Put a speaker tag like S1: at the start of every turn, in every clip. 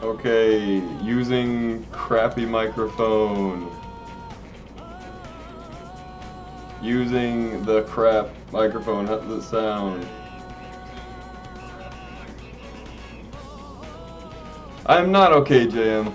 S1: Okay, using crappy microphone. Using the crap microphone. How's it sound? I'm not okay, JM.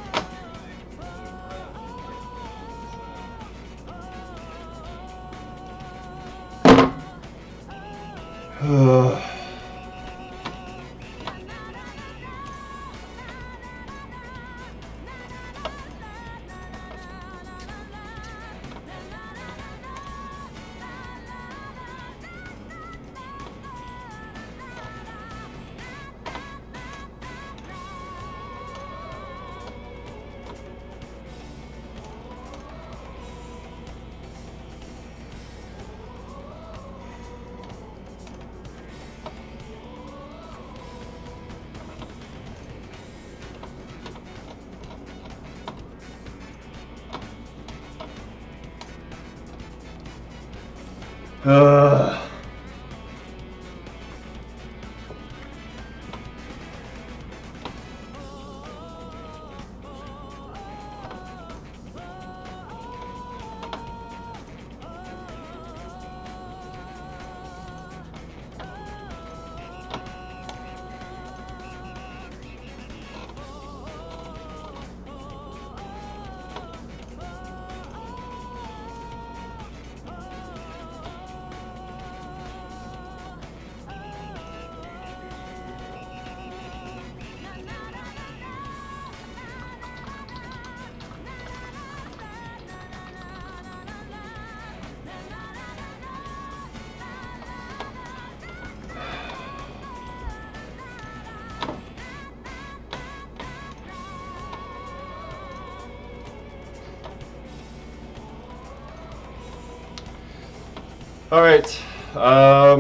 S1: All right,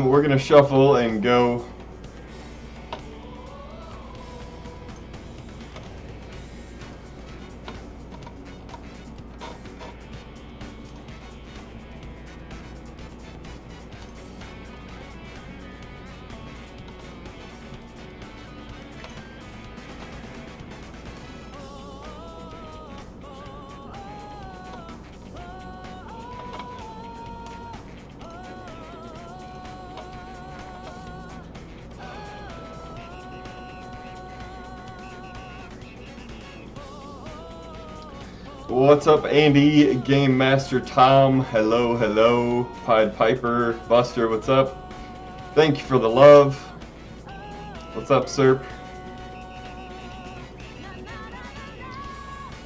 S1: we're gonna shuffle and go. What's up, Andy? Game Master Tom. Hello, hello. Pied Piper. Buster, what's up? Thank you for the love. What's up, Serp?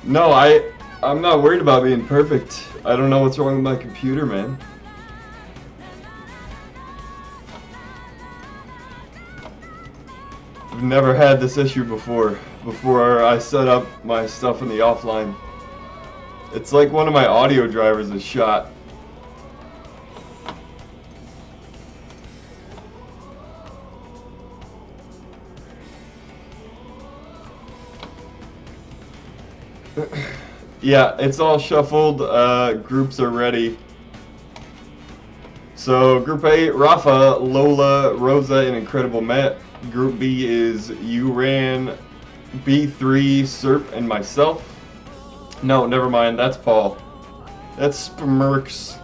S1: No, I'm not worried about being perfect. I don't know what's wrong with my computer, man. I've never had this issue before I set up my stuff in the offline. It's like one of my audio drivers is shot. Yeah, it's all shuffled. Groups are ready. So Group A, Rafa, Lola, Rosa, and Incredible Matt. Group B is Uran, B3, Serp, and myself. No, never mind. That's Paul. That's Smirks.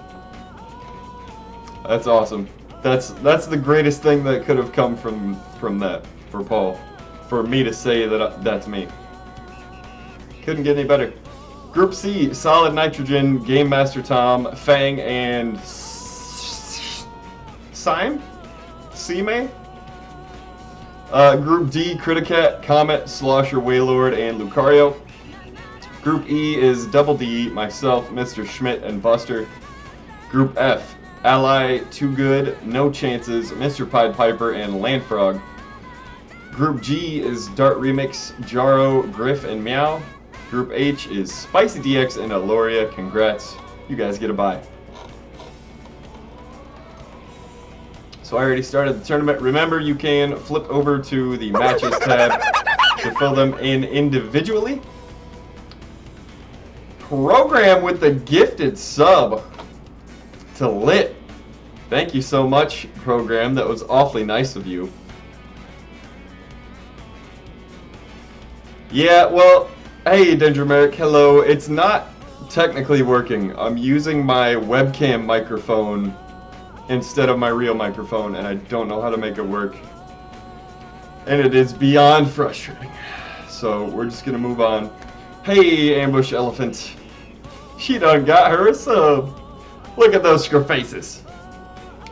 S1: That's awesome. That's the greatest thing that could have come from that for Paul. For me to say that that's me. Couldn't get any better. Group C, Solid Nitrogen, Game Master Tom, Fang, and Sime? Sime? Group D, Criticat, Comet, Slosher, Waylord, and Lucario. Group E is Double D, myself, Mr. Schmidt, and Buster. Group F, Ally, Too Good, No Chances, Mr. Pied Piper, and Landfrog. Group G is Dart Remix, Jaro, Griff, and Meow. Group H is Spicy DX and Aloria. Congrats. You guys get a bye. So I already started the tournament. Remember, you can flip over to the Matches tab to fill them in individually. Program with the gifted sub to Lit. Thank you so much, Program. That was awfully nice of you. Yeah, well, hey, Dendromeric, hello. It's not technically working. I'm using my webcam microphone instead of my real microphone, and I don't know how to make it work. And it is beyond frustrating. So we're just gonna move on. Hey, Ambush Elephant. She done got her a sub. Look at those faces.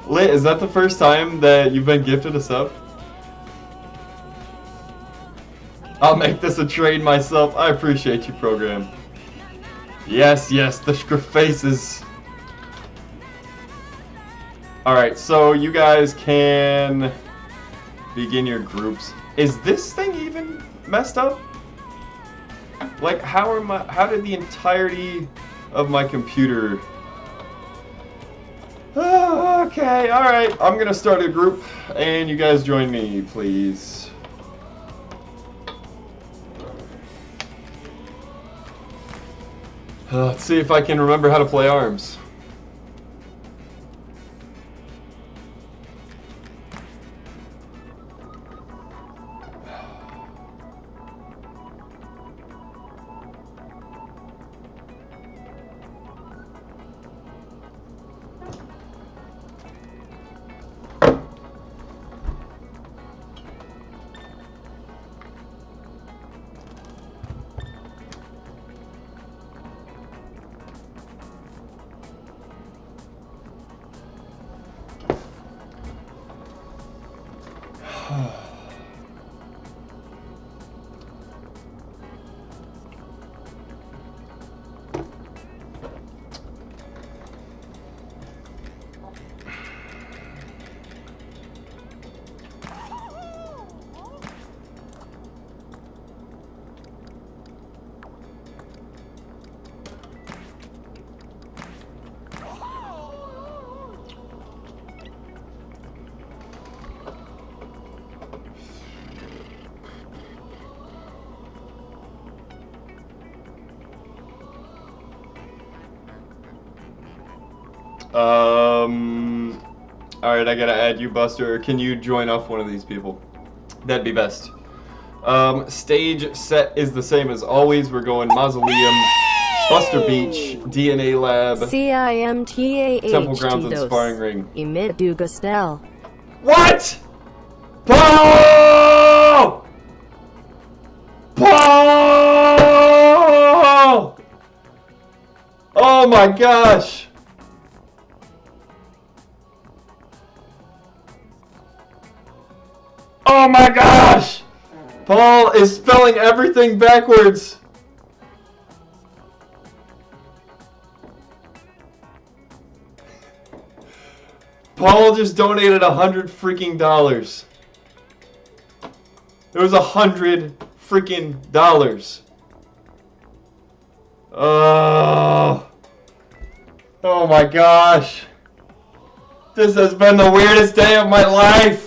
S1: Lit, is that the first time that you've been gifted a sub? I'll make this a trade myself. I appreciate you, program. Yes, yes, the faces. Alright, so you guys can begin your groups. Is this thing even messed up? Like, how did the entirety of my computer... okay, alright. I'm gonna start a group, and you guys join me, please. Let's see if I can remember how to play ARMS. Alright, I gotta add you, Buster. Can you join off one of these people? That'd be best. Stage set is the same as always. We're going Mausoleum, Buster Beach, DNA Lab,
S2: CIMTAH
S1: Temple Grounds, and Sparring Ring.
S2: Emit du Gastel.
S1: What? Paul! Paul! Oh my gosh! Oh my gosh! Paul is spelling everything backwards. Paul just donated $100 freaking dollars. It was $100 freaking dollars. Oh my gosh. This has been the weirdest day of my life.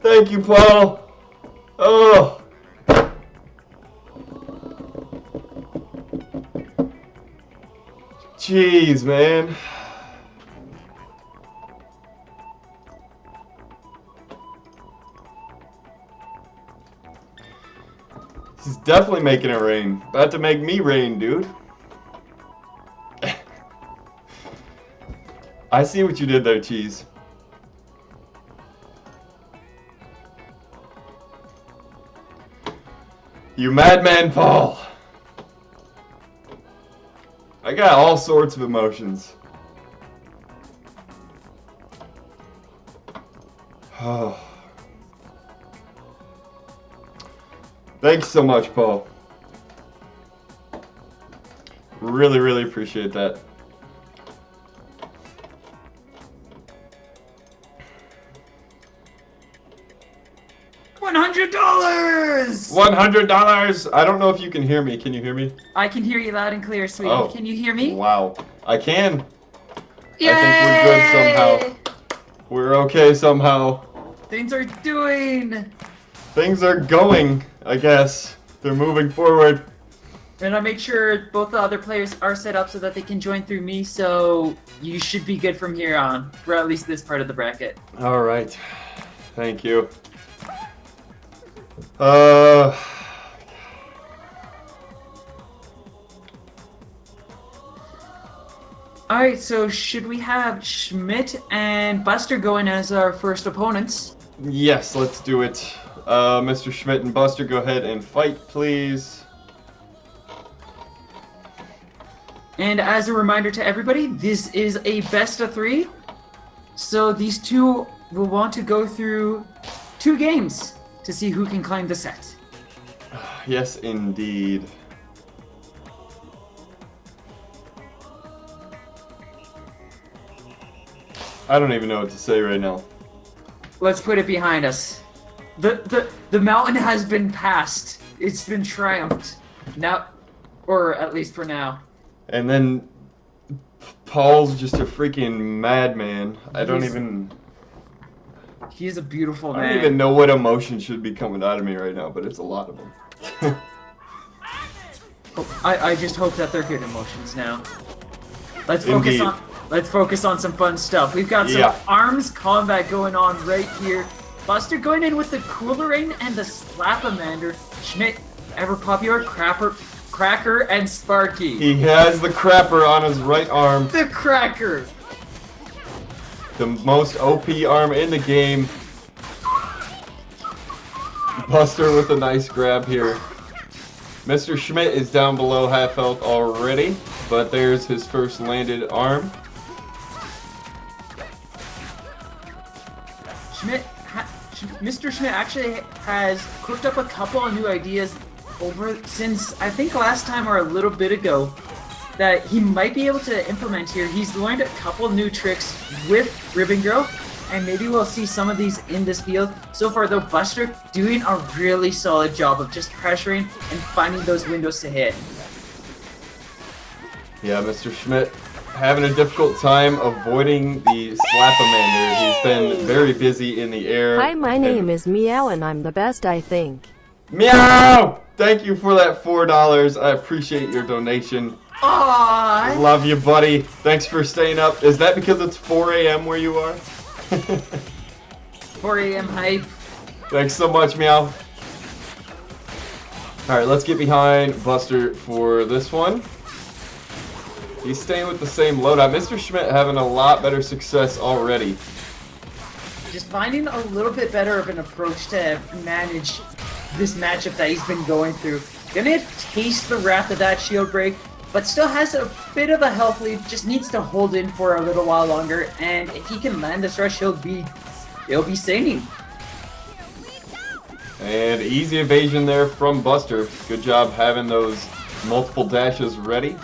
S1: Thank you, Paul. Oh. Jeez, man. This is definitely making it rain. About to make me rain, dude. I see what you did there, Cheese. You madman, Paul. I got all sorts of emotions. Oh. Thanks so much, Paul. Really, really appreciate that.
S3: $100!
S1: $100! I don't know if you can hear me. Can you hear me?
S3: I can hear you loud and clear, sweetie.
S1: Oh.
S3: Can you hear me?
S1: Wow. I can.
S3: Yay!
S1: I think we're good somehow. We're okay somehow.
S3: Things are doing.
S1: Things are going, I guess. They're moving forward.
S3: And I make sure both the other players are set up so that they can join through me, so you should be good from here on, for at least this part of the bracket.
S1: All right. Thank you.
S3: Alright, so should we have Schmidt and Buster go in as our first opponents?
S1: Yes, let's do it. Mr. Schmidt and Buster, go ahead and fight, please.
S3: And as a reminder to everybody, this is a best of 3. So these two will want to go through 2 games to see who can climb the set.
S1: Yes, indeed. I don't even know what to say right now.
S3: Let's put it behind us. The mountain has been passed. It's been triumphed. Now, or at least for now.
S1: And then Paul's just a freaking madman. I don't even
S3: He's a beautiful man.
S1: I don't even know what emotion should be coming out of me right now, but it's a lot of them.
S3: I just hope that they're good emotions now. Let's
S1: Indeed.
S3: focus on some fun stuff. We've got some arms combat going on right here. Buster going in with the Coolerane and the Slapamander. Schmidt, ever popular Cracker and Sparky.
S1: He has the crapper on his right arm.
S3: The Cracker.
S1: The most OP arm in the game. Buster with a nice grab here. Mr. Schmidt is down below half health already, but there's his first landed arm.
S3: Mr. Schmidt actually has cooked up a couple of new ideas since I think last time or a little bit ago that he might be able to implement here. He's learned a couple new tricks with Ribbon Girl, and maybe we'll see some of these in this field. So far though, Buster doing a really solid job of just pressuring and finding those windows to hit.
S1: Yeah, Mr. Schmidt having a difficult time avoiding the Slapamander. He's been very busy in the air.
S2: Hi, my name is Meow and I'm the best, I think.
S1: Meow! Thank you for that $4. I appreciate your donation.
S3: Aww!
S1: Love you, buddy. Thanks for staying up. Is that because it's 4 a.m. where you are?
S3: 4 a.m. hype.
S1: Thanks so much, Meow. Alright, let's get behind Buster for this one. He's staying with the same loadout. Mr. Schmidt having a lot better success already.
S3: Just finding a little bit better of an approach to manage this matchup that he's been going through. Gonna taste the wrath of that shield break, but still has a bit of a health lead. Just needs to hold in for a little while longer, and if he can land this rush, he'll be singing.
S1: And easy evasion there from Buster. Good job having those multiple dashes ready.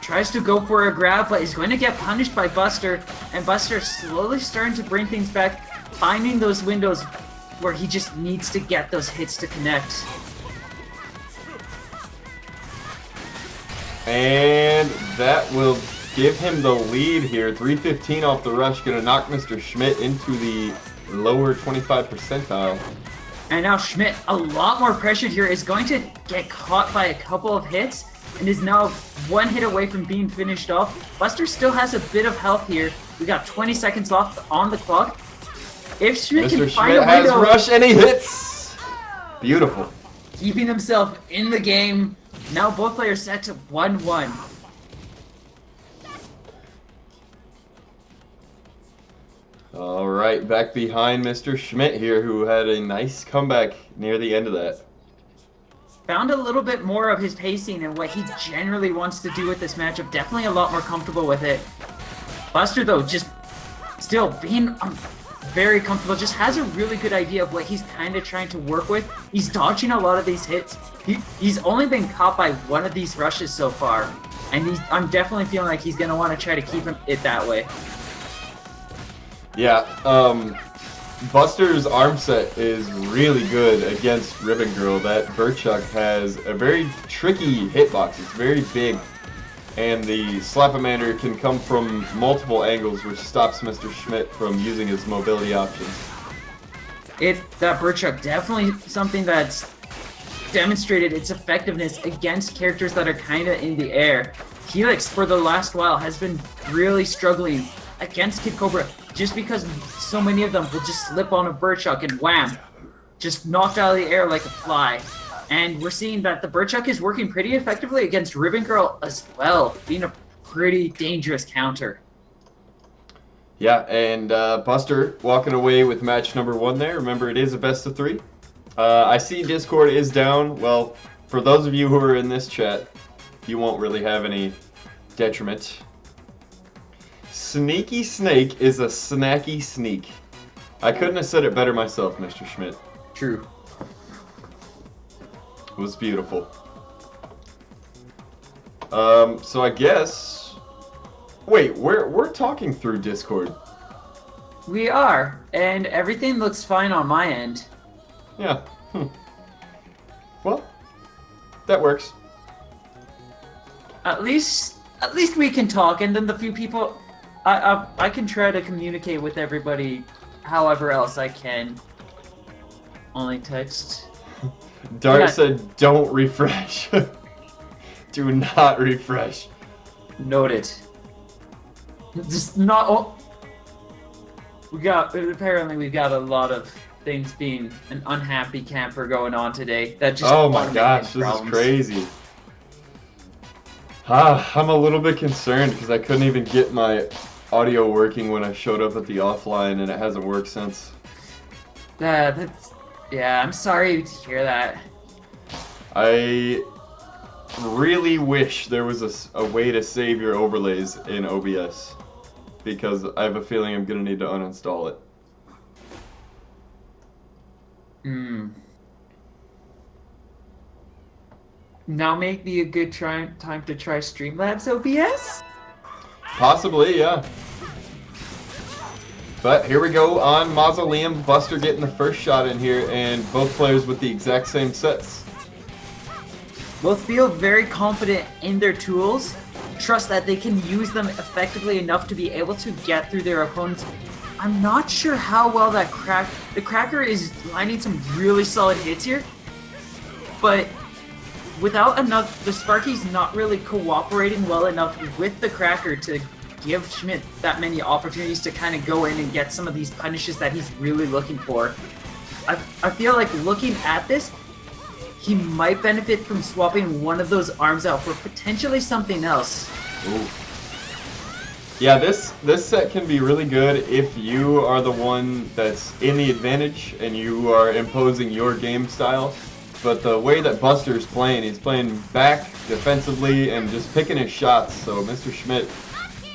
S3: Tries to go for a grab, but is going to get punished by Buster, and Buster slowly starting to bring things back, finding those windows where he just needs to get those hits to connect.
S1: And that will give him the lead here. 315 off the rush, gonna knock Mr. Schmidt into the lower 25 percentile.
S3: And now Schmidt, a lot more pressured here, is going to get caught by a couple of hits, and is now one hit away from being finished off. Buster still has a bit of health here. We got 20 seconds left on the clock. If Schmidt can find a
S1: has
S3: window,
S1: rush and he hits. Beautiful.
S3: keeping himself in the game. Now both players set to 1-1.
S1: All right, back behind Mr. Schmidt here, who had a nice comeback near the end of that.
S3: Found a little bit more of his pacing and what he generally wants to do with this matchup. Definitely a lot more comfortable with it. Buster, though, just still being very comfortable. Just has a really good idea of what he's kind of trying to work with. He's dodging a lot of these hits. He's only been caught by one of these rushes so far. And I'm definitely feeling like he's going to want to try to keep it that way.
S1: Yeah, Buster's arm set is really good against Ribbon Girl. That Burchuck has a very tricky hitbox. It's very big. And the Slapamander can come from multiple angles, which stops Mr. Schmidt from using his mobility options.
S3: That Burchuck definitely something that's demonstrated its effectiveness against characters that are kind of in the air. Helix, for the last while, has been really struggling against Kid Cobra, just because so many of them will just slip on a Burchuck and wham, just knocked out of the air like a fly. And we're seeing that the Burchuck is working pretty effectively against Ribbon Girl as well, being a pretty dangerous counter.
S1: Yeah, and Buster walking away with match number 1 there. Remember, it is a best of 3. I see Discord is down. Well, for those of you who are in this chat, you won't really have any detriment. Sneaky Snake is a snacky sneak. I couldn't have said it better myself, Mr. Schmidt.
S3: True.
S1: It was beautiful. So I guess... Wait, we're talking through Discord.
S3: We are, and everything looks fine on my end.
S1: Yeah. Well, that works.
S3: At least we can talk, and then the few people... I can try to communicate with everybody however else I can. Only text.
S1: Dart said, don't refresh. Do not refresh.
S3: Noted. Just not... Oh. Apparently we've got a lot of things being an unhappy camper going on today. That just...
S1: Oh my gosh, this is crazy. I'm a little bit concerned because I couldn't even get my audio working when I showed up at the offline, and it hasn't worked since.
S3: Yeah, I'm sorry to hear that.
S1: I really wish there was a way to save your overlays in OBS, because I have a feeling I'm going to need to uninstall it.
S3: Now may be a good time to try Streamlabs OBS?
S1: Possibly, yeah. But here we go on Mausoleum. Buster getting the first shot in here, and both players with the exact same sets.
S3: Both feel very confident in their tools, trust that they can use them effectively enough to be able to get through their opponents. I'm not sure how well the Cracker is lining some really solid hits here, but without enough, the Sparky's not really cooperating well enough with the Cracker to give Schmidt that many opportunities to kind of go in and get some of these punishes that he's really looking for. I feel like looking at this, he might benefit from swapping one of those arms out for potentially something else.
S1: Ooh. Yeah, this set can be really good if you are the one that's in the advantage and you are imposing your game style. But the way that Buster's playing, he's playing back defensively and just picking his shots, so Mr. Schmidt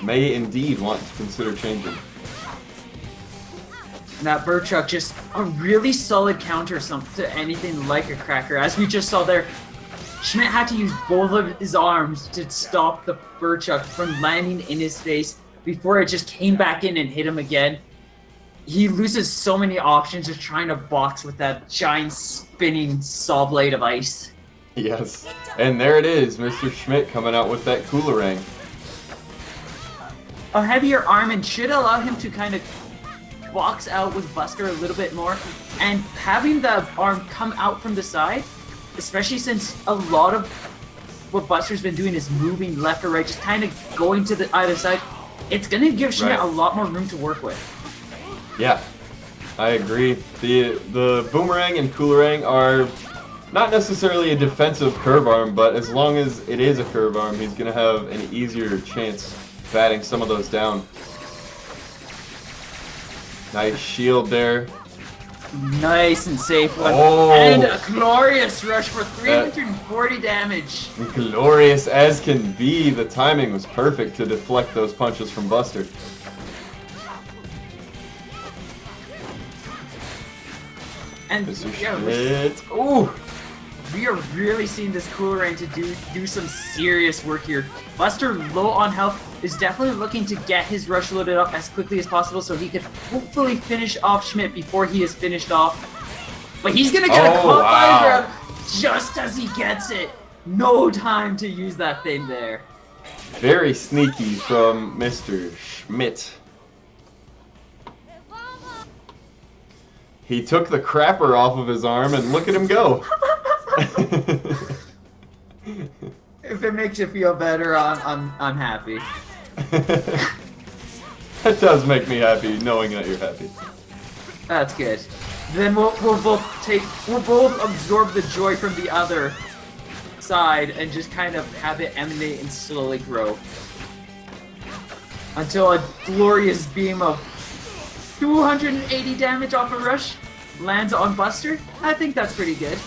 S1: may indeed want to consider changing.
S3: That bird truck, just a really solid counter to anything like a Cracker. As we just saw there, Schmidt had to use both of his arms to stop the bird truck from landing in his face before it just came back in and hit him again. He loses so many options just trying to box with that giant spinning saw blade of ice.
S1: Yes, and there it is, Mr. Schmidt coming out with that Coolerang.
S3: A heavier arm and should allow him to kind of box out with Buster a little bit more, and having the arm come out from the side, especially since a lot of what Buster's been doing is moving left or right, just kind of going to the either side, it's going to give Schmidt a lot more room to work with.
S1: Yeah, I agree. The Boomerang and Coolerang are not necessarily a defensive curve arm, but as long as it is a curve arm, he's going to have an easier chance batting some of those down. Nice shield there.
S3: Nice and safe one.
S1: Oh.
S3: And a glorious rush for 340 damage.
S1: Glorious as can be. The timing was perfect to deflect those punches from Buster.
S3: And
S1: Ooh.
S3: We are really seeing this Coolerang to do some serious work here. Buster, low on health, is definitely looking to get his rush loaded up as quickly as possible so he could hopefully finish off Schmidt before he is finished off. But he's gonna get a caught by grab just as he gets it. No time to use that thing there.
S1: Very sneaky from Mr. Schmidt. He took the crapper off of his arm and look at him go.
S3: If it makes you feel better, I'm happy.
S1: That does make me happy, knowing that you're happy.
S3: That's good. Then we'll both absorb the joy from the other side and just kind of have it emanate and slowly grow. until a glorious beam of 280 damage off a rush lands on Buster. I think that's pretty good.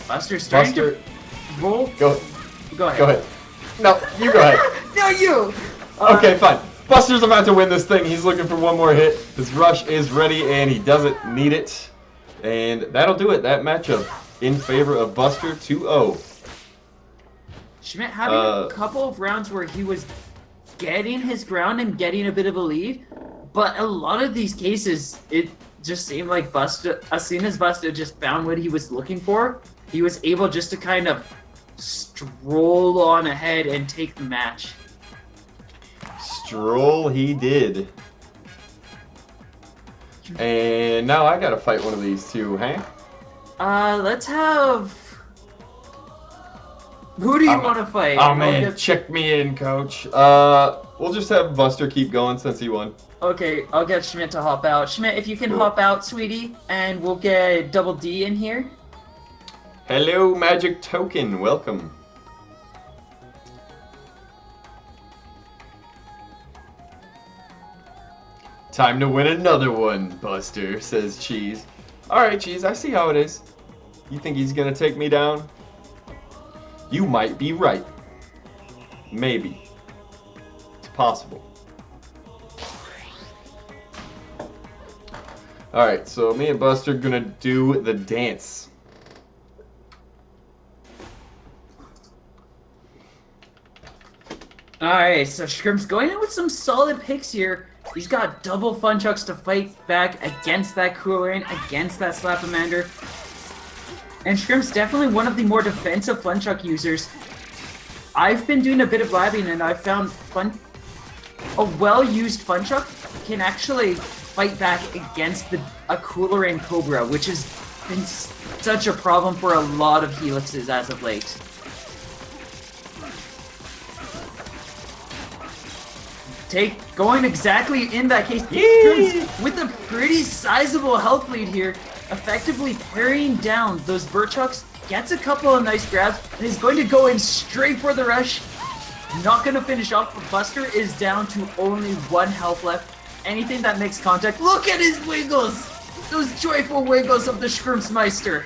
S3: Buster's starting to roll.
S1: Go
S3: ahead.
S1: Go ahead. No, you go ahead.
S3: No, you!
S1: Okay, fine. Buster's about to win this thing. He's looking for one more hit. His rush is ready, and he doesn't need it. And that'll do it. That matchup in favor of Buster 2-0.
S3: Schmidt having a couple of rounds where he was getting his ground and getting a bit of a lead, but a lot of these cases, it just seemed like Buster, as soon as Buster just found what he was looking for, he was able just to kind of stroll on ahead and take the match.
S1: Stroll he did. And now I gotta fight one of these two, huh?
S3: Let's have... Who do you want to fight?
S1: Oh man, check me in, coach. We'll just have Buster keep going since he won.
S3: Okay, I'll get Schmidt to hop out. Schmidt, if you can hop out, sweetie, and we'll get Double D in here.
S1: Hello, Magic Token. Welcome. Time to win another one, Buster, says Cheese. Alright, Cheese, I see how it is. You think he's gonna take me down? You might be right. Maybe. It's possible. Alright, so me and Buster are gonna do the dance.
S3: Alright, so Shrimp's going in with some solid picks here. He's got double Funchucks to fight back against that Cooler against that Slapamander. And Shrimp's definitely one of the more defensive Funchuck users. I've been doing a bit of labbing and I've found a well-used Funchuck can actually fight back against a Cooler and Cobra, which has been such a problem for a lot of Helixes as of late. Going exactly in that case, with a pretty sizable health lead here, effectively parrying down those Burchucks, gets a couple of nice grabs, and is going to go in straight for the rush. Not going to finish off, but Buster is down to only 1 health left. Anything that makes contact, look at his wiggles! Those joyful wiggles of the Shrimpsmeister.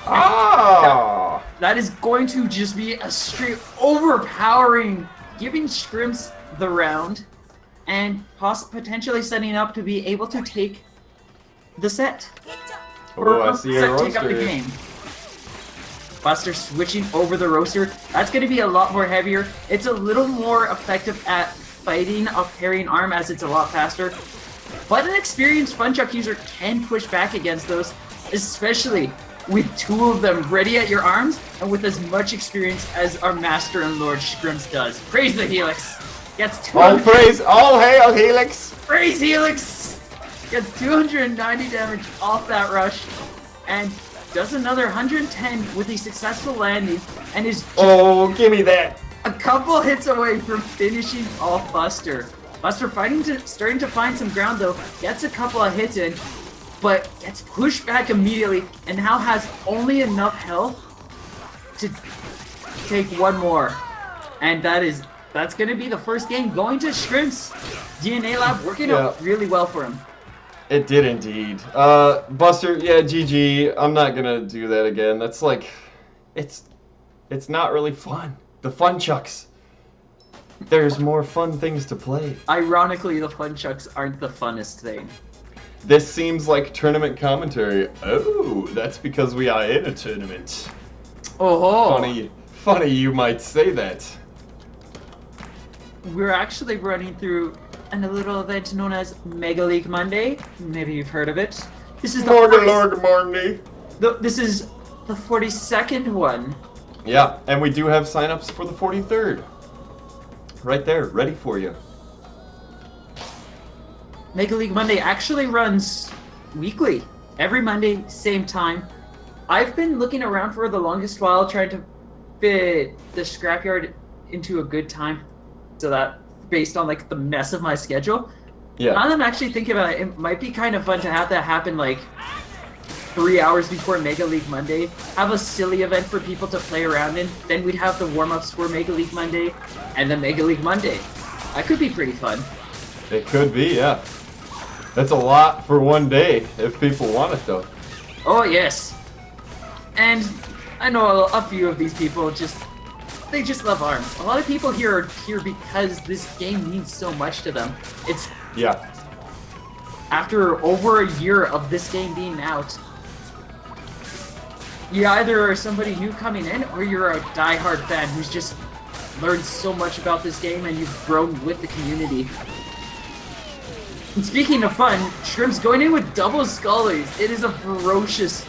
S1: Ah!
S3: That is going to just be a straight overpowering, giving Shrimps the round, and potentially setting up to be able to take the set.
S1: Oh, I see a
S3: take up the
S1: roaster.
S3: game. Buster switching over the roaster. That's going to be a lot more heavier. It's a little more effective at fighting a parrying arm as it's a lot faster. But an experienced Funchuck user can push back against those, especially with 2 of them ready at your arms and with as much experience as our Master and Lord Shrimps does. Praise the Helix! Gets 200.
S1: All praise, all hail Helix!
S3: Praise Helix! Gets 290 damage off that rush and does another 110 with a successful landing and is
S1: Oh, give me that!
S3: a couple hits away from finishing off Buster. Buster starting to find some ground though, gets a couple of hits in, but gets pushed back immediately and now has only enough health to take 1 more. And that's going to be the first game going to Shrimp's. DNA Lab working out really well for him.
S1: It did indeed. Buster, yeah, GG. I'm not gonna do that again. That's like, it's not really fun. The Funchucks. There's more fun things to play.
S3: Ironically, the Funchucks aren't the funnest thing.
S1: This seems like tournament commentary. Oh, that's because we are in a tournament.
S3: Oh,
S1: Funny you might say that.
S3: We're actually running through a little event known as Mega League Monday. Maybe you've heard of it. This is This is the 42nd one.
S1: Yeah, and we do have signups for the 43rd. Right there, ready for you.
S3: Mega League Monday actually runs weekly. Every Monday, same time. I've been looking around for the longest while trying to fit the scrapyard into a good time so that based on like the mess of my schedule.
S1: Yeah.
S3: Now that I'm actually thinking about it, it might be kind of fun to have that happen like 3 hours before Mega League Monday. Have a silly event for people to play around in. Then we'd have the warm-ups for Mega League Monday, and then Mega League Monday. That could be pretty fun.
S1: It could be, yeah. That's a lot for one day if people want it, though.
S3: Oh yes. And I know a few of these people they just love ARMS. A lot of people here are here because this game means so much to them. It's
S1: Yeah.
S3: after over a year of this game being out, you either are somebody new coming in or you're a die-hard fan who's just learned so much about this game and you've grown with the community. And speaking of fun, Shrimp's going in with double Scullies. It is a ferocious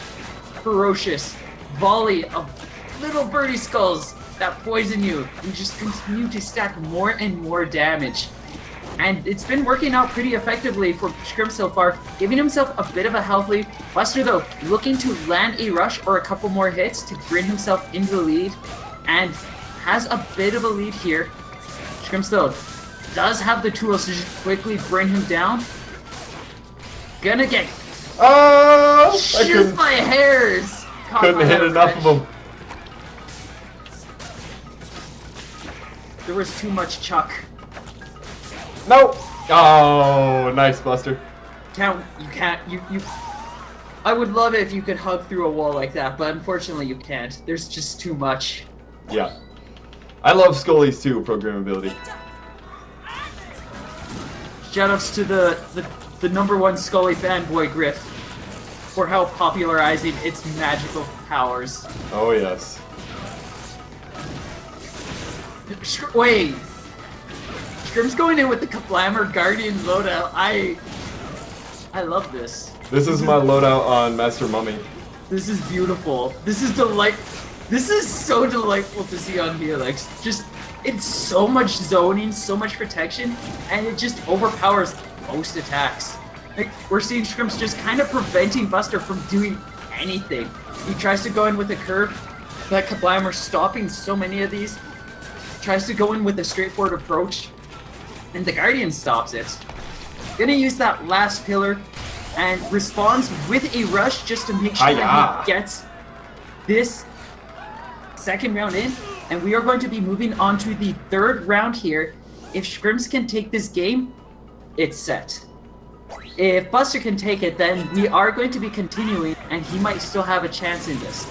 S3: volley of little birdie skulls that poison you and just continue to stack more and more damage. And it's been working out pretty effectively for Shrimp so far, giving himself a bit of a health lead. Buster, though, looking to land a rush or a couple more hits to bring himself into the lead, and has a bit of a lead here. Shrimp, though, does have the tools to just quickly bring him down. Gonna get
S1: Oh! I
S3: just by hairs. Caught
S1: couldn't
S3: by
S1: hit
S3: that
S1: enough
S3: wrench.
S1: of them.
S3: There was too much Chuck.
S1: Nope. Oh, nice, Buster.
S3: You can't. I would love it if you could hug through a wall like that, but unfortunately you can't. There's just too much.
S1: Yeah. I love Scully's too, programmability.
S3: Shoutouts to the #1 Scully fanboy Griff for help popularizing its magical powers.
S1: Oh, yes.
S3: Wait. Shrimp's going in with the Kablammer Guardian loadout. I love this.
S1: This is my loadout on Master Mummy.
S3: This is beautiful. This is so delightful to see on Helix. Just, it's so much zoning, so much protection, and it just overpowers most attacks. Like, we're seeing Shrimps just kind of preventing Buster from doing anything. He tries to go in with a curve, that Kablammer stopping so many of these. Tries to go in with a straightforward approach, and the Guardian stops it. Gonna use that last pillar, and responds with a rush just to make sure that he gets this second round in, and we are going to be moving on to the third round here. If Shrimps can take this game, it's set. If Buster can take it, then we are going to be continuing, and he might still have a chance in this.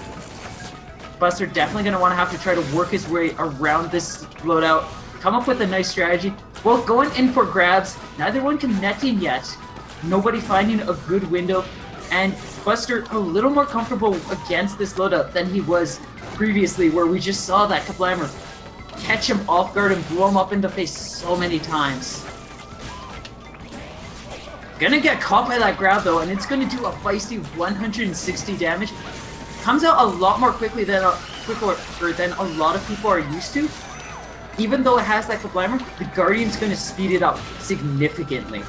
S3: Buster definitely going to want to have to try to work his way around this loadout, come up with a nice strategy. Well, going in for grabs, neither one connecting yet. Nobody finding a good window, and Buster a little more comfortable against this loadout than he was previously, where we just saw that Kablammer catch him off guard and blow him up in the face so many times. Gonna get caught by that grab though, and it's gonna do a feisty 160 damage. Comes out a lot more quickly than a lot of people are used to. Even though it has that Kablammer, the Guardian's gonna speed it up significantly.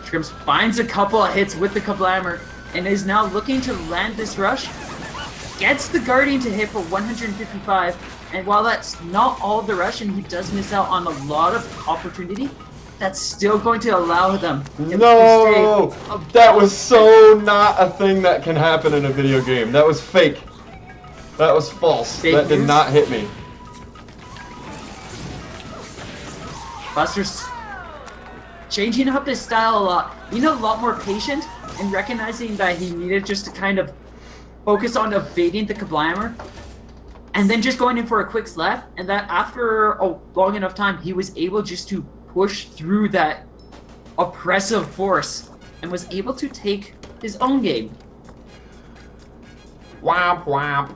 S3: Shrimps finds a couple of hits with the Kablammer and is now looking to land this rush. Gets the Guardian to hit for 155, and while that's not all the rush and he does miss out on a lot of opportunity, that's still going to allow them to
S1: No!
S3: stay
S1: That was so not a thing that can happen in a video game. That was fake. That was false.
S3: Fake
S1: that did
S3: news?
S1: not hit me.
S3: Buster's changing up his style a lot, being a lot more patient and recognizing that he needed just to kind of focus on evading the Kablammer and then just going in for a quick slap, and that after a long enough time he was able just to push through that oppressive force and was able to take his own game.
S1: Womp womp.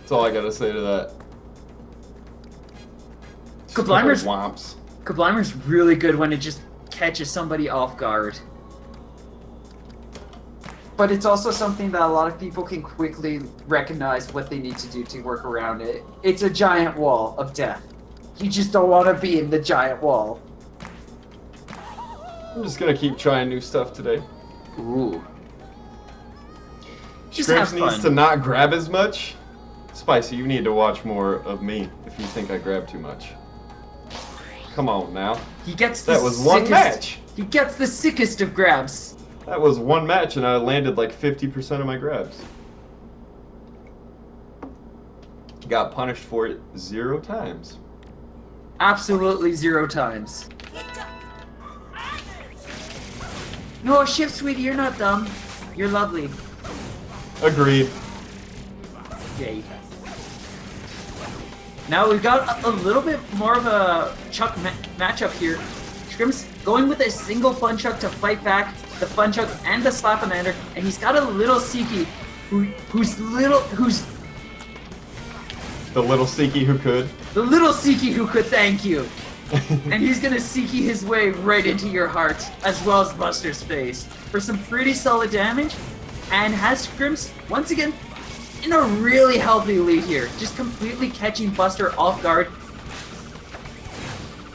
S1: That's all I gotta say to that.
S3: Kablammer's
S1: Womps.
S3: Kablammer's really good when it just catches somebody off guard. But it's also something that a lot of people can quickly recognize what they need to do to work around it. It's a giant wall of death. You just don't want to be in the giant wall.
S1: I'm just gonna keep trying new stuff today.
S3: Ooh. Just have
S1: Shrimps needs
S3: fun.
S1: to not grab as much. Spicy, you need to watch more of me if you think I grab too much. Come on now.
S3: He gets the
S1: That was one
S3: sickest-
S1: match.
S3: He gets the sickest of grabs.
S1: That was one match, and I landed like 50% of my grabs. Got punished for it 0 times.
S3: Absolutely 0 times. No, Shift, sweetie, you're not dumb. You're lovely.
S1: Agreed.
S3: Yay. Now we've got a little bit more of a Chuck matchup here. Scrim's going with a single Fun Chuck to fight back the Fun Chuck and the Slap-a-Mander, and he's got a little Seiki who's the little
S1: Seiki who could.
S3: The little Seiki who could thank you. And he's gonna Seiki his way right into your heart, as well as Buster's face, for some pretty solid damage, and has Scrimps, once again, in a really healthy lead here, just completely catching Buster off guard.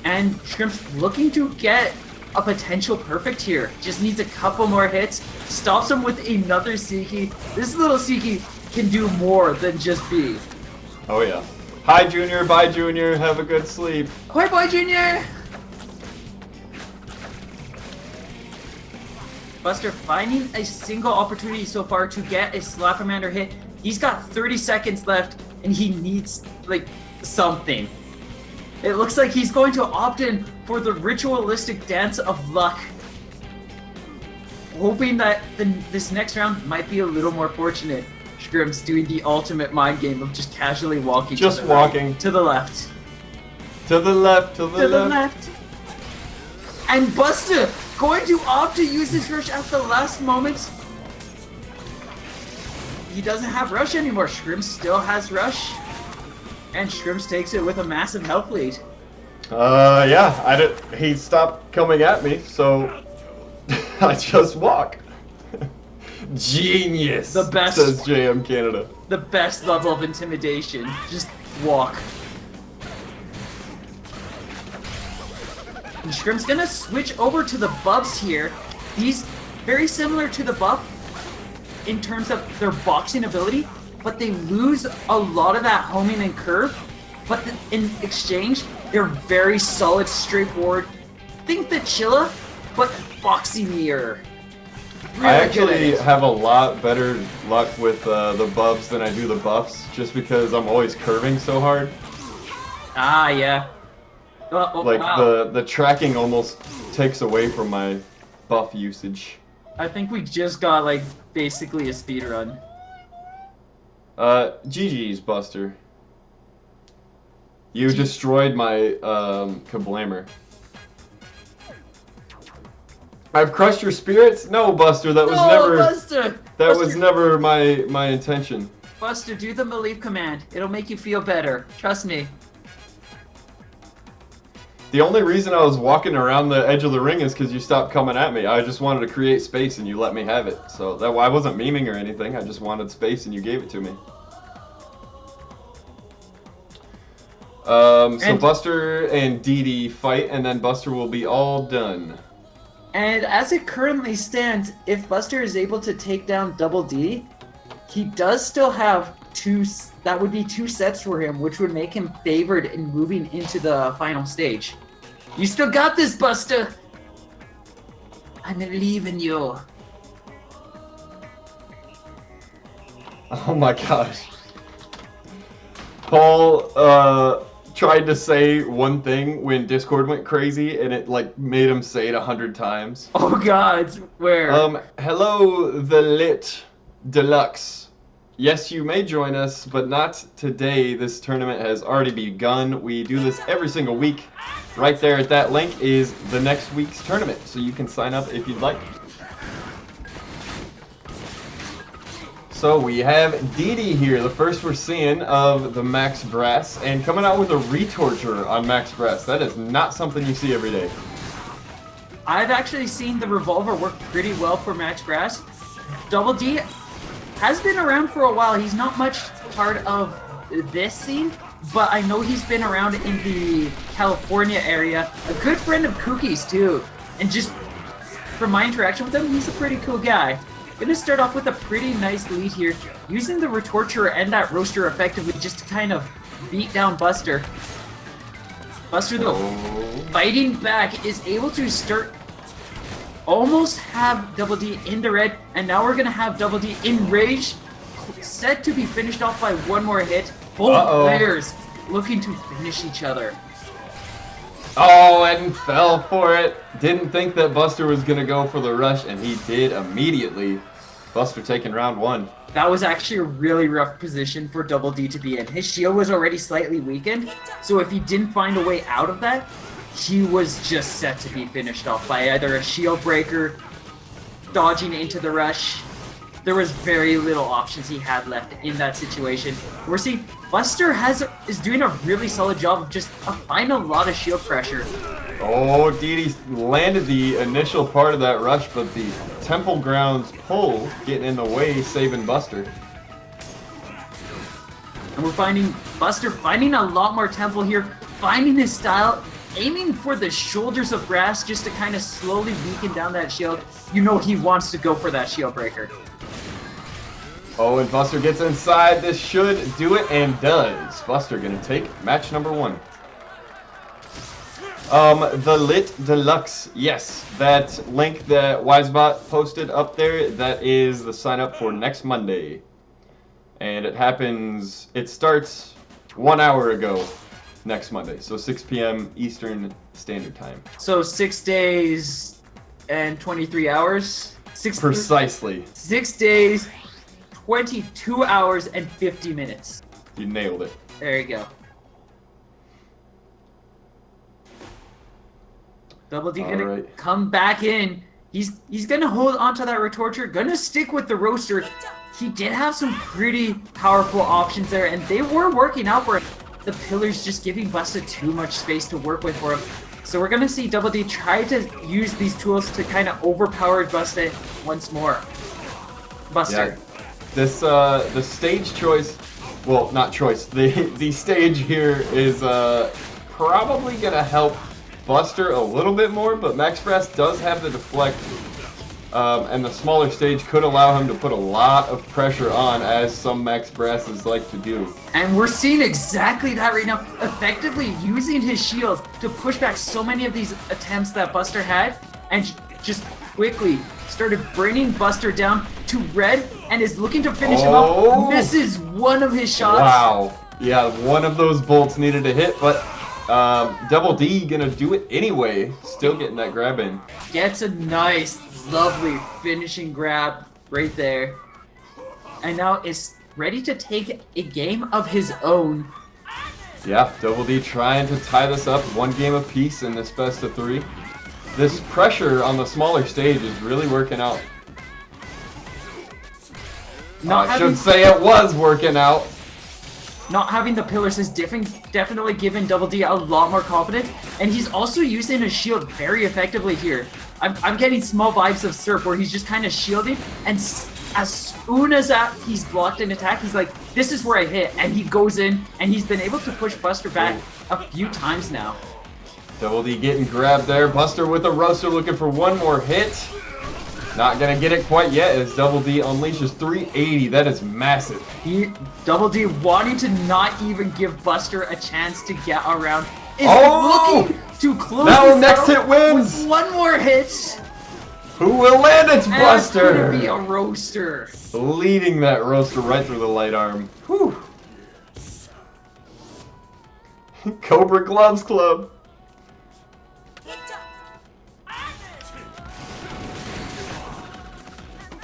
S3: And Scrimps looking to get a potential perfect here, just needs a couple more hits, stops him with another Seiki. This little Seiki can do more than just be.
S1: Oh yeah. Hi Junior, bye Junior, have a good sleep.
S3: Bye bye, Junior! Buster finding a single opportunity so far to get a Slap-a-Mander hit. He's got 30 seconds left, and he needs, like, something. It looks like he's going to opt in for the ritualistic dance of luck, hoping that this next round might be a little more fortunate. Scrim's doing the ultimate mind game of just casually walking.
S1: Just
S3: to the
S1: walking.
S3: Right, to the left.
S1: To the left, to the
S3: To the
S1: left.
S3: left. And Buster going to opt to use his rush at the last moment. He doesn't have rush anymore. Scrim still has rush. And Scrimps takes it with a massive health lead.
S1: Yeah, he stopped coming at me, so I just walk. Genius.
S3: The best.
S1: Says JM Canada.
S3: The best level of intimidation. Just walk. And Scrim's gonna switch over to the buffs here. He's very similar to the buff in terms of their boxing ability, but they lose a lot of that homing and curve. But in exchange, they're very solid, straightforward. Think the Chilla, but boxinger. Really
S1: I actually
S3: good at it.
S1: have a lot better luck with the buffs than I do the buffs, just because I'm always curving so hard.
S3: Ah, yeah.
S1: Like
S3: Wow.
S1: the tracking almost takes away from my buff usage.
S3: I think we just got, like, basically a speed run.
S1: GG's, Buster. You destroyed my Kablamer. I've crushed your spirits? No, Buster, that was never
S3: Buster!
S1: that was never my intention.
S3: Buster, do the Maleef command. It'll make you feel better. Trust me.
S1: The only reason I was walking around the edge of the ring is because you stopped coming at me. I just wanted to create space and you let me have it. So that I wasn't memeing or anything. I just wanted space and you gave it to me. So Buster and Dee Dee fight, and then Buster will be all done.
S3: And as it currently stands, if Buster is able to take down Double D, he does still have that would be 2 sets for him, which would make him favored in moving into the final stage. You still got this, Buster! I believe in you.
S1: Oh my gosh. Paul tried to say one thing when Discord went crazy, and it like made him say it 100 times.
S3: Oh god, where?
S1: Hello, the Lit Deluxe. Yes, you may join us, but not today. This tournament has already begun. We do this every single week. Right there at that link is the next week's tournament, so you can sign up if you'd like. So we have Dee Dee here, the first we're seeing of the Max Brass, and coming out with a retorture on Max Brass. That is not something you see every day.
S3: I've actually seen the revolver work pretty well for Max Brass. Double D has been around for a while. He's not much part of this scene, but I know he's been around in the California area. A good friend of Cookie's too, and just from my interaction with him, he's a pretty cool guy. Gonna start off with a pretty nice lead here, using the Retorturer and that Roaster effectively just to kind of beat down Buster. Buster, though, fighting back, is able to start... almost have Double D in the red, and now we're going to have Double D in rage, set to be finished off by one more hit. Both players looking to finish each other.
S1: Oh, and fell for it. Didn't think that Buster was going to go for the rush, and he did immediately. Buster taking round 1.
S3: That was actually a really rough position for Double D to be in. His shield was already slightly weakened, so if he didn't find a way out of that, he was just set to be finished off by either a shield breaker, dodging into the rush. There was very little options he had left in that situation. We're seeing Buster is doing a really solid job of just applying a lot of shield pressure.
S1: Oh, Didi landed the initial part of that rush, but the Temple Grounds pull getting in the way, saving Buster.
S3: And we're finding Buster finding a lot more tempo here, finding his style, aiming for the shoulders of grass just to kind of slowly weaken down that shield. You know he wants to go for that shield breaker.
S1: Oh, and Buster gets inside. This should do it, and does. Buster gonna take match number 1. The Lit Deluxe. Yes, that link that Wisebot posted up there, that is the sign up for next Monday. And it starts 1 hour ago next Monday, so 6 p.m. Eastern Standard Time.
S3: So 6 days and 23 hours?
S1: Precisely.
S3: 6 days, 22 hours, and 50 minutes.
S1: You nailed it.
S3: There you go. Double D gonna come back in. He's gonna hold onto that Retorture, gonna stick with the Roaster. He did have some pretty powerful options there, and they were working out for him. The pillars just giving Buster too much space to work with for him. So we're gonna see Double D try to use these tools to kind of overpower Buster once more. Buster.
S1: Yeah. This the stage choice, well, not choice. The stage here is probably gonna help Buster a little bit more, but Max Brass does have the deflect, and the smaller stage could allow him to put a lot of pressure on, as some Max Brasses like to do.
S3: And we're seeing exactly that right now, effectively using his shield to push back so many of these attempts that Buster had, and just quickly started bringing Buster down to red, and is looking to finish him up. Misses one of his shots.
S1: Wow. Yeah, one of those bolts needed to hit, but Double D gonna do it anyway. Still getting that grab in.
S3: Gets a nice, lovely finishing grab right there. And now is ready to take a game of his own.
S1: Yeah, Double D trying to tie this up 1 game apiece in this best of 3. This pressure on the smaller stage is really working out. I should say it was working out.
S3: Not having the pillars has definitely given Double D a lot more confidence, and he's also using his shield very effectively here. I'm getting small vibes of Surf, where he's just kind of shielding, and as soon as he's blocked an attack, he's like, this is where I hit, and he goes in, and he's been able to push Buster back a few times now.
S1: Double D getting grabbed there. Buster with a Roaster looking for one more hit. Not gonna get it quite yet as Double D unleashes 380. That is massive.
S3: Double D wanting to not even give Buster a chance to get around. Is looking to close
S1: now
S3: this
S1: next
S3: out
S1: hit wins.
S3: with one more hit.
S1: Who will land? It's Buster.
S3: It's gonna be a Roaster.
S1: Leading that Roaster right through the light arm. Whew. Cobra Gloves Club.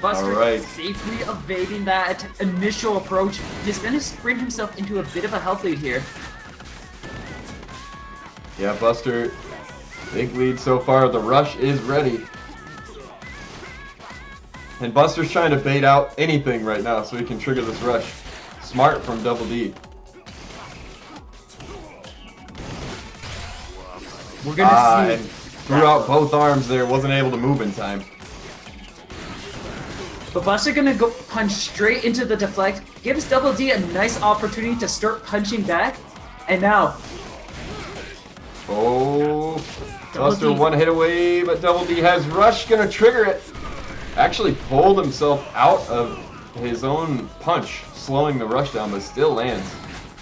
S3: Buster safely evading that initial approach. He's going to sprint himself into a bit of a health lead here.
S1: Yeah, Buster, big lead so far. The rush is ready. And Buster's trying to bait out anything right now so he can trigger this rush. Smart from Double D.
S3: We're going to see.
S1: And threw out both arms there. Wasn't able to move in time.
S3: But Buster gonna go punch straight into the deflect, gives Double D a nice opportunity to start punching back, and now...
S1: Buster one hit away, but Double D has rush, gonna trigger it. Actually pulled himself out of his own punch, slowing the rush down, but still lands.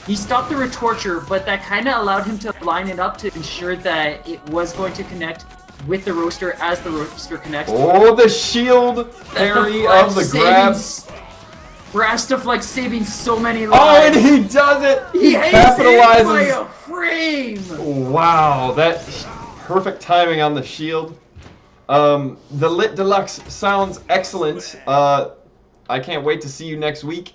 S3: He stopped the retorture, but that kind of allowed him to line it up to ensure that it was going to connect with the roaster as the roaster connects.
S1: Oh, the shield parry of the grab.
S3: Brastaflex saving so many
S1: Oh,
S3: lives.
S1: and he does it!
S3: He
S1: capitalizes.
S3: by a frame!
S1: Wow, that perfect timing on the shield. The Lit Deluxe sounds excellent. I can't wait to see you next week.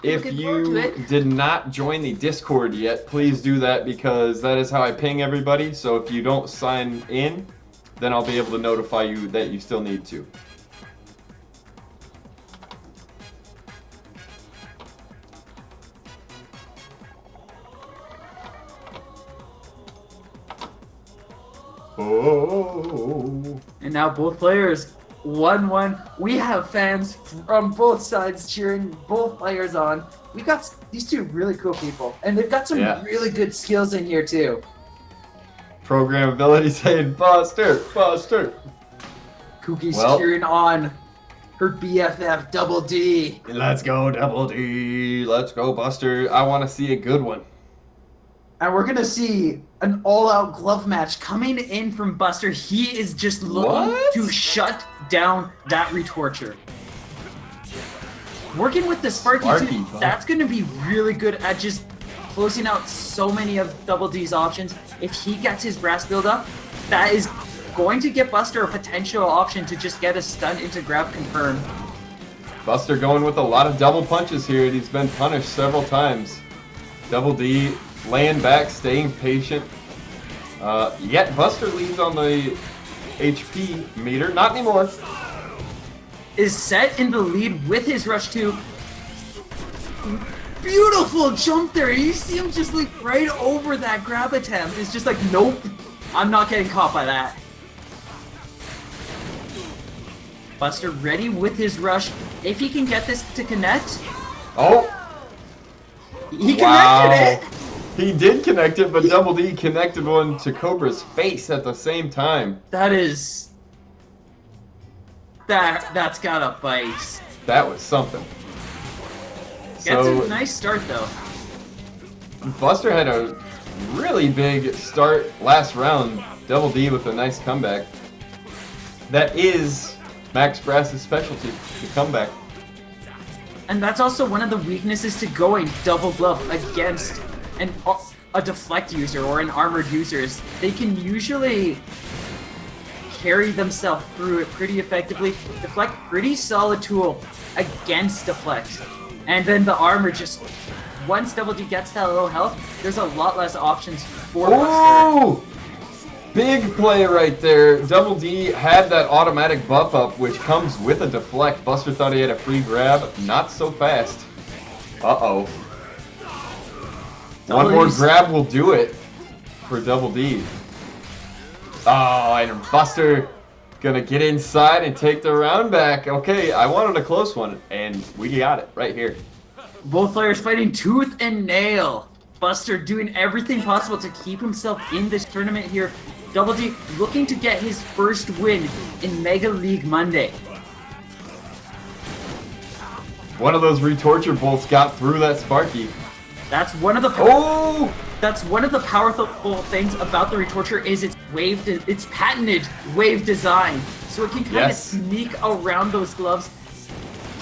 S1: If
S3: Looking forward to
S1: you
S3: it.
S1: did not join the Discord yet, please do that because that is how I ping everybody. So if you don't sign in, then I'll be able to notify you that you still need to. Oh.
S3: And now both players, 1-1. We have fans from both sides cheering both players on. We got these two really cool people, and they've got some
S1: Yeah.
S3: really good skills in here too.
S1: Programmability saying Buster, Buster.
S3: Kookie's
S1: Well.
S3: cheering on her BFF Double D.
S1: Let's go Double D. Let's go Buster. I want to see a good one.
S3: And we're gonna see an all-out glove match coming in from Buster. He is just looking
S1: What?
S3: to shut down that retorture. Working with the Sparky,
S1: Sparky,
S3: too,
S1: huh?
S3: that's gonna be really good at just closing out so many of Double D's options. If he gets his brass build up, that is going to get Buster a potential option to just get a stun into grab confirmed.
S1: Buster going with a lot of double punches here, and he's been punished several times. Double D laying back, staying patient. Yet Buster leads on the HP meter. Not anymore.
S3: Is set in the lead with his rush 2. Beautiful jump there. You see him just like right over that grab attempt. It's just like, nope, I'm not getting caught by that. Buster ready with his rush. If he can get this to connect,
S1: Oh,
S3: he
S1: wow.
S3: connected it.
S1: He did connect it, but Double D connected one to Cobra's face at the same time.
S3: That is... That's gotta bite.
S1: That was something.
S3: Gets
S1: So
S3: a nice start though.
S1: Buster had a really big start last round. Double D with a nice comeback. That is Max Brass's specialty, the comeback.
S3: And that's also one of the weaknesses to going double glove against a deflect user or an armored user. Is they can usually carry themselves through it pretty effectively. Deflect, pretty solid tool against deflect. And then the armor just, once Double D gets that low health, there's a lot less options for Buster.
S1: Oh! Big play right there. Double D had that automatic buff up, which comes with a deflect. Buster thought he had a free grab. Not so fast. Uh-oh. One more grab will do it for Double D. Oh, and Buster gonna get inside and take the round back. Okay, I wanted a close one, and we got it right here.
S3: Both players fighting tooth and nail. Buster doing everything possible to keep himself in this tournament here. Double D looking to get his first win in Mega League Monday.
S1: One of those retorture bolts got through that Sparky.
S3: That's one of the
S1: Oh!
S3: That's one of the powerful things about the retorture is its patented wave design. So it can kind of
S1: Yes.
S3: sneak around those gloves,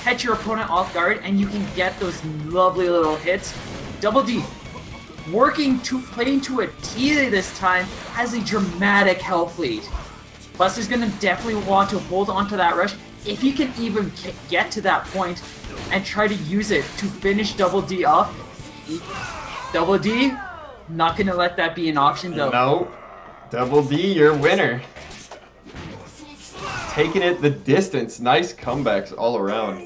S3: catch your opponent off guard, and you can get those lovely little hits. Double D playing to a T this time, has a dramatic health lead. Buster's gonna definitely want to hold on to that rush if he can even get to that point and try to use it to finish Double D off. Double D, not gonna let that be an option though.
S1: No. Double D, your winner. Taking it the distance. Nice comebacks all around.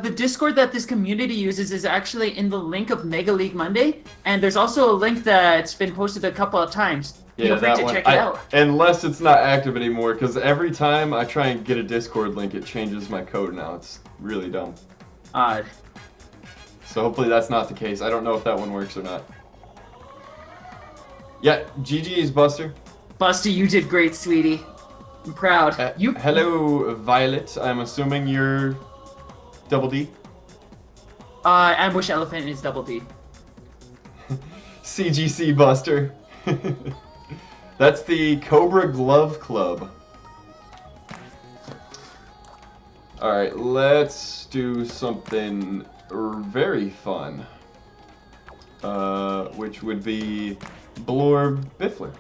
S3: The Discord that this community uses is actually in the link of Mega League Monday, and there's also a link that's been posted a couple of times. Feel free to check it out.
S1: Unless it's not active anymore, because every time I try and get a Discord link, it changes my code now. It's really dumb.
S3: Odd.
S1: So hopefully that's not the case. I don't know if that one works or not. Yeah, GG's, Buster.
S3: Busty, you did great, sweetie. I'm proud.
S1: Hello, Violet. I'm assuming you're Double D.
S3: Ambush Elephant is Double D.
S1: CGC Buster. That's the Cobra Glove Club. Alright, let's do something very fun. Which would be Blorb Biffler.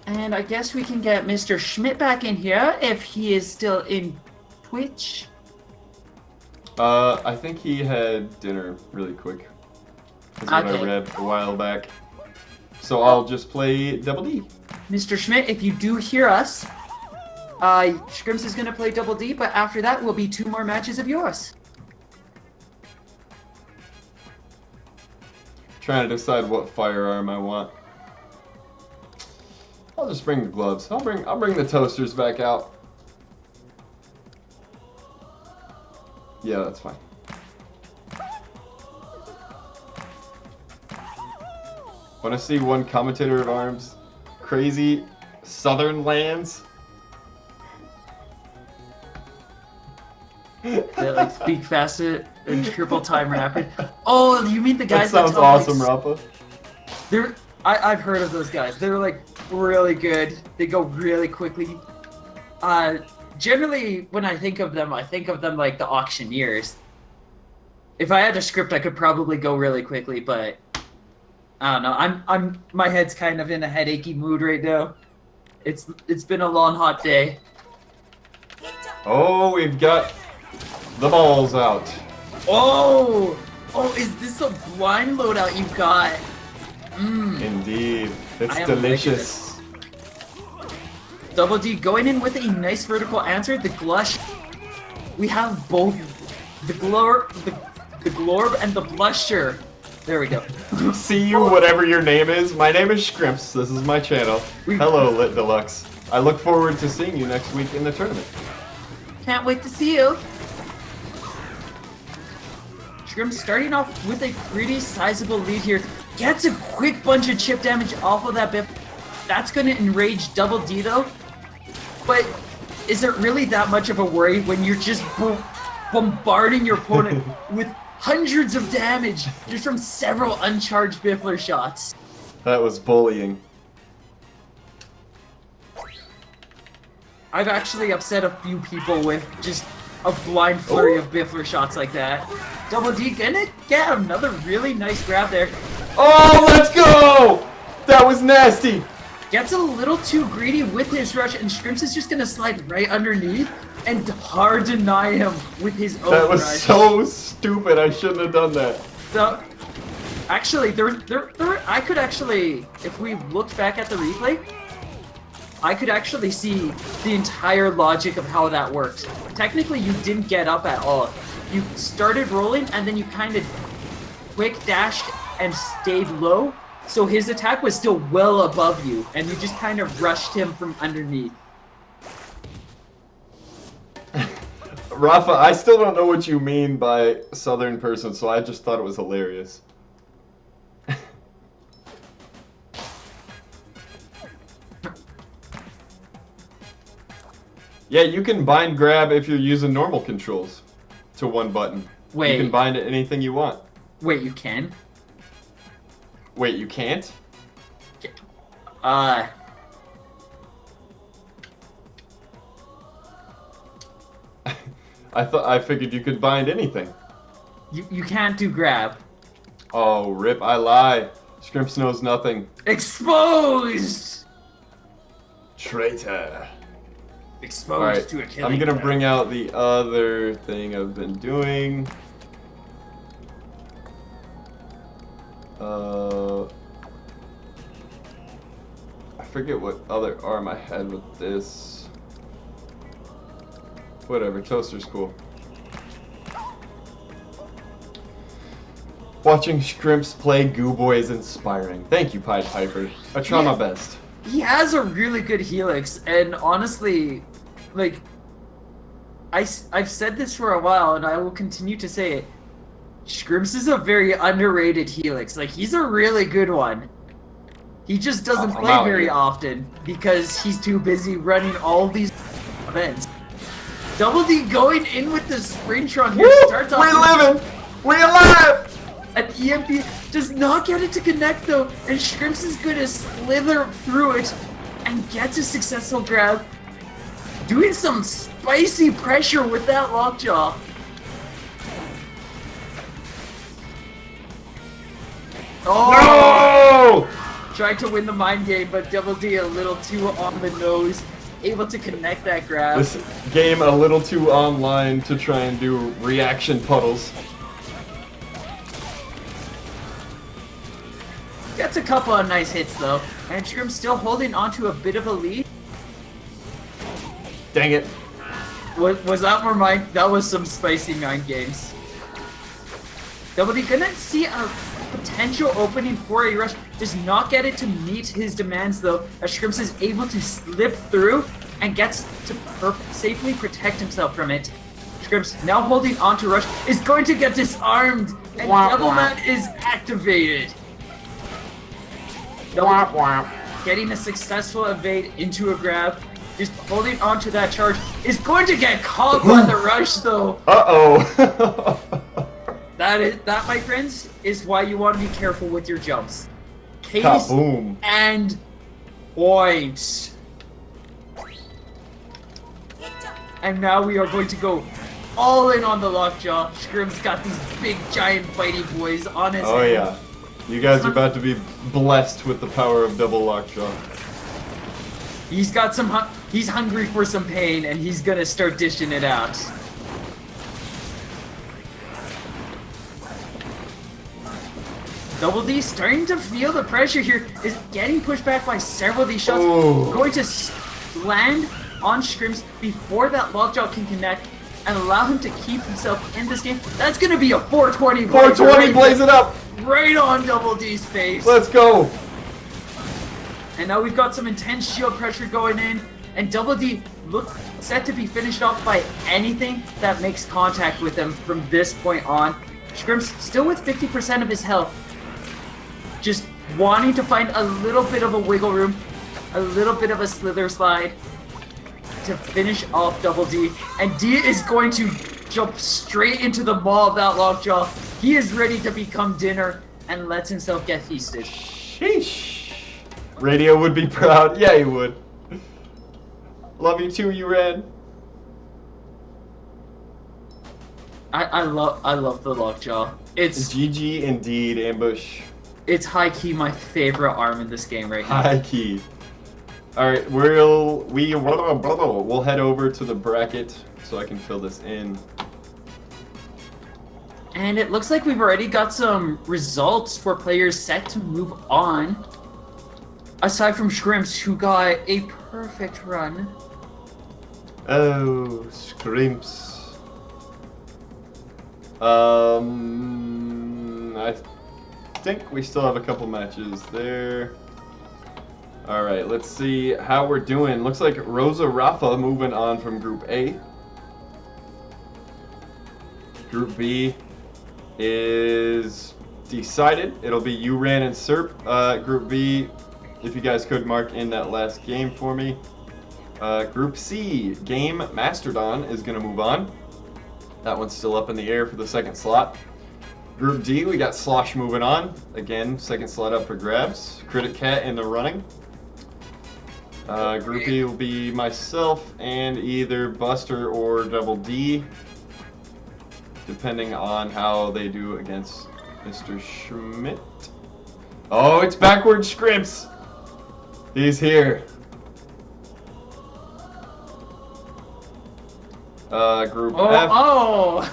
S3: And I guess we can get Mr. Schmidt back in here if he is still in Twitch.
S1: I think he had dinner really quick. That's what I read a while back. So I'll just play Double D.
S3: Mr. Schmidt, if you do hear us, Shrimps is going to play Double D, but after that will be 2 more matches of yours.
S1: Trying to decide what firearm I want. I'll just bring the gloves. I'll bring the toasters back out. Yeah, that's fine. Want to see one commentator at arms? Crazy Southern lands?
S3: They like speak fast and triple time rapid. Oh, you mean the guys
S1: that sounds awesome, Rafa.
S3: They're I've heard of those guys. They're like really good. They go really quickly. Generally, when I think of them like the auctioneers. If I had a script, I could probably go really quickly, but I don't know. My head's kind of in a headachy mood right now. It's been a long, hot day.
S1: Oh, we've got the balls out.
S3: Oh, is this a blind loadout you got?
S1: Indeed, it's delicious.
S3: Double D going in with a nice vertical answer. The Glush. We have both the Glorb and the Blusher. There we go.
S1: See you, whatever your name is. My name is Shrimps. This is my channel. Hello, Lit Deluxe. I look forward to seeing you next week in the tournament.
S3: Can't wait to see you. Shrimps starting off with a pretty sizable lead here. Gets a quick bunch of chip damage off of that Biff. That's going to enrage Double D though. But is it really that much of a worry when you're just bombarding your opponent with hundreds of damage just from several uncharged Biffler shots?
S1: That was bullying.
S3: I've actually upset a few people with just a blind flurry of Biffler shots like that. Double D gonna get another really nice grab there.
S1: Oh, let's go! That was nasty!
S3: Gets a little too greedy with his rush, and Shrimps is just gonna slide right underneath and hard deny him with his own rush.
S1: That was so stupid, I shouldn't have done that.
S3: So, actually, I could actually, if we looked back at the replay, I could actually see the entire logic of how that works. Technically, you didn't get up at all. You started rolling, and then you kind of quick dashed and stayed low, so his attack was still well above you, and you just kind of rushed him from underneath.
S1: Rafa, I still don't know what you mean by Southern person, so I just thought it was hilarious. Yeah, you can bind grab if you're using normal controls to one button.
S3: Wait.
S1: You can bind it anything you want.
S3: Wait, you can?
S1: Wait, you can't?
S3: I
S1: figured you could bind anything.
S3: You can't do grab.
S1: Oh, rip, I lie. Shrimps knows nothing.
S3: Exposed!
S1: Traitor.
S3: Exposed to a killing.
S1: I'm gonna bring out the other thing I've been doing. I forget what other arm I had with this. Whatever, toaster's cool. Watching Shrimps play Goo Boy is inspiring. Thank you, Pied Piper. I try my best.
S3: He has a really good helix, and honestly, like, I've said this for a while, and I will continue to say it. Shrimps is a very underrated helix. Like, he's a really good one. He just doesn't play very often because he's too busy running all these events. Double D going in with the Spring Trunk here starts off.
S1: We alive!
S3: An EMP does not get it to connect though, and Shrimps is going to slither through it and gets a successful grab. Doing some spicy pressure with that lockjaw. Oh!
S1: No!
S3: Tried to win the mind game, but Double D a little too on the nose. Able to connect that grab.
S1: This game a little too online to try and do reaction puddles.
S3: Gets a couple of nice hits though, and Shrimp still holding onto a bit of a lead.
S1: Dang it.
S3: Was that more mind? That was some spicy mind games. Double D gonna see a potential opening for a rush. Does not get it to meet his demands though, as Shrimps is able to slip through and gets to safely protect himself from it. Shrimps now holding on to rush is going to get disarmed, and Devilman is activated. Getting a successful evade into a grab, just holding on to that charge, is going to get caught by the rush though.
S1: Uh-oh.
S3: That, my friends, is why you want to be careful with your jumps. Case
S1: Kaboom.
S3: and point. And now we are going to go all in on the lockjaw. Shrimp's got these big, giant, bitey boys on his
S1: Oh
S3: head.
S1: yeah. You guys are about to be blessed with the power of double lockjaw.
S3: He's got some. He's hungry for some pain, and he's gonna start dishing it out. Double D starting to feel the pressure here, is getting pushed back by several of these shots.
S1: Ooh.
S3: Going to land on Shrimps before that lockjaw can connect and allow him to keep himself in this game. That's gonna be a 420.
S1: 420, blaze it up!
S3: Right on Double D's face.
S1: Let's go!
S3: And now we've got some intense shield pressure going in, and Double D looks set to be finished off by anything that makes contact with him from this point on. Shrimps still with 50% of his health, just wanting to find a little bit of a wiggle room, a little bit of a slither slide to finish off Double D. And D is going to jump straight into the maw of that lockjaw. He is ready to become dinner and lets himself get feasted.
S1: Sheesh. Radio would be proud. Yeah, he would. Love you too, you ran.
S3: I love the lockjaw. It's
S1: GG indeed, Ambush.
S3: It's high key my favorite arm in this game right now.
S1: High key. Alright, we'll head over to the bracket so I can fill this in.
S3: And it looks like we've already got some results for players set to move on. Aside from Shrimps, who got a perfect run.
S1: Oh, Scrimps. I think we still have a couple matches there. Alright, let's see how we're doing. Looks like Rosa Rafa moving on from Group A. Group B is decided. It'll be Uran and Serp. Group B, if you guys could mark in that last game for me. Group C, Game Mastodon is going to move on. That one's still up in the air for the second slot. Group D, we got Slosh moving on. Again, second slot up for grabs. Critic Cat in the running. Group E will be myself and either Buster or Double D, depending on how they do against Mr. Schmidt. Oh, it's backward Scrimps. He's here. Group F.
S3: Oh!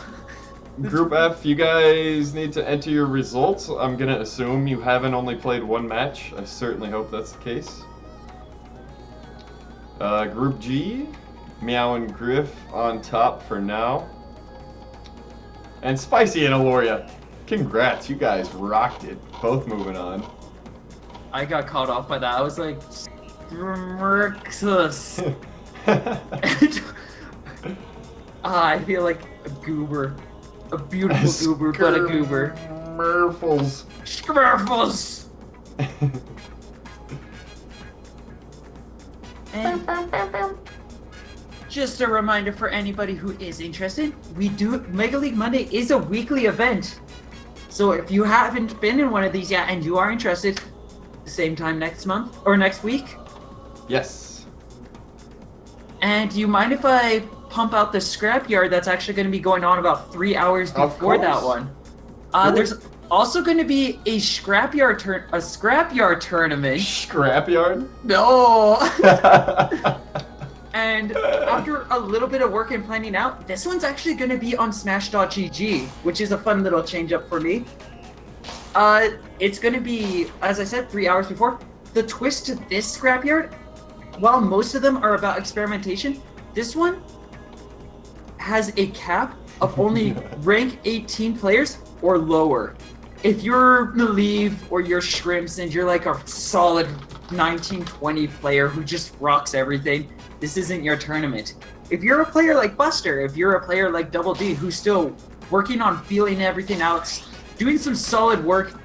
S1: Group F, you guys need to enter your results. I'm gonna assume you haven't only played one match. I certainly hope that's the case. Group G, Meow and Griff on top for now. And Spicy and Aloria. Congrats, you guys rocked it. Both moving on.
S3: I got caught off by that. I was like, Smirxus. I feel like a goober. A beautiful goober, but a goober.
S1: Smurfles.
S3: Smurfles! And just a reminder for anybody who is interested, Mega League Monday is a weekly event. So if you haven't been in one of these yet and you are interested, same time next month or next week.
S1: Yes.
S3: And do you mind if I pump out the scrapyard that's actually going to be going on about 3 hours before that one? There's also going to be a scrapyard tournament.
S1: Scrapyard?
S3: No. And after a little bit of work and planning out, this one's actually going to be on Smash.gg, which is a fun little change up for me. It's going to be, as I said, 3 hours before. The twist to this scrapyard, while most of them are about experimentation, this one has a cap of only rank 18 players or lower. If you're Malieve or you're Shrimps and you're like a solid 19-20 player who just rocks everything, this isn't your tournament. If you're a player like Buster, if you're a player like Double D who's still working on feeling everything out, doing some solid work,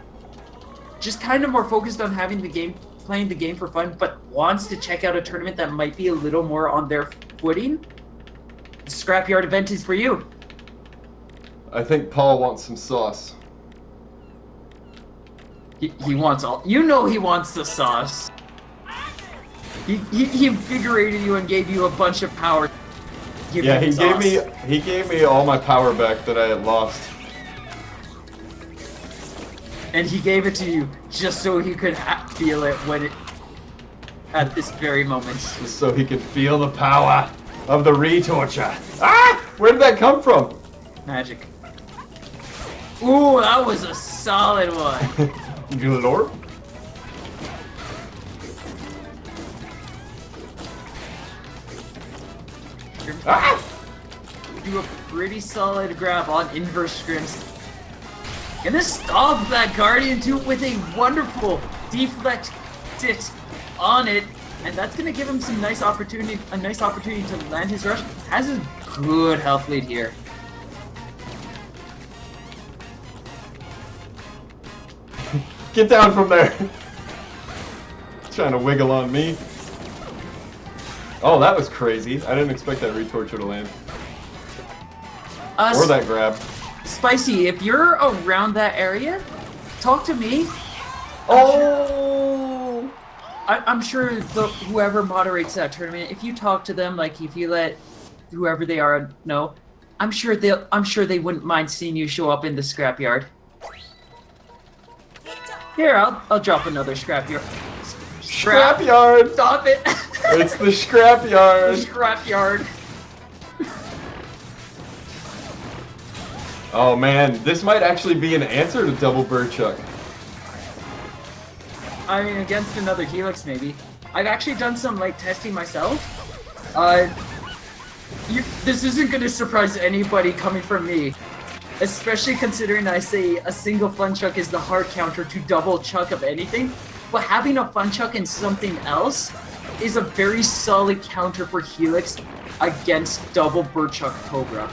S3: just kind of more focused on playing the game for fun, but wants to check out a tournament that might be a little more on their footing, the Scrapyard event is for you.
S1: I think Paul wants some sauce.
S3: He wants all. You know he wants the sauce. He invigorated you and gave you a bunch of power. He gave me all my power back that I had lost. And he gave it to you just so he could feel it at this very moment.
S1: Just so he could feel the power of the retorture. Ah! Where did that come from?
S3: Magic. Ooh, that was a solid one.
S1: Glorp? Ah!
S3: Do a pretty solid grab on inverse scrims. Gonna stop that Guardian too with a wonderful deflect hit on it, and that's gonna give him a nice opportunity to land his rush. Has a good health lead here.
S1: Get down from there! Trying to wiggle on me. Oh, that was crazy. I didn't expect that retorture to land. Or that grab.
S3: Spicy, if you're around that area, talk to me.
S1: Oh!
S3: I'm sure whoever moderates that tournament, if you talk to them, like if you let whoever they are know, I'm sure they wouldn't mind seeing you show up in the scrapyard. Here, I'll drop another scrapyard.
S1: Scrapyard!
S3: Stop it!
S1: It's the scrapyard!
S3: The scrapyard.
S1: Oh man, this might actually be an answer to Double Burchuck.
S3: I mean, against another Helix, maybe. I've actually done some like testing myself. This isn't going to surprise anybody coming from me, especially considering I say a single Fun Chuck is the hard counter to double Chuck of anything. But having a Fun Chuck in something else is a very solid counter for Helix against double Burchuck Cobra.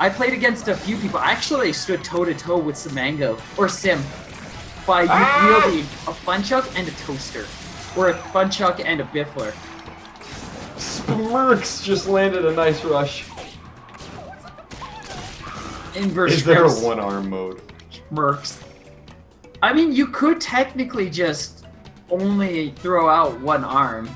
S3: I played against a few people. I actually stood toe-to-toe with Samango, or Sim, by wielding a Fun Chuck and a Toaster, or a Fun Chuck and a Biffler.
S1: Smirks just landed a nice rush.
S3: Inverse
S1: Is there a
S3: scripts.
S1: one-arm mode?
S3: Smirks. I mean, you could technically just only throw out one arm.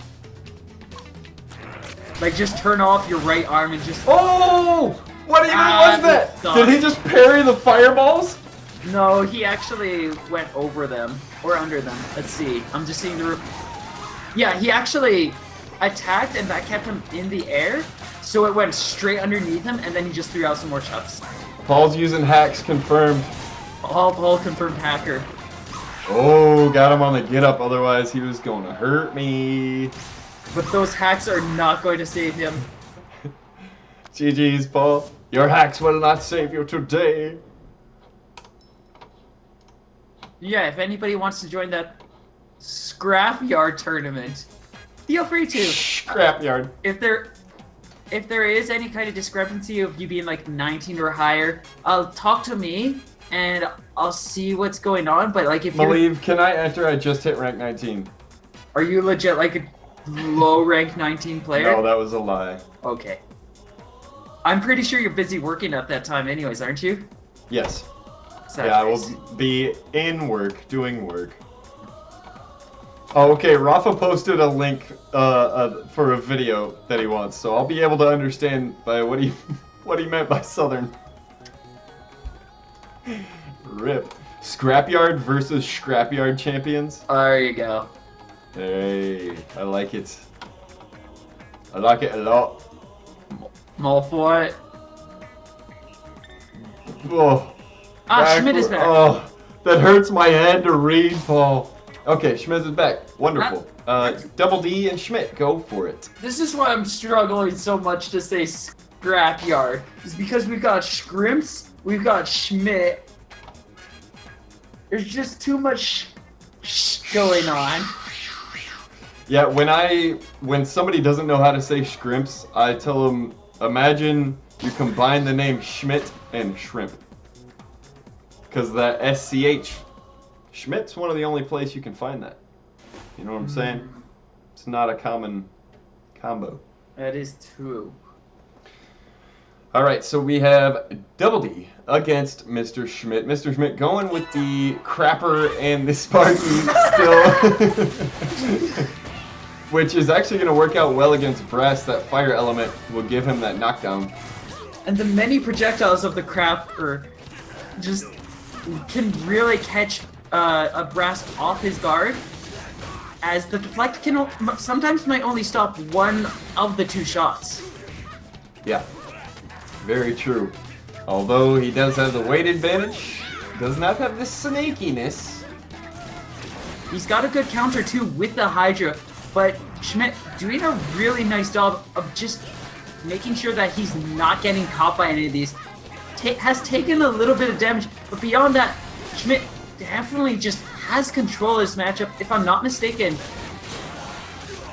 S3: Like, just turn off your right arm and just...
S1: Oh! What even was that? Did he just parry the fireballs?
S3: No, he actually went over them. Or under them. Let's see. I'm just seeing the... Yeah, he actually attacked and that kept him in the air. So it went straight underneath him and then he just threw out some more chucks.
S1: Paul's using hacks confirmed.
S3: Paul confirmed hacker.
S1: Oh, got him on the get up, otherwise he was going to hurt me.
S3: But those hacks are not going to save him.
S1: GG's, Paul. Your hacks will not save you today.
S3: Yeah, if anybody wants to join that Scrapyard tournament, feel free to.
S1: Scrapyard.
S3: If there is any kind of discrepancy of you being like 19 or higher, talk to me and I'll see what's going on. But like, if
S1: Malieve, can I enter? I just hit rank 19.
S3: Are you legit like low rank 19 player?
S1: No, that was a lie.
S3: Okay. I'm pretty sure you're busy working at that time anyways, aren't you?
S1: Yes.
S3: Sad
S1: Yeah, I will
S3: face.
S1: be in work, doing work. Oh, okay, Rafa posted a link for a video that he wants, so I'll be able to understand by what he what he meant by Southern. Rip. Scrapyard versus Scrapyard champions.
S3: There you go.
S1: Hey, I like it. I like it a lot.
S3: I'm all for it.
S1: Oh,
S3: Schmidt is back.
S1: Oh, that hurts my head to read, Paul. Okay, Schmidt is back. Wonderful. Double D and Schmidt, go for it.
S3: This is why I'm struggling so much to say Scrapyard. It's because we've got Scrimps, we've got Schmidt. There's just too much going on.
S1: Yeah, when somebody doesn't know how to say Scrimps, I tell them, imagine you combine the name Schmidt and Shrimp. Because that SCH, Schmidt's one of the only place you can find that. You know what I'm saying? It's not a common combo.
S3: That is true.
S1: Alright, so we have Double D against Mr. Schmidt. Mr. Schmidt going with the Crapper and the Sparky still. Which is actually going to work out well against Brass. That fire element will give him that knockdown.
S3: And the many projectiles of the Crapper just can really catch a Brass off his guard. As the deflect can sometimes might only stop one of the two shots.
S1: Yeah. Very true. Although he does have the weight advantage, does not have the snakiness.
S3: He's got a good counter too with the Hydra, but Schmidt doing a really nice job of just making sure that he's not getting caught by any of these. Has taken a little bit of damage, but beyond that, Schmidt definitely just has control of this matchup. If I'm not mistaken,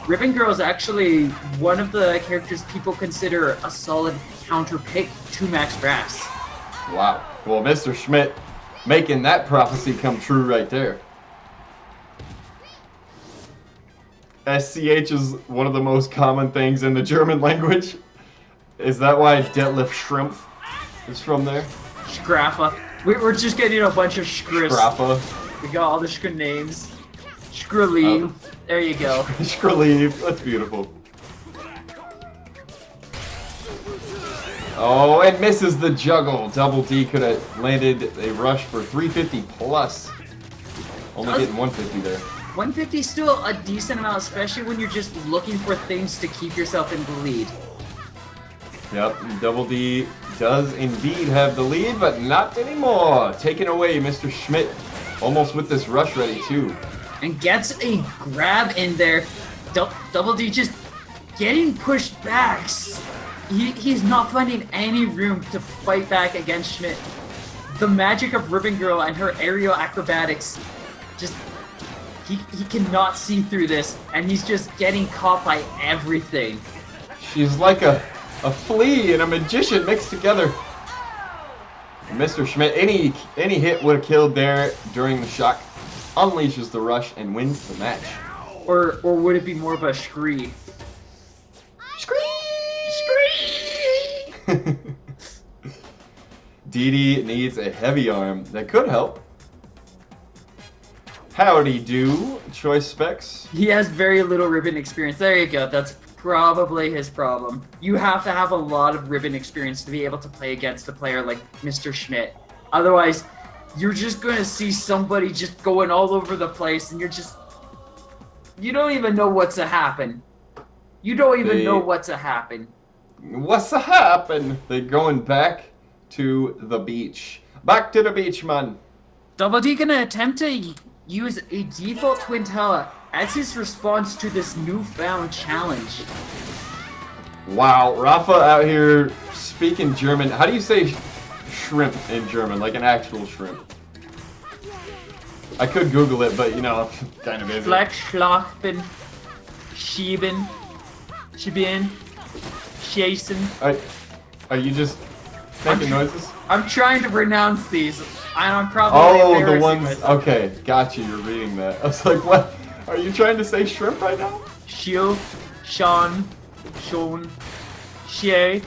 S3: Ribbon Girl is actually one of the characters people consider a solid counter pick to Max Brass.
S1: Wow. Well, Mr. Schmidt making that prophecy come true right there. SCH is one of the most common things in the German language. Is that why Detlef Schrempf is from there?
S3: Scraffa. We're just getting a bunch of scripts.
S1: Scraffa.
S3: We got all the names. Skraleem.
S1: Oh.
S3: There you go.
S1: Skraleem. That's beautiful. Oh, and misses the juggle. Double D could have landed a rush for 350 plus. Only getting 150 there.
S3: 150 is still a decent amount, especially when you're just looking for things to keep yourself in the lead.
S1: Yep, Double D does indeed have the lead, but not anymore. Taking away Mr. Schmidt, almost with this rush ready too.
S3: And gets a grab in there. Double D just getting pushed back. He's not finding any room to fight back against Schmidt. The magic of Ribbon Girl and her aerial acrobatics, just he cannot see through this, and he's just getting caught by everything.
S1: She's like a flea and a magician mixed together. Mr. Schmidt, any hit would have killed there during the shock. Unleashes the rush and wins the match.
S3: Or would it be more of a scree? Scree!
S1: Dee needs a heavy arm that could help. Howdy do, choice specs.
S3: He has very little ribbon experience. There you go. That's probably his problem. You have to have a lot of ribbon experience to be able to play against a player like Mr. Schmidt. Otherwise, you're just going to see somebody just going all over the place, and you don't even know what's to happen. You don't even know what's to happen.
S1: What's to happen? They're going back to the beach. Back to the beach, man.
S3: Double D gonna attempt to use a default Twintella as his response to this newfound challenge.
S1: Wow, Rafa out here speaking German. How do you say shrimp in German? Like an actual shrimp. I could Google it, but you know, I'm kind of busy.
S3: Schlachten, Schieben, Schieben, Schießen.
S1: Are you just making noises?
S3: I'm trying to pronounce these, and I'm probably
S1: the ones.
S3: myself.
S1: Okay, gotcha. You're reading that. I was like, what? Are you trying to say shrimp right now?
S3: Shio, Sean, Shie,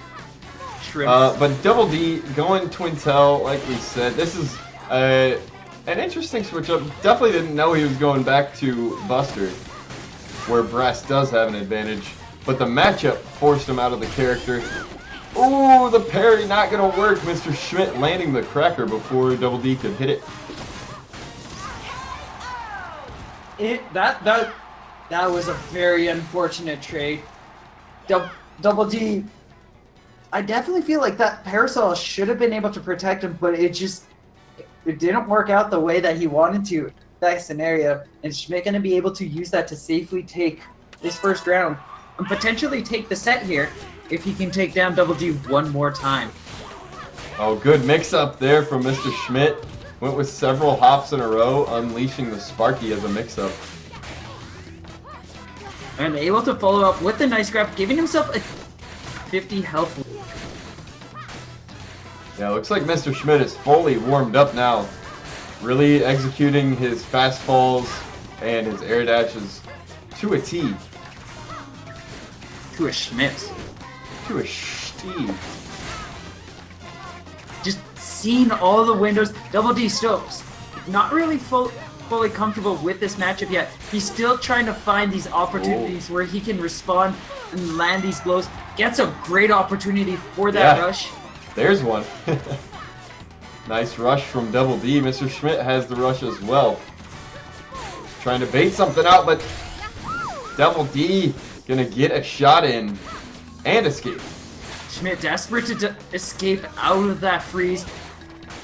S3: Shrimp.
S1: But Double D going Twintel, like we said, this is an interesting switch up. Definitely didn't know he was going back to Buster, where Brass does have an advantage. But the matchup forced him out of the character. Ooh, the parry not gonna work. Mr. Schmidt landing the cracker before Double D could hit it.
S4: That was a very unfortunate trade. Double D. I definitely feel like that parasol should have been able to protect him, but it didn't work out the way that he wanted to. That scenario, and Schmidt gonna be able to use that to safely take this first round
S3: and potentially take the set here if he can take down Double D one more time.
S1: Oh, good mix-up there from Mr. Schmidt. Went with several hops in a row, unleashing the Sparky as a mix-up.
S3: And able to follow up with the nice grab, giving himself a 50 health.
S1: Yeah, looks like Mr. Schmidt is fully warmed up now. Really executing his fast falls and his air dashes to a T.
S3: To a Schmidt.
S1: To a Steve.
S3: Just seeing all the windows. Double D still not really fully comfortable with this matchup yet. He's still trying to find these opportunities where he can respond and land these blows. Gets a great opportunity for that rush.
S1: There's one. Nice rush from Double D. Mr. Schmidt has the rush as well. Trying to bait something out, but Double D gonna get a shot in and escape.
S3: Schmidt desperate to escape out of that freeze.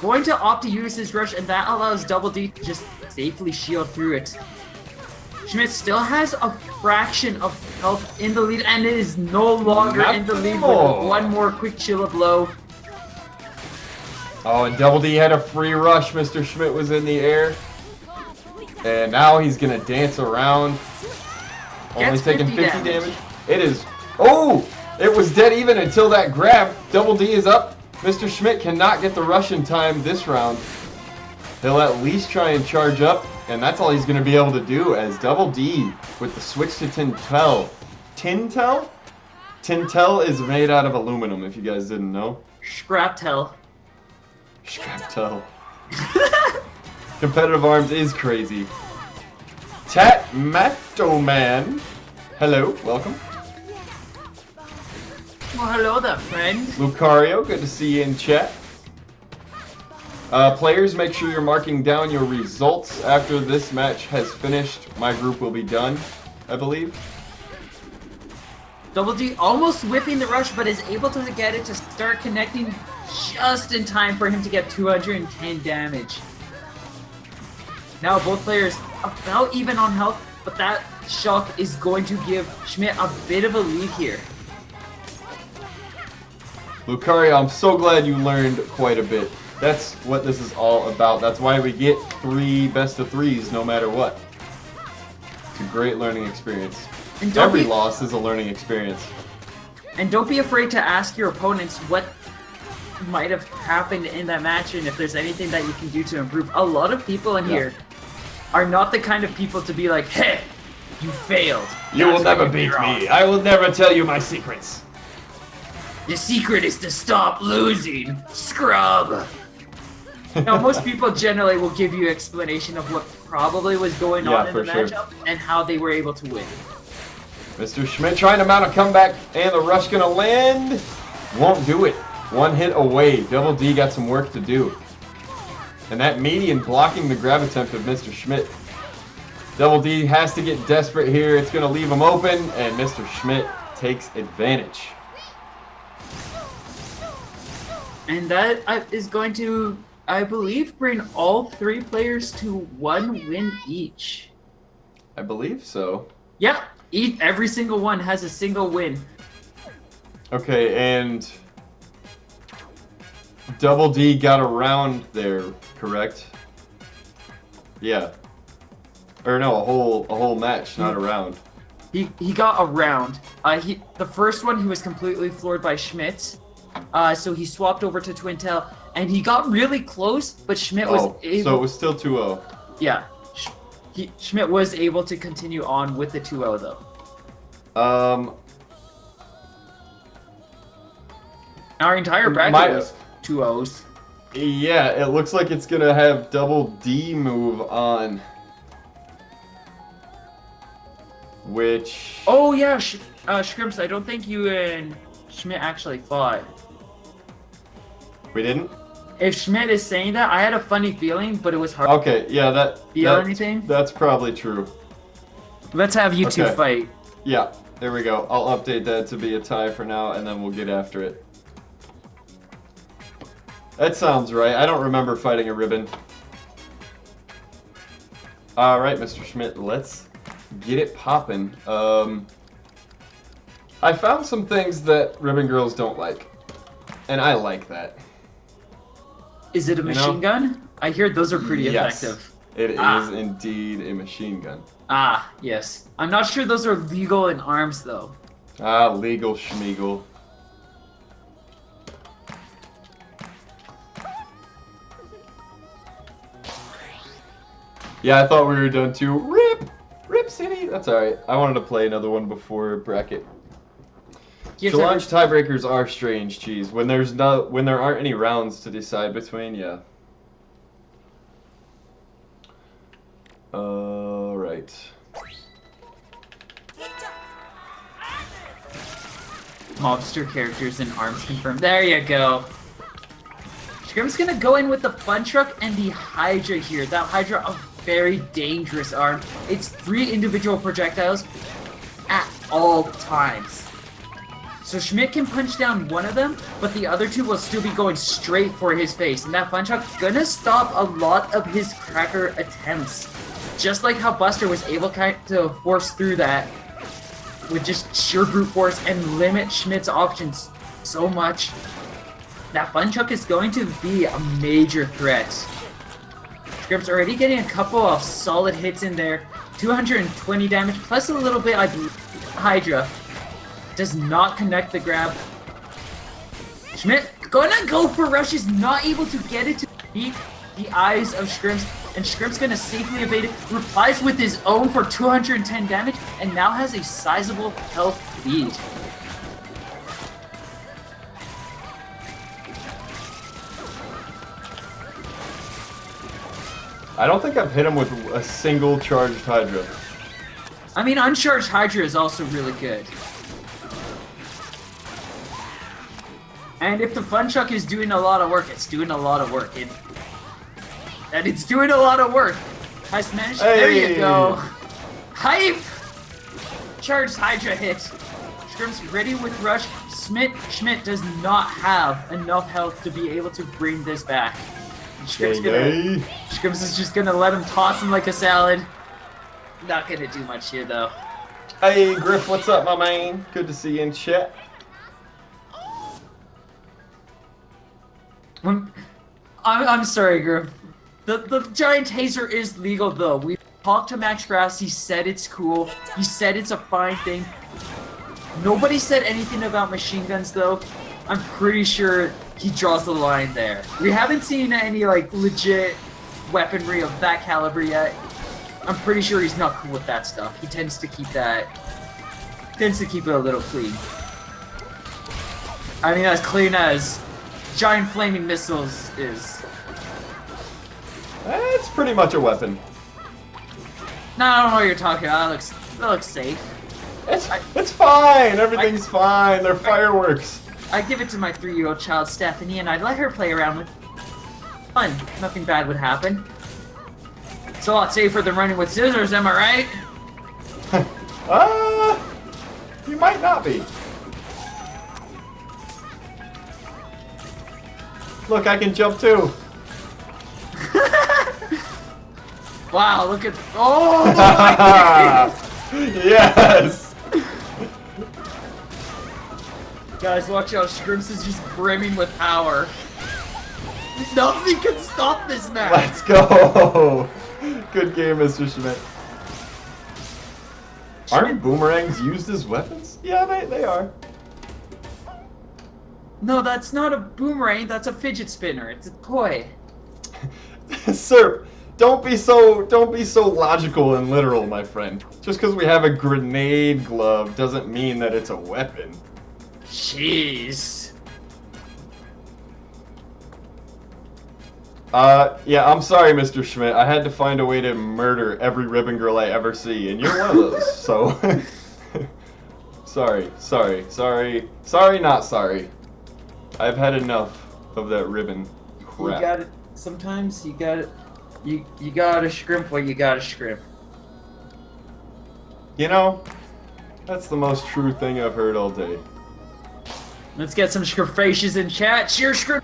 S3: Going to opt to use his rush, and that allows Double D to just safely shield through it. Schmidt still has a fraction of health in the lead, and it is no longer in the lead with one more quick chill blow.
S1: Oh, and Double D had a free rush. Mr. Schmidt was in the air. And now he's going to dance around. Only taking 50 damage. It is... Oh! It was dead even until that grab. Double D is up. Mr. Schmidt cannot get the rush in time this round. He'll at least try and charge up. And that's all he's going to be able to do as Double D with the switch to Tintel. Tintel? Tintel is made out of aluminum, if you guys didn't know.
S3: Scraptel.
S1: Scraptel. Competitive Arms is crazy. Tatmatoman. Hello, welcome.
S3: Well, hello there, friend.
S1: Lucario, good to see you in chat. Players, make sure you're marking down your results after this match has finished. My group will be done, I believe.
S3: Double D almost whipping the rush, but is able to get it to start connecting just in time for him to get 210 damage. Now both players about even on health, but that shock is going to give Schmidt a bit of a lead here.
S1: Lucario, I'm so glad you learned quite a bit. That's what this is all about. That's why we get 3 best of 3s no matter what. It's a great learning experience.
S3: And
S1: every loss is a learning experience.
S3: And don't be afraid to ask your opponents what might have happened in that match and if there's anything that you can do to improve. A lot of people in here are not the kind of people to be like, hey, you failed.
S1: You will never beat me. I will never tell you my secrets.
S3: The secret is to stop losing, scrub. Now, most people generally will give you explanation of what probably was going on in the matchup and how they were able to win.
S1: Mr. Schmidt trying to mount a comeback, and the rush gonna land. Won't do it. One hit away. Double D got some work to do. And that median blocking the grab attempt of Mr. Schmidt. Double D has to get desperate here. It's gonna leave him open, and Mr. Schmidt takes advantage.
S3: And that is going to, I believe, bring all 3 players to 1 win each.
S1: I believe so.
S3: Yeah, every single one has a single win.
S1: Okay, and Double D got around there, correct? Yeah. Or no, a whole match, not a round.
S3: He got around. The first one he was completely floored by Schmidt. So he swapped over to Twintel, and he got really close, but Schmidt was able...
S1: So it was still 2-0.
S3: Yeah. Schmidt was able to continue on with the 2-0, though. Our entire bracket was 2-0s.
S1: Yeah, it looks like it's gonna have double D move on. Which...
S3: Oh yeah, Shrimps, I don't think you and Schmidt actually fought.
S1: We didn't?
S3: If Schmidt is saying that, I had a funny feeling, but it was hard
S1: Okay, yeah,
S3: to feel anything.
S1: That's probably true.
S3: Let's have you two
S1: Okay.
S3: fight.
S1: Yeah, there we go. I'll update that to be a tie for now, and then we'll get after it. That sounds right. I don't remember fighting a ribbon. Alright, Mr. Schmidt, let's get it poppin'. I found some things that ribbon girls don't like. And I like that.
S3: Is it a machine gun? I hear those are pretty effective.
S1: It is indeed a machine gun.
S3: Ah, yes. I'm not sure those are legal in arms, though.
S1: Ah, legal schmeagle. Yeah, I thought we were done too. Rip City. That's alright. I wanted to play another one before bracket. Challenge tiebreakers are strange, cheese. When there aren't any rounds to decide between, yeah. Right.
S3: Mobster characters and arms confirmed. There you go. Scrim's gonna go in with the Fun Truck and the Hydra here. That Hydra, a very dangerous arm. It's 3 individual projectiles at all times. So Schmidt can punch down one of them, but the other 2 will still be going straight for his face. And that Fun Truck's gonna stop a lot of his cracker attempts. Just like how Buster was able to force through that with just sheer brute force and limit Schmidt's options so much. That Fun Truck is going to be a major threat. Script's already getting a couple of solid hits in there. 220 damage, plus a little bit, I believe. Hydra does not connect the grab. Schmidt gonna go for rush, is not able to get it to beat the eyes of Scrimps, and Scrimps gonna safely evade it, replies with his own for 210 damage, and now has a sizable health lead.
S1: I don't think I've hit him with a single charged Hydra.
S3: I mean, Uncharged Hydra is also really good. And if the Fun Truck is doing a lot of work, it's doing a lot of work. And it's doing a lot of work. Has managed.
S1: Hey.
S3: There you go. Hype! Charged Hydra hit. Scrimps ready with rush. Schmidt does not have enough health to be able to bring this back. Scrimps is just gonna let him toss him like a salad. Not gonna do much here though.
S1: Hey Griff, what's up, my man? Good to see you in chat.
S3: I'm sorry, Griff. The giant taser is legal though. We talked to Max Grass, he said it's cool. He said it's a fine thing. Nobody said anything about machine guns though. I'm pretty sure he draws the line there. We haven't seen any like legit weaponry of that caliber yet. I'm pretty sure he's not cool with that stuff. He tends to keep it a little clean. I mean, as clean as giant flaming missiles is.
S1: It's pretty much a weapon.
S3: No, I don't know what you're talking about. That looks safe.
S1: It's fine. Everything's fine. They're fireworks.
S3: I give it to my 3-year-old child, Stephanie, and I'd let her play around with fun. Nothing bad would happen. It's a lot safer than running with scissors, am I right?
S1: You might not be. Look, I can jump too.
S3: Wow, look at... Oh my God!
S1: Yes!
S3: Guys, watch out. Scrimps is just brimming with power. Nothing can stop this match.
S1: Let's go! Good game, Mr. Schmidt. Aren't boomerangs used as weapons? Yeah, they are.
S3: No, that's not a boomerang. That's a fidget spinner. It's a toy.
S1: Sir, Don't be so logical and literal, my friend. Just because we have a grenade glove doesn't mean that it's a weapon.
S3: Jeez.
S1: Yeah, I'm sorry, Mr. Schmidt. I had to find a way to murder every ribbon girl I ever see, and you're one of those, so... Sorry, not sorry. I've had enough of that ribbon crap.
S4: You gotta, sometimes you gotta scrimp what you gotta scrimp.
S1: You know, that's the most true thing I've heard all day.
S3: Let's get some scrimfacious in chat. Cheer scrimp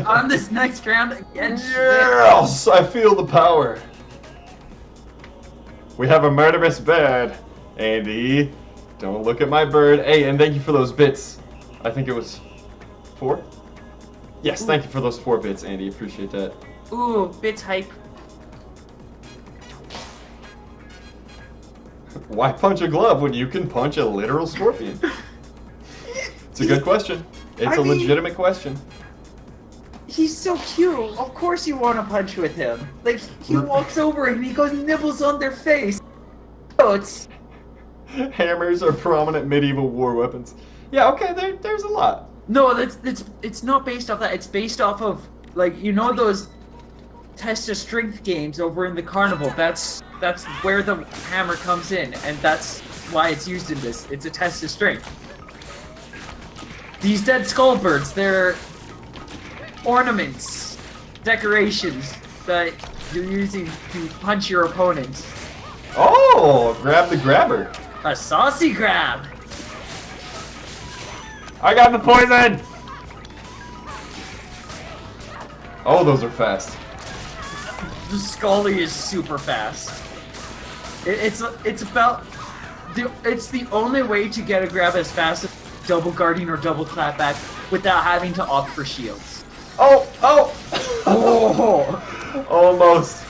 S3: on this next round against
S1: Yes, I feel the power. We have a murderous bird, Andy. Don't look at my bird. Hey, and thank you for those bits. I think it was 4? Yes, thank you for those 4 bits, Andy. Appreciate that.
S3: Ooh, bits hype.
S1: Why punch a glove when you can punch a literal scorpion? It's a good question. It's a legitimate question.
S4: He's so cute. Of course you want to punch with him. Like, he walks over and he goes nibbles on their face. Oh, it's...
S1: Hammers are prominent medieval war weapons. Yeah, okay, there's a lot.
S3: No, it's not based off that. It's based off of, like, you know those test of strength games over in the carnival. That's where the hammer comes in, and that's why it's used in this. It's a test of strength. These dead skull birds, they're ornaments, decorations that you're using to punch your opponent.
S1: Oh, grab the grabber.
S3: A saucy grab.
S1: I got the poison. Oh, those are fast.
S3: The Scully is super fast. It's the only way to get a grab as fast as double guarding or double clap back without having to opt for shields.
S1: Oh!
S3: Oh!
S1: Almost.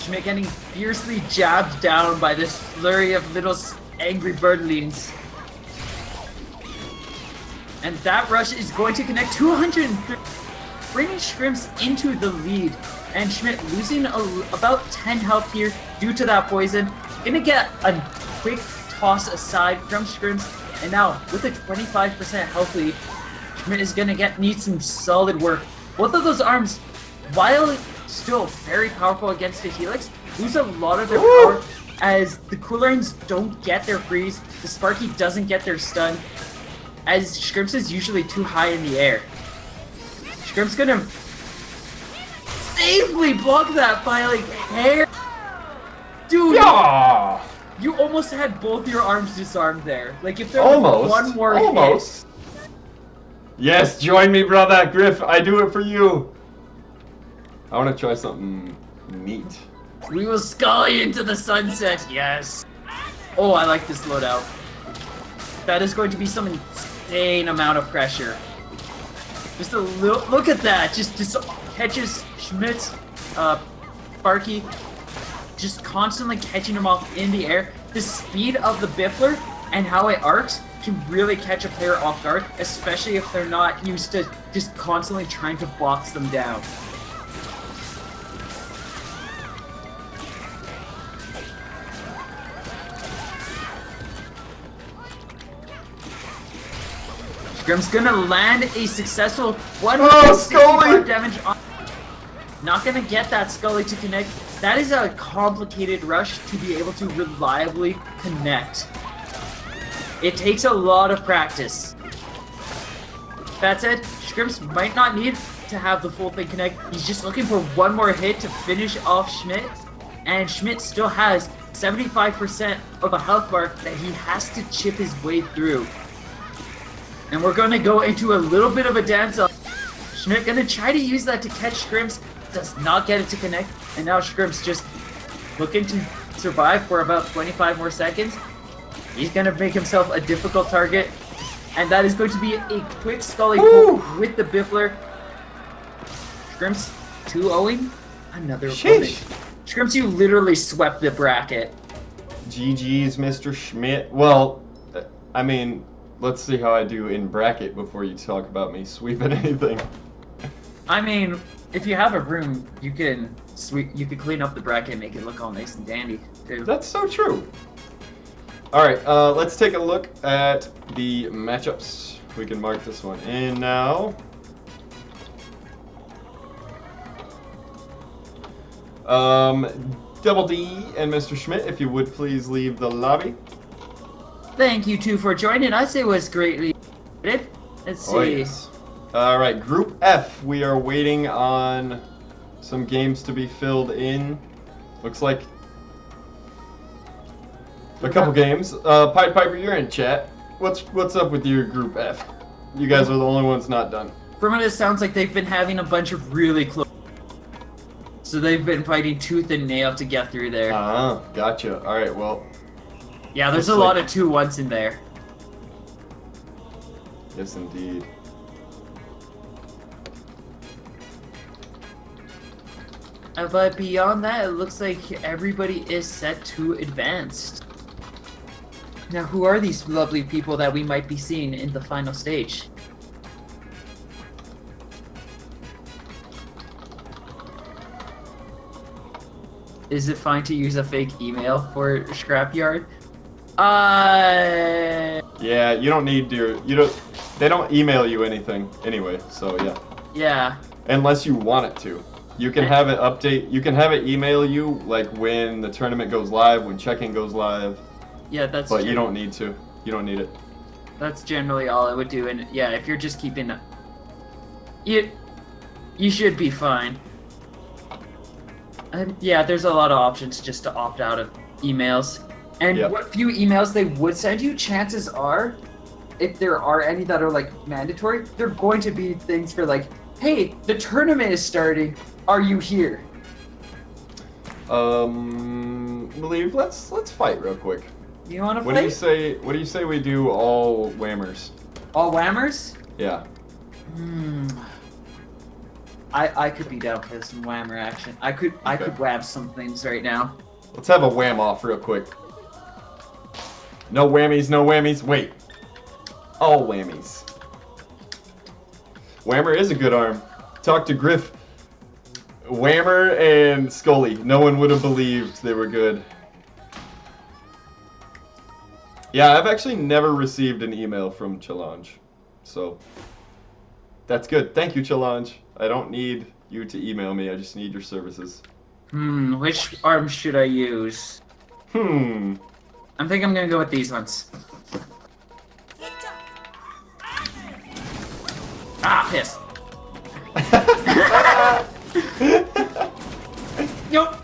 S3: Schmidt getting fiercely jabbed down by this flurry of little angry birdlings. And that rush is going to connect 230, bringing Scrimps into the lead. And Schmidt losing about 10 health here due to that poison. Gonna get a quick toss aside from Scrimps. And now, with a 25% health lead, Schmidt is gonna need some solid work. Both of those arms, while still very powerful against the Helix, lose a lot of their power as the Coolers don't get their freeze, the Sparky doesn't get their stun, as Scrimps is usually too high in the air. Scrimps gonna safely block that by like hair. Dude,
S1: Yeah!
S3: you almost had both your arms disarmed there. Like if there was one more hit.
S1: Yes, join me, brother. Griff, I do it for you. I want to try something neat.
S3: We will scully into the sunset, yes. Oh, I like this loadout. That is going to be some insane amount of pressure. Just a little, look at that. Just catches Schmidt's, Sparky, just constantly catching him off in the air. The speed of the Biffler and how it arcs can really catch a player off guard, especially if they're not used to just constantly trying to box them down. Scrim's gonna land a successful 165 damage on. Not gonna get that Scully to connect. That is a complicated rush to be able to reliably connect. It takes a lot of practice. That said, Scrimps might not need to have the full thing connect. He's just looking for one more hit to finish off Schmidt. And Schmidt still has 75% of a health bar that he has to chip his way through. And we're going to go into a little bit of a dance-off. Schmidt going to try to use that to catch Scrimps. Does not get it to connect. And now Scrimps just looking to survive for about 25 more seconds. He's going to make himself a difficult target. And that is going to be a quick Scully poke with the Biffler. Scrimps 2-0ing. Another opponent. Scrimps, you literally swept the bracket.
S1: GG's, Mr. Schmidt. Well, I mean, let's see how I do in bracket before you talk about me sweeping anything.
S3: I mean, if you have a broom, you can clean up the bracket and make it look all nice and dandy too.
S1: That's so true. All right, let's take a look at the matchups. We can mark this one in now. Double D and Mr. Schmidt, if you would please leave the lobby.
S3: Thank you two for joining us. It was greatly appreciated. Let's see.
S1: Oh, yes. All right, Group F. We are waiting on some games to be filled in. Looks like a couple games. Pied Piper, you're in chat. What's up with your Group F? You guys are the only ones not done.
S3: From what it sounds like, they've been having a bunch of really close. So they've been fighting tooth and nail to get through there.
S1: Ah, gotcha. All right, well.
S3: Yeah, there's a
S1: looks
S3: lot
S1: like-
S3: of 2-1s in there.
S1: Yes, indeed.
S3: But beyond that, it looks like everybody is set to advance. Now, who are these lovely people that we might be seeing in the final stage? Is it fine to use a fake email for Scrapyard?
S1: Yeah, you don't need your they don't email you anything anyway, so yeah.
S3: Yeah.
S1: Unless you want it to. You can have it update, you can have it email you like when the tournament goes live, when check-in goes live.
S3: Yeah, that's
S1: But you don't need to. You don't need it.
S3: That's generally all I would do, and yeah, if you're just keeping you should be fine. And yeah, there's a lot of options just to opt out of emails.
S4: And
S1: Yep.
S4: what few emails they would send you, chances are, if there are any that are like mandatory, they're going to be things for like, hey, the tournament is starting. Are you here?
S1: Believe let's fight real quick.
S3: You want to
S1: What
S3: fight?
S1: do you say we do all whammers?
S4: All whammers?
S1: Yeah.
S3: I could be down for some whammer action. I could wham some things right now.
S1: Let's have a wham off real quick. No whammies, no whammies. Wait. All whammies. Whammer is a good arm. Talk to Griff. Whammer and Scully. No one would have believed they were good. Yeah, I've actually never received an email from Challenge. So, that's good. Thank you, Challenge. I don't need you to email me. I just need your services.
S3: Which arm should I use? I think I'm gonna go with these ones. Ah, piss. Nope.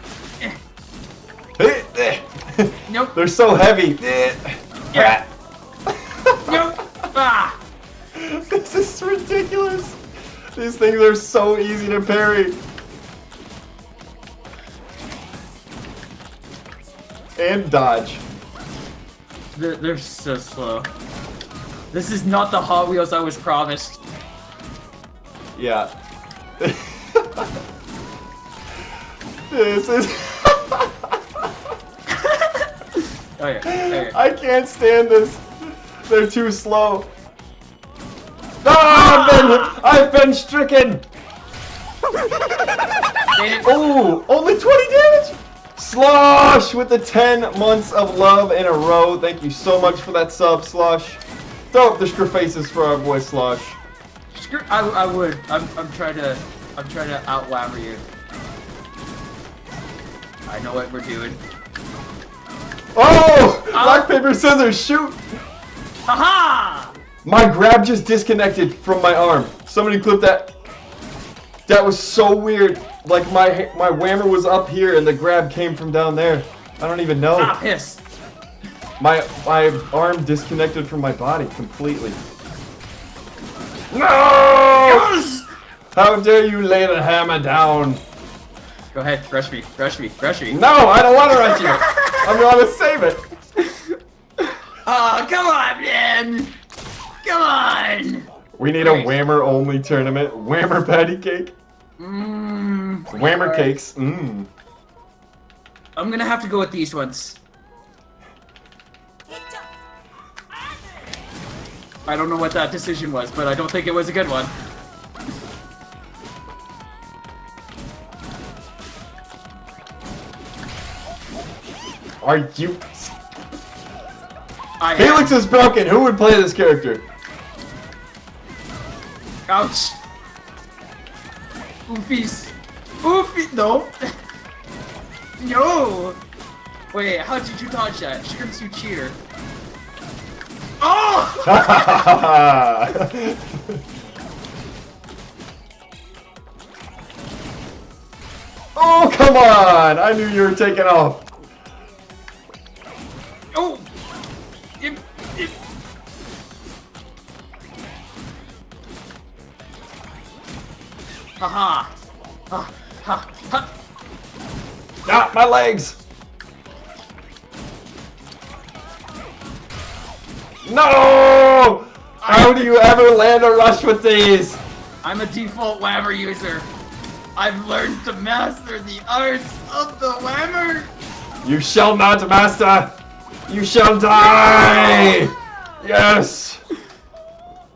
S3: Nope.
S1: They're so heavy.
S3: Yeah. Nope. Ah.
S1: This is ridiculous. These things are so easy to parry. And dodge.
S3: They're so slow. This is not the Hot Wheels I was promised.
S1: Yeah. This is...
S3: Okay.
S1: I can't stand this. They're too slow. Ah, I've been stricken. Oh, only 20 damage. Slosh with the 10 months of love in a row. Thank you so much for that sub, Slosh. Throw up the screw faces for our boy Slosh.
S3: I would. I'm trying to out-whammer you. I know what we're doing.
S1: Oh! Rock, paper, scissors, shoot!
S3: Haha!
S1: My grab just disconnected from my arm. Somebody clip that. That was so weird. Like my whammer was up here and the grab came from down there. I don't even know.
S3: Ah, piss.
S1: My arm disconnected from my body completely. No!
S3: Yes!
S1: How dare you lay the hammer down?
S3: Go ahead, rush me.
S1: No, I don't want to rush you. I'm going to save it.
S3: Oh, come on, man! Come on!
S1: We need a whammer only tournament. Whammer patty cake. Whammer cakes.
S3: I'm gonna have to go with these ones. I don't know what that decision was, but I don't think it was a good one.
S1: Are you...
S3: I
S1: Felix is broken! Who would play this character?
S3: Ouch. Oofies. Oofy. No. No. Wait, how did you dodge that? Shrimps, you cheater. Oh!
S1: Oh, come on! I knew you were taking off.
S3: Oh! Haha! Ha ha ha!
S1: Ah, my legs! No! How do you ever land a rush with these?
S3: I'm a default whammer user. I've learned to master the arts of the whammer.
S1: You shall not master! You shall die! Yes!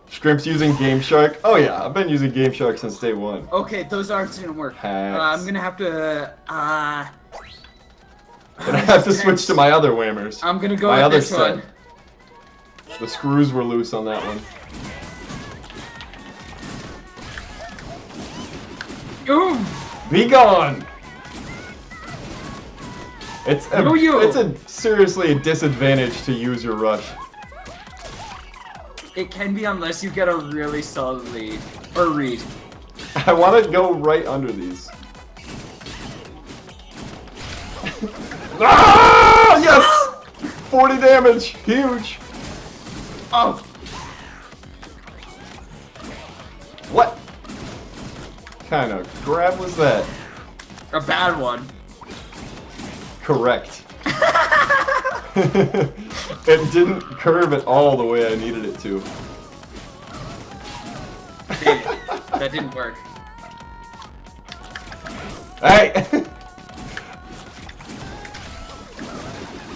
S1: Scrimp's using Game Shark. Oh yeah, I've been using Game Shark since day one.
S3: Okay, those arts didn't work.
S1: Hacks.
S3: I'm gonna have to.
S1: But I have to switch to my other whammers.
S3: I'm gonna go
S1: My
S3: with
S1: other
S3: this
S1: set.
S3: one.
S1: The screws were loose on that one.
S3: Ooh!
S1: Be gone! It's
S3: No, you.
S1: it's a seriously a disadvantage to use your rush.
S3: It can be unless you get a really solid lead or read.
S1: I want to go right under these. Ah! Yes! 40 damage! Huge!
S3: Oh!
S1: What kind of grab was that?
S3: A bad one.
S1: Correct. It didn't curve at all the way I needed it to.
S3: Hey, that didn't work.
S1: Hey!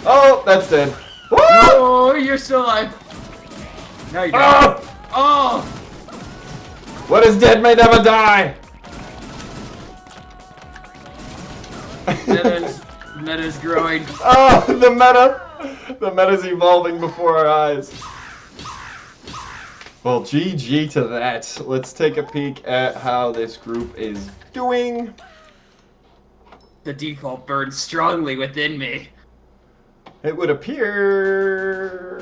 S1: Oh, that's dead. Woo!
S3: Oh, you're still alive. No, you don't.
S1: Oh!
S3: Oh!
S1: What is dead may never die!
S3: Meta's growing.
S1: Oh, the meta! The meta's evolving before our eyes. Well, GG to that. Let's take a peek at how this group is doing.
S3: The default burns strongly within me.
S1: It would appear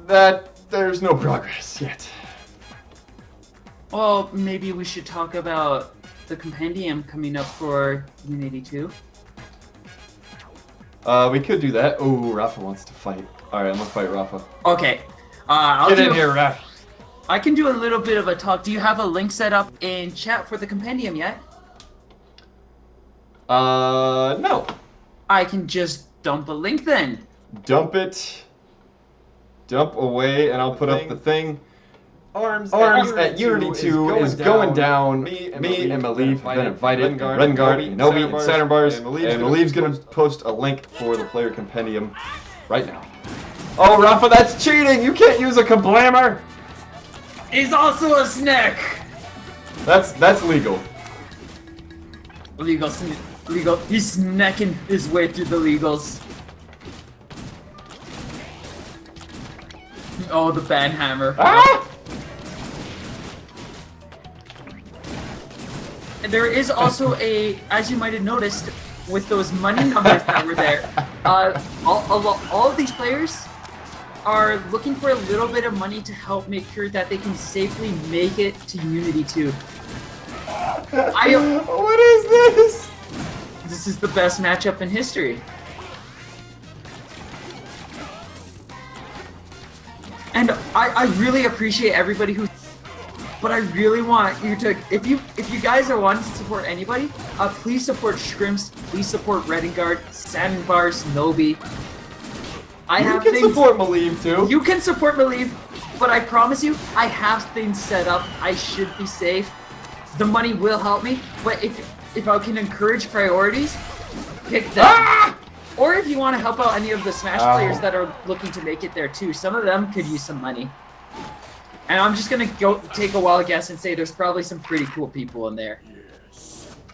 S1: that there's no progress yet.
S3: Well, maybe we should talk about the compendium coming up for Unity 2.
S1: We could do that. Oh, Rafa wants to fight. Alright, I'm gonna fight Rafa.
S3: Okay. I'll
S1: Get
S3: do,
S1: in here, Rafa.
S3: I can do a little bit of a talk. Do you have a link set up in chat for the compendium yet?
S1: No.
S3: I can just dump a link then.
S1: Dump it. Dump away, and I'll put up the thing.
S5: Arms
S1: at Unity 2 is going down. Me and Maleev have been invited. Rengar, Nobi, and Saturn Bars. And Maleev's gonna post a link for the player compendium right now. Oh, Rafa, that's cheating! You can't use a kablammer!
S3: He's also a snack.
S1: That's legal.
S3: Legal. He's snacking his way through the legals. Oh, the banhammer.
S1: Ah!
S3: And there is also as you might have noticed, with those money numbers that were there, all of these players are looking for a little bit of money to help make sure that they can safely make it to Unity 2.
S1: What is this?
S3: This is the best matchup in history. And I really appreciate everybody who, but I really want you to, if you guys are wanting to support anybody, please support Shrimps, please support Redengard, Saturn Bars, Nobi.
S1: You can support Maleev too.
S3: You can support Maleev, but I promise you, I have things set up. I should be safe. The money will help me, but if I can encourage priorities, pick them.
S1: Ah!
S3: Or if you want to help out any of the Smash
S1: Ow.
S3: players that are looking to make it there too, some of them could use some money. And I'm just gonna go take a wild guess and say there's probably some pretty cool people in there.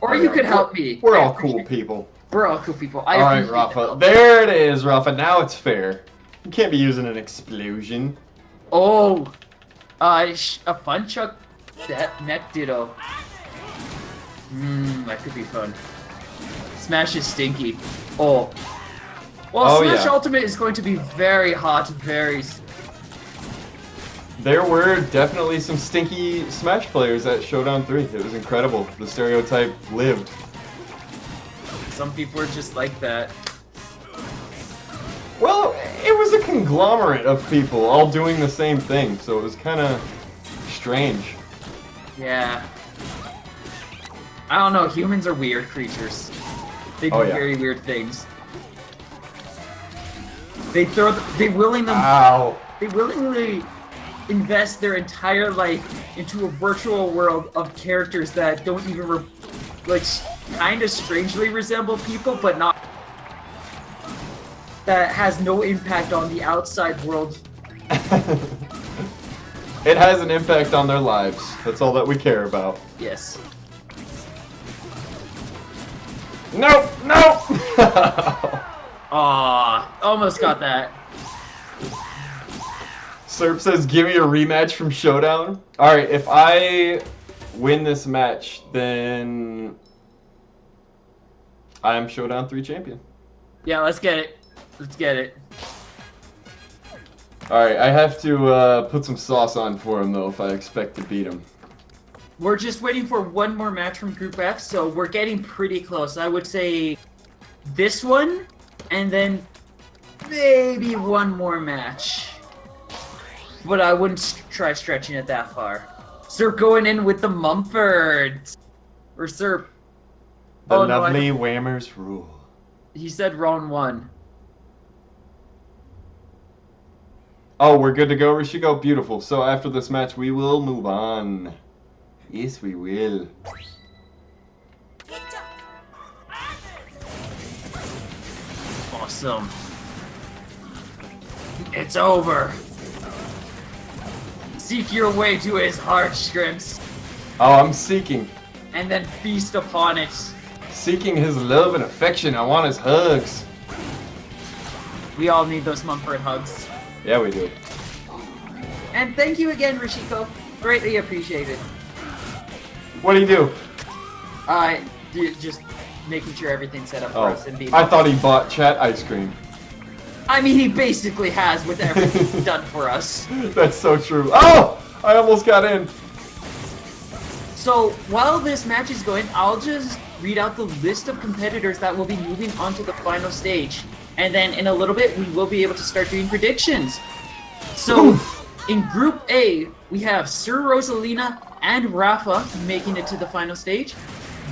S3: Or you could help me.
S1: We're
S3: I
S1: all cool
S3: appreciate-
S1: people.
S3: We're all cool people.
S1: All right,
S3: appreciate the
S1: Rafa.
S3: help.
S1: There it is, Rafa. Now it's fair. You can't be using an explosion.
S3: Oh, a fun chuck neck ditto. That could be fun. Smash is stinky. Oh. Well,
S1: Oh,
S3: Smash
S1: yeah.
S3: Ultimate is going to be very hot, very...
S1: There were definitely some stinky Smash players at Showdown 3. It was incredible. The stereotype lived.
S3: Some people are just like that.
S1: Well, it was a conglomerate of people all doing the same thing, so it was kind of strange.
S3: Yeah. I don't know, humans are weird creatures. They do
S1: Oh, yeah.
S3: very weird things. They willingly
S1: Ow.
S3: invest their entire life into a virtual world of characters that don't even kind of strangely resemble people, but not that has no impact on the outside world.
S1: It has an impact on their lives. That's all that we care about.
S3: Yes.
S1: Nope, nope!
S3: Aw, almost got that.
S1: Serp says, give me a rematch from Showdown. Alright, if I win this match, then I am Showdown 3 champion.
S3: Yeah, let's get it. Let's get it.
S1: Alright, I have to put some sauce on for him, though, if I expect to beat him.
S3: We're just waiting for one more match from Group F, so we're getting pretty close. I would say this one, and then maybe one more match. But I wouldn't try stretching it that far. Serp going in with the Mumfords. Or Serp.
S1: The
S3: Oh, no,
S1: lovely Whammers rule.
S3: He said round one.
S1: Oh, we're good to go, Rishigo? Beautiful. So after this match, we will move on. Yes, we will.
S3: Awesome. It's over. Seek your way to his heartstrings,
S1: Oh, I'm seeking.
S3: and then feast upon it.
S1: Seeking his love and affection. I want his hugs.
S3: We all need those Mumford hugs.
S1: Yeah, we do.
S3: And thank you again, Rishiko. Greatly appreciated.
S1: What do you do?
S3: Just making sure everything's set up for
S1: Oh,
S3: us and being.
S1: I thought he bought chat ice cream.
S3: I mean, he basically has with everything done for us.
S1: That's so true. Oh! I almost got in.
S3: So while this match is going, I'll just read out the list of competitors that will be moving on to the final stage. And then in a little bit, we will be able to start doing predictions. So in Group A, we have Sir Rosalina and Rafa making it to the final stage.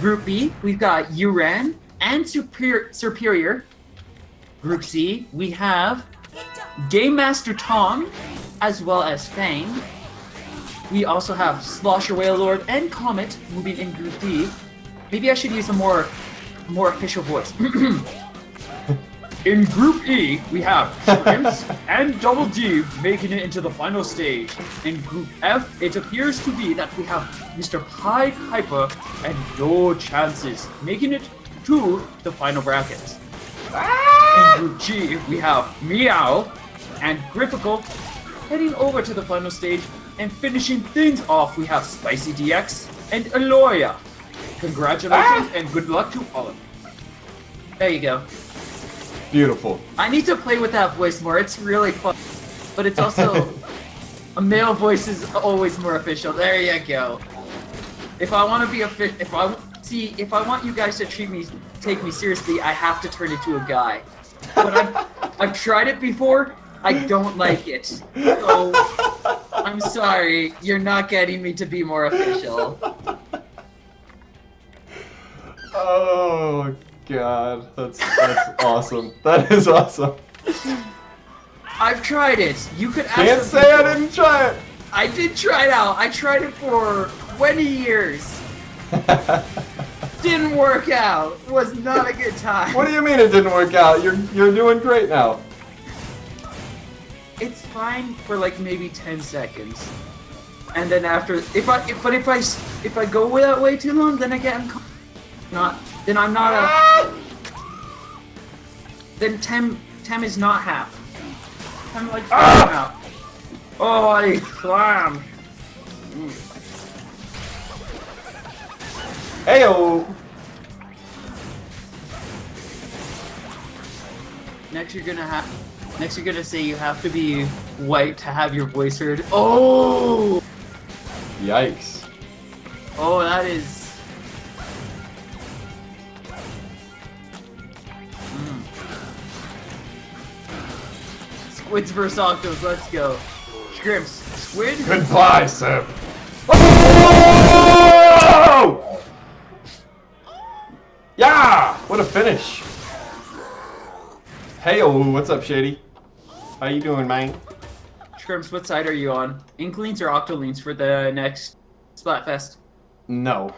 S3: Group B, we've got Uran and Superior. Group C, we have Game Master Tom, as well as Fang. We also have Slosher Wailord and Comet moving in Group D. Maybe I should use a more official voice. In Group E, we have Shrimps and Double D making it into the final stage. In Group F, it appears to be that we have Mr. Pied Piper and No Chances making it to the final bracket. In Group G, we have Meow and Grifficle heading over to the final stage, and finishing things off, we have Spicy DX and Aloya. Congratulations and good luck to all of you. There you go.
S1: Beautiful.
S3: I need to play with that voice more. It's really fun, but it's also a male voice is always more official. There you go. If I want to be if I want you guys to take me seriously, I have to turn into a guy. But I've tried it before. I don't like it. So I'm sorry, you're not getting me to be more official.
S1: Oh god, that's awesome. That is awesome.
S3: I've tried it. You could ask
S1: Can't
S3: some
S1: say I
S3: people.
S1: didn't try it.
S3: I did try it out. I tried it for 20 years.
S4: Didn't work out. Was not a good time.
S1: What do you mean it didn't work out? You're doing great now.
S4: It's fine for like maybe 10 seconds. And then after, if I go that way too long, then I get then I'm not a. Then Tem is not happy. I'm like out. Oh, I slammed.
S1: Heyo.
S4: Next you're gonna say you have to be white to have your voice heard. Oh!
S1: Yikes.
S4: Oh, that is... Squids vs. Octos, let's go. Shrimps, squid?
S1: Goodbye, Seb. Oh! Yeah! What a finish. Hey, what's up, Shady? How you doing, man?
S4: Shrimps, what side are you on? Inklings or Octolings for the next Splatfest?
S1: No.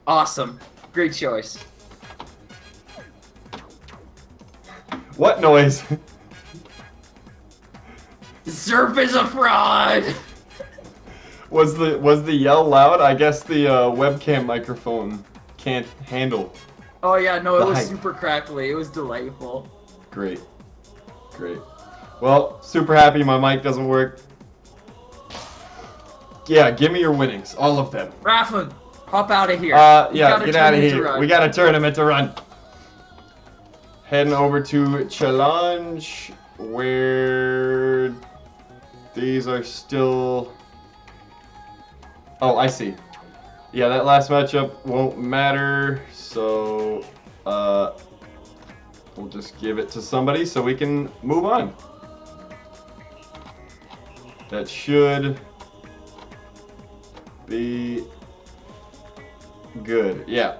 S4: Awesome. Great choice.
S1: What noise?
S4: Zerp is a fraud!
S1: Was the yell loud? I guess the webcam microphone can't handle.
S4: Oh yeah, no, it was
S1: hype.
S4: super crackly. It was delightful.
S1: Great. Great. Well, super happy my mic doesn't work. Yeah, give me your winnings. All of them.
S3: Rafa, hop out of here.
S1: Yeah, get out of here. We got a tournament to run. Heading over to challenge where these are still... Oh, I see. Yeah, that last matchup won't matter, so we'll just give it to somebody so we can move on. That should be good. Yeah.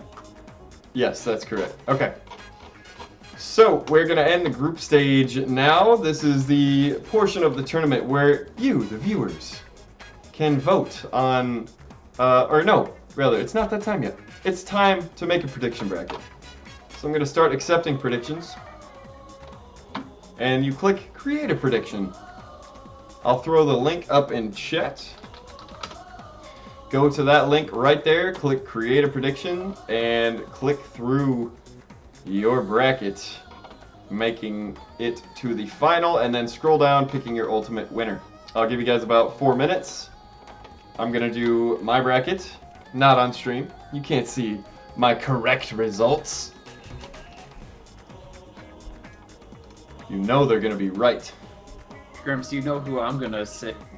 S1: Yes, that's correct. Okay. So, we're going to end the group stage now. This is the portion of the tournament where you, the viewers, can vote on, or no, rather, it's not that time yet. It's time to make a prediction bracket. So I'm going to start accepting predictions. And you click create a prediction. I'll throw the link up in chat. Go to that link right there, click create a prediction, and click through your bracket, making it to the final, and then scroll down, picking your ultimate winner. I'll give you guys about 4 minutes. I'm gonna do my bracket, not on stream. You can't see my correct results. You know they're gonna be right.
S3: Grimps, you know who I'm gonna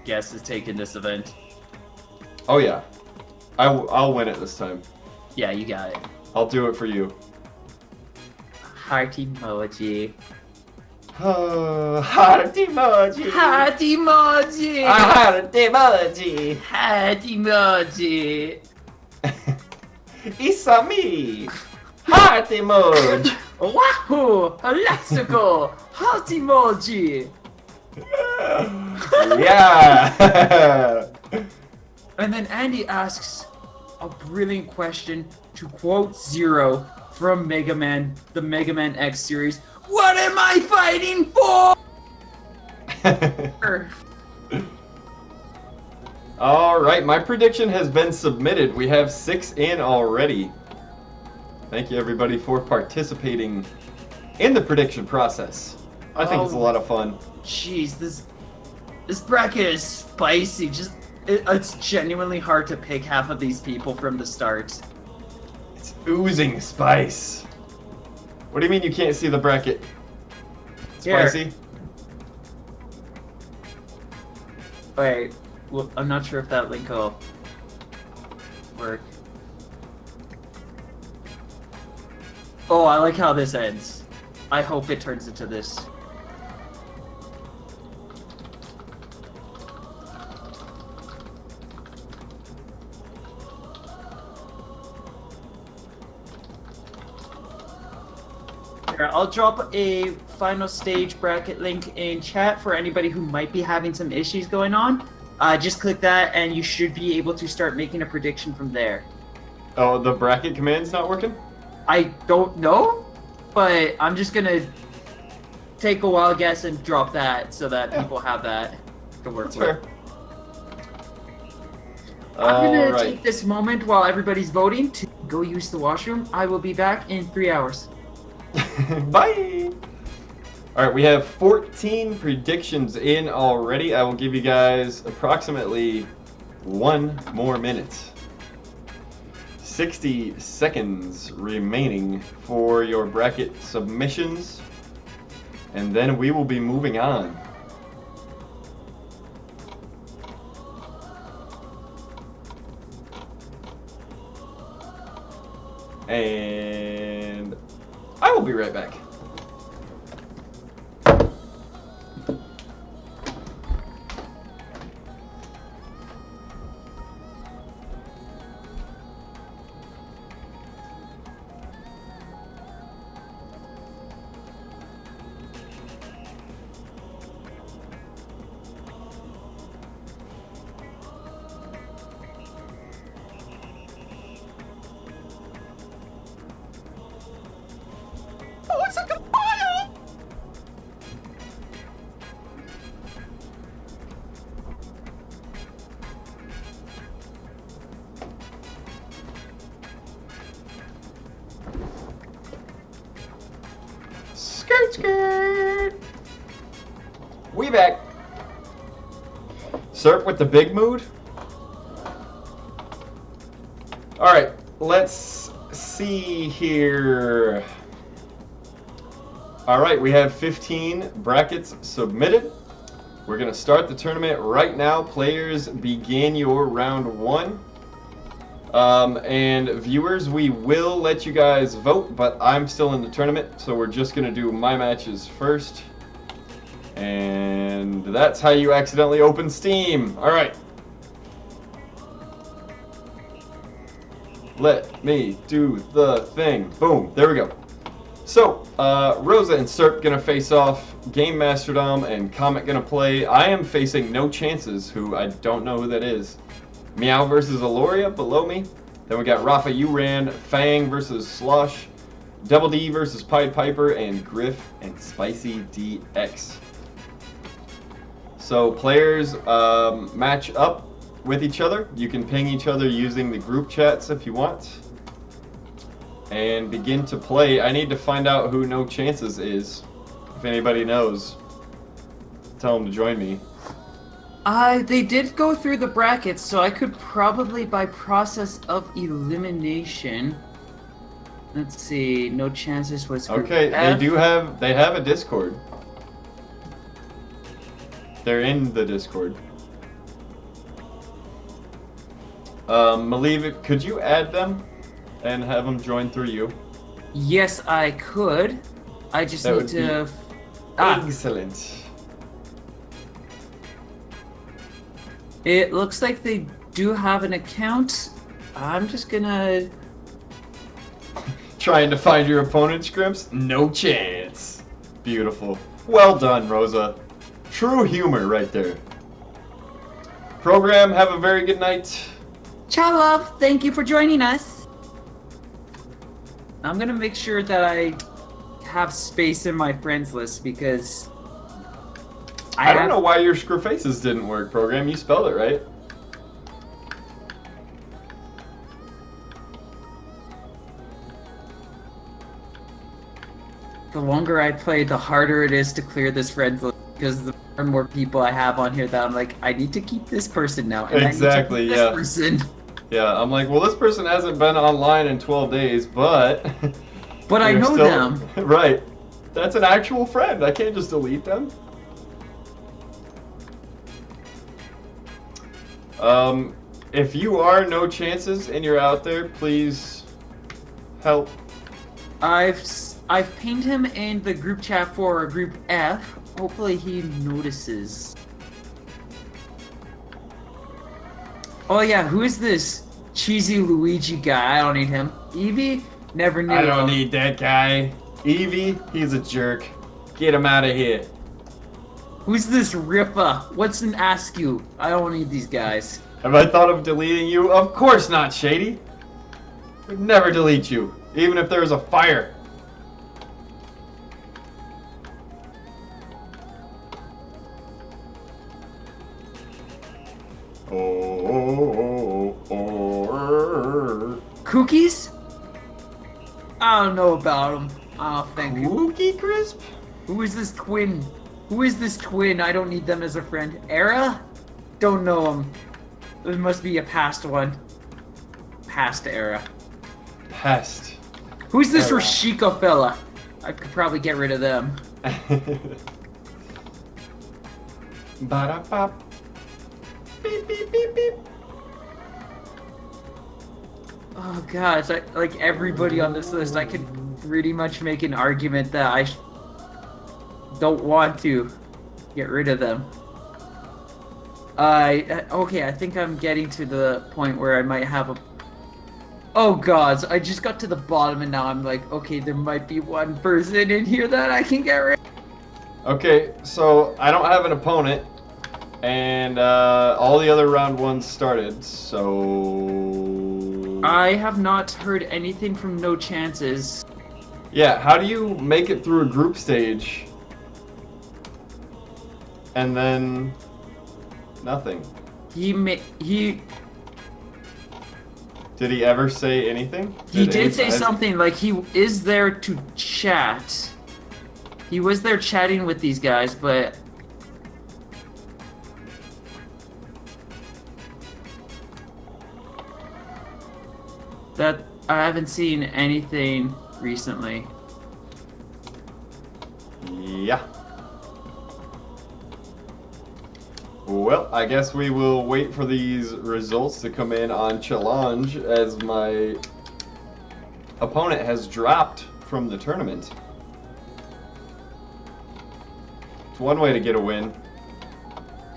S3: guess is taking this event.
S1: Oh yeah, I'll win it this time.
S3: Yeah, you got it.
S1: I'll do it for you.
S3: Heart emoji.
S1: Heart emoji.
S3: Heart emoji.
S1: Heart emoji.
S3: Heart emoji.
S1: It's me. Heart emoji.
S3: Wahoo! Let's go! Heart emoji.
S1: Yeah.
S3: And then Andy asks a brilliant question to quote Zero from Mega Man, the Mega Man X series. What am I fighting for?
S1: All right, my prediction has been submitted. We have 6 in already. Thank you everybody for participating in the prediction process. I think it's a lot of fun.
S3: Jeez, this bracket is spicy. It's genuinely hard to pick half of these people from the start.
S1: It's oozing spice. What do you mean you can't see the bracket? Spicy?
S3: Here. Wait, well, I'm not sure if that link will work. Oh, I like how this ends. I hope it turns into this. Here, I'll drop a final stage bracket link in chat for anybody who might be having some issues going on. Just click that and you should be able to start making a prediction from there.
S1: Oh, the bracket command's not working?
S3: I don't know, but I'm just gonna take a wild guess and drop that so that people have that to work
S1: That's
S3: with.
S1: fair.
S3: I'm gonna
S1: Alright.
S3: take this moment while everybody's voting to go use the washroom. I will be back in 3 hours.
S1: Bye! Alright, we have 14 predictions in already. I will give you guys approximately 1 more minute. 60 seconds remaining for your bracket submissions. And then we will be moving on. And I will be right back. Skirt, skirt. We back. Serp with the big mood. All right, let's see here. All right, we have 15 brackets submitted. We're gonna start the tournament right now. Players, begin your round 1. And viewers, we will let you guys vote, but I'm still in the tournament, so we're just gonna do my matches first. And that's how you accidentally open Steam. All right. Let me do the thing. Boom, there we go. So, Rosa and Serp gonna face off, Game Masterdom and Comet gonna play. I am facing No Chances, who I don't know who that is. Meow versus Aloria below me. Then we got Rafa Uran, Fang versus Slosh, Double D versus Pied Piper, and Griff and Spicy DX. So players match up with each other. You can ping each other using the group chats if you want. And begin to play. I need to find out who No Chances is. If anybody knows, tell them to join me.
S3: They did go through the brackets, so I could probably, by process of elimination. Let's see, No Chances was group
S1: Okay,
S3: F.
S1: they have a Discord. They're in the Discord. Maliv, could you add them and have them join through you?
S3: Yes, I could. I just
S1: That
S3: need
S1: would
S3: to.
S1: Excellent.
S3: It looks like they do have an account. I'm just gonna.
S1: Trying to find your opponent, Scrimps? No chance. Beautiful. Well done, Rosa. True humor right there. Program, have a very good night.
S3: Ciao, love. Thank you for joining us. I'm gonna make sure that I have space in my friends list because
S1: I don't know why your Screwfaces didn't work, Program. You spelled it right.
S3: The longer I play, the harder it is to clear this friends list because the more and more people I have on here that I'm like, I need to keep this person now. And
S1: Exactly,
S3: I need to
S1: yeah.
S3: keep this person.
S1: Yeah, I'm like, well, this person hasn't been online in 12 days, but...
S3: But I
S1: they're
S3: know
S1: still-
S3: them.
S1: Right. That's an actual friend. I can't just delete them. If you are No Chances and you're out there, please help.
S3: I've pinged him in the group chat for group F. Hopefully he notices. Oh yeah, who is this cheesy Luigi guy? I don't need him. Eevee? Never knew.
S1: I don't
S3: him.
S1: need that guy. Eevee, he's a jerk. Get him out of here.
S3: Who's this Rippa? What's an Askew? I don't need these guys.
S1: Have I thought of deleting you? Of course not, Shady. We'd never delete you, even if there was a fire.
S4: Cookies? I don't know about them. I don't think.
S1: Cookie Crisp?
S4: Who is this twin? Who is this twin? I don't need them as a friend. Era? Don't know him. It must be a past one. Past era.
S1: Pest.
S4: Who's this
S1: Era.
S4: Rashika fella? I could probably get rid of them.
S1: Ba-da-bop. Beep, beep, beep, beep.
S4: Oh god, it's like everybody on this list, I could pretty much make an argument that I don't want to get rid of them. Okay, I think I'm getting to the point where I might have a... Oh god, so I just got to the bottom and now I'm like, okay, there might be one person in here that I can get rid of.
S1: Okay, so I don't have an opponent, and all the other round ones started, so...
S4: I have not heard anything from No Chances.
S1: Yeah, how do you make it through a group stage and then nothing?
S4: He
S1: Did he ever say anything?
S4: did say something like he is there to chat. He was there chatting with these guys, but that I haven't seen anything recently.
S1: Yeah. Well, I guess we will wait for these results to come in on challenge as my opponent has dropped from the tournament. It's one way to get a win.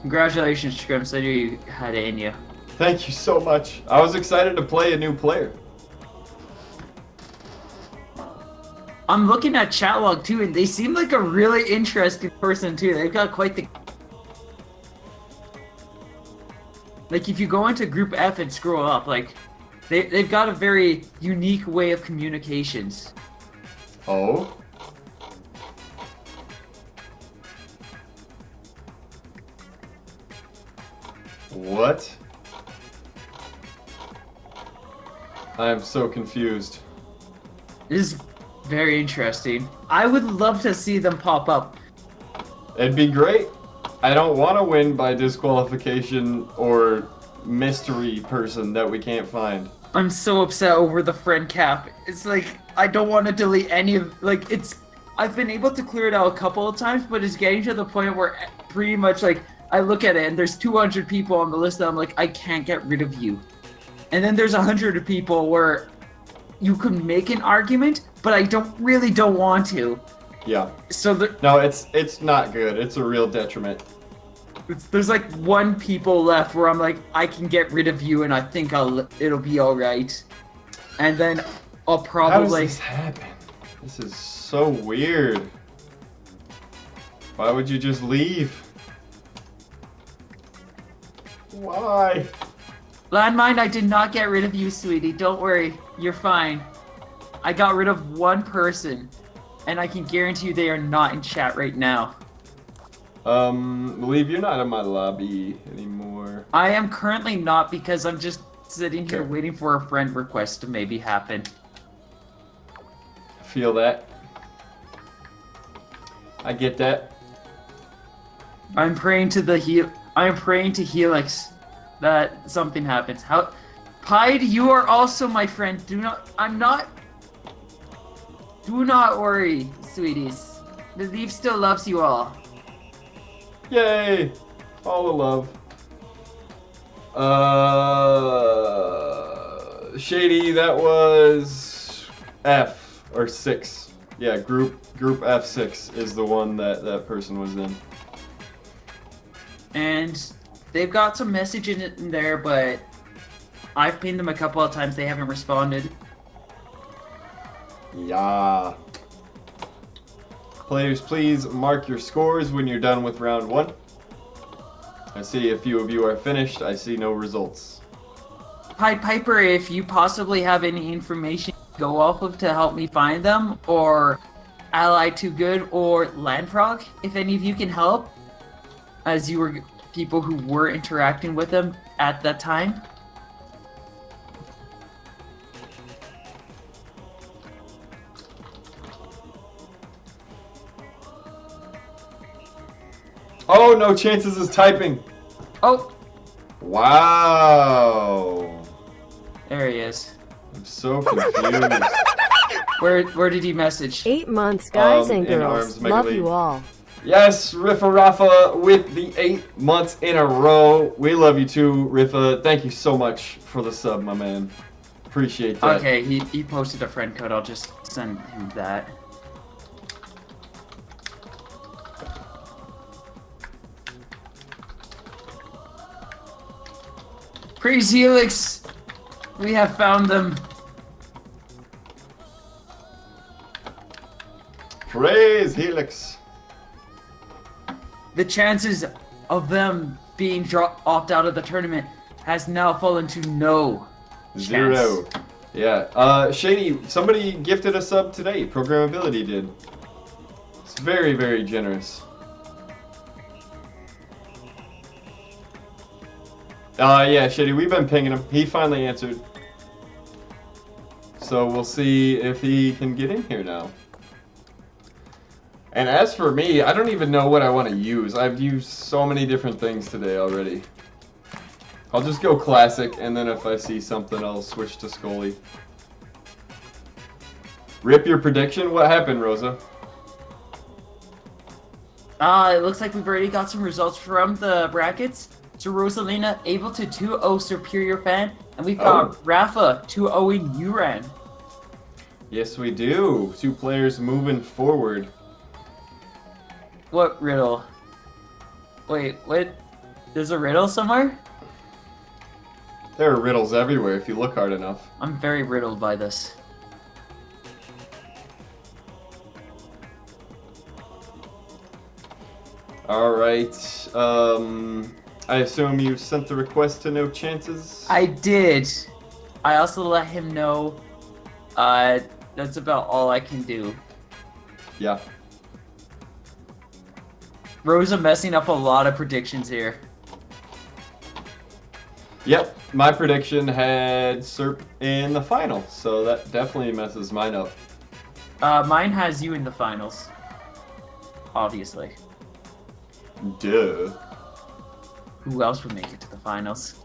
S4: Congratulations, Scrimps. I knew you had it in you.
S1: Thank you so much. I was excited to play a new player.
S4: I'm looking at chat log too, and they seem like a really interesting person too. They've got quite the... Like, if you go into Group F and scroll up, like, they've got a very unique way of communications.
S1: Oh? What? I am so confused.
S4: This is very interesting. I would love to see them pop up.
S1: It'd be great. I don't want to win by disqualification or mystery person that we can't find.
S4: I'm so upset over the friend cap. It's like, I don't want to delete any of, like, it's, I've been able to clear it out a couple of times, but it's getting to the point where pretty much, like, I look at it and there's 200 people on the list that I'm like, I can't get rid of you. And then there's 100 people where you can make an argument, but I really don't want to.
S1: Yeah.
S4: So
S1: No, it's not good. It's a real detriment.
S4: there's like one people left where I'm like, I can get rid of you and I think it'll be alright. And then I'll probably...
S1: How does this happen? This is so weird. Why would you just leave? Why?
S4: Landmine, I did not get rid of you, sweetie. Don't worry. You're fine. I got rid of one person. And I can guarantee you they are not in chat right now.
S1: Believe you're not in my lobby anymore.
S4: I am currently not because I'm just sitting here
S1: Okay.
S4: waiting for a friend request to maybe happen.
S1: Feel that. I get that.
S4: I'm praying to I am praying to Helix that something happens. Pied, you are also my friend. Do not worry, sweeties. The Leaf still loves you all.
S1: Yay! All the love. Shady, that was F or 6. Yeah, group F6 is the one that person was in.
S4: And they've got some message in there, but I've pinged them a couple of times. They haven't responded.
S1: Yeah. Players, please mark your scores when you're done with round 1. I see a few of you are finished. I see no results.
S3: Pied Piper, if you possibly have any information to go off of to help me find them, or Ally Too Good, or Landfrog, if any of you can help, as you were people who were interacting with them at that time.
S1: Oh, No Chances is typing.
S3: Oh,
S1: Wow.
S3: there he is.
S1: I'm so confused.
S3: Where did he message?
S2: 8 months, guys and
S1: in
S2: girls.
S1: Arms Mega
S2: Love
S1: League.
S2: you all.
S1: Yes, Rifa Rafa with the 8 months in a row. We love you too, Rifa. Thank you so much for the sub, my man. Appreciate that.
S3: Okay, he posted a friend code. I'll just send him that. Praise Helix! We have found them.
S1: Praise Helix.
S3: The chances of them being opt out of the tournament has now fallen to no chance.
S1: 0. Yeah. Shady, somebody gifted a sub today. Programmability did. It's very, very generous. Yeah, Shady, we've been pinging him. He finally answered. So we'll see if he can get in here now. And as for me, I don't even know what I want to use. I've used so many different things today already. I'll just go classic, and then if I see something, I'll switch to Scully. Rip your prediction? What happened, Rosa?
S3: It looks like we've already got some results from the brackets. So Rosalina able to 2-0 Superior Fan, and we've got Rafa 2-0ing Uran.
S1: Yes, we do. 2 players moving forward.
S3: What riddle? Wait, what? There's a riddle somewhere?
S1: There are riddles everywhere if you look hard enough.
S3: I'm very riddled by this.
S1: Alright, I assume you sent the request to No Chances?
S3: I did. I also let him know. That's about all I can do.
S1: Yeah.
S3: Rosa messing up a lot of predictions here.
S1: Yep, my prediction had Serp in the final, so that definitely messes mine up.
S3: Mine has you in the finals. Obviously.
S1: Duh.
S3: Who else would make it to the finals?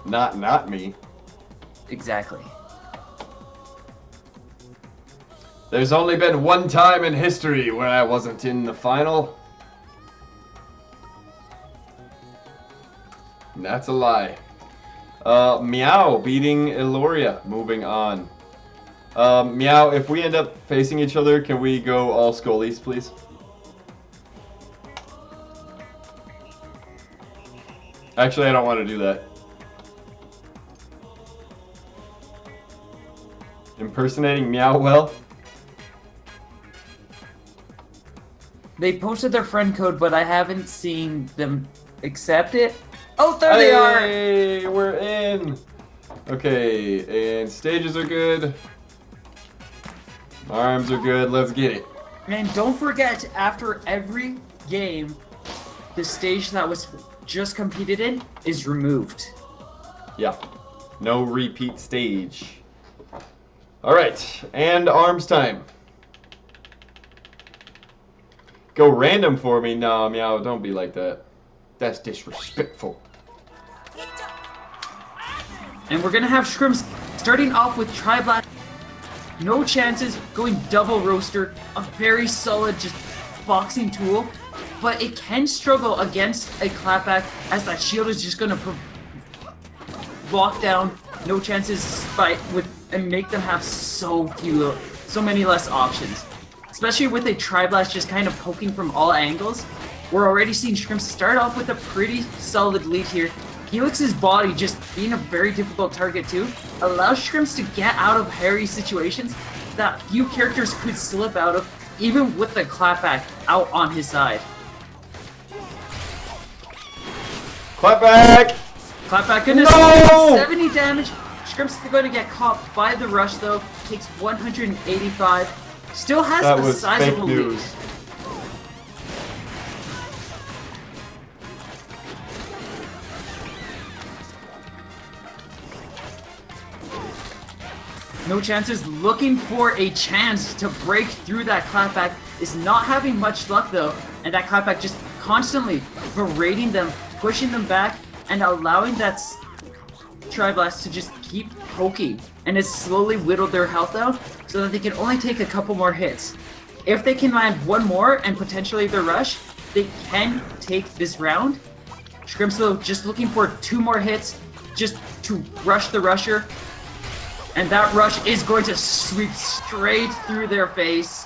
S1: Not me.
S3: Exactly.
S1: There's only been one time in history where I wasn't in the final. And that's a lie. Meow beating Eloria. Moving on. Meow, if we end up facing each other, can we go all Scullies, please? Actually, I don't want to do that. Impersonating Meow well?
S3: They posted their friend code, but I haven't seen them accept it. Oh, there they are!
S1: Hey, we're in! Okay, and stages are good. Arms are good, let's get it.
S3: And don't forget, after every game, the stage that was just competed in is removed.
S1: Yeah, no repeat stage. Alright, and arms time. Go random for me? Nah, Meow, don't be like that. That's disrespectful.
S3: And we're gonna have Shrimps starting off with Tri-Blast. No chances, going double roaster. A very solid just boxing tool. But it can struggle against a clapback as that shield is just gonna block down No Chances spite and make them have so many less options. Especially with a Tri-Blast just kind of poking from all angles. We're already seeing Shrimps start off with a pretty solid lead here. Helix's body just being a very difficult target too allows Shrimps to get out of hairy situations that few characters could slip out of, even with the clapback out on his side.
S1: Clap back!
S3: Clapback, goodness.
S1: No!
S3: 70 damage. Scrimps is going to get caught by the rush though. Takes 185. Still has
S1: That
S3: a
S1: was fake
S3: sizable lead.
S1: news.
S3: No Chances looking for a chance to break through that clapback, is not having much luck though, and that clapback just constantly berating them, pushing them back, and allowing that Tri-Blast to just keep poking, and has slowly whittled their health out so that they can only take a couple more hits. If they can land one more and potentially the rush, they can take this round. Scrimps though just looking for 2 more hits just to rush the rusher. And that rush is going to sweep straight through their face.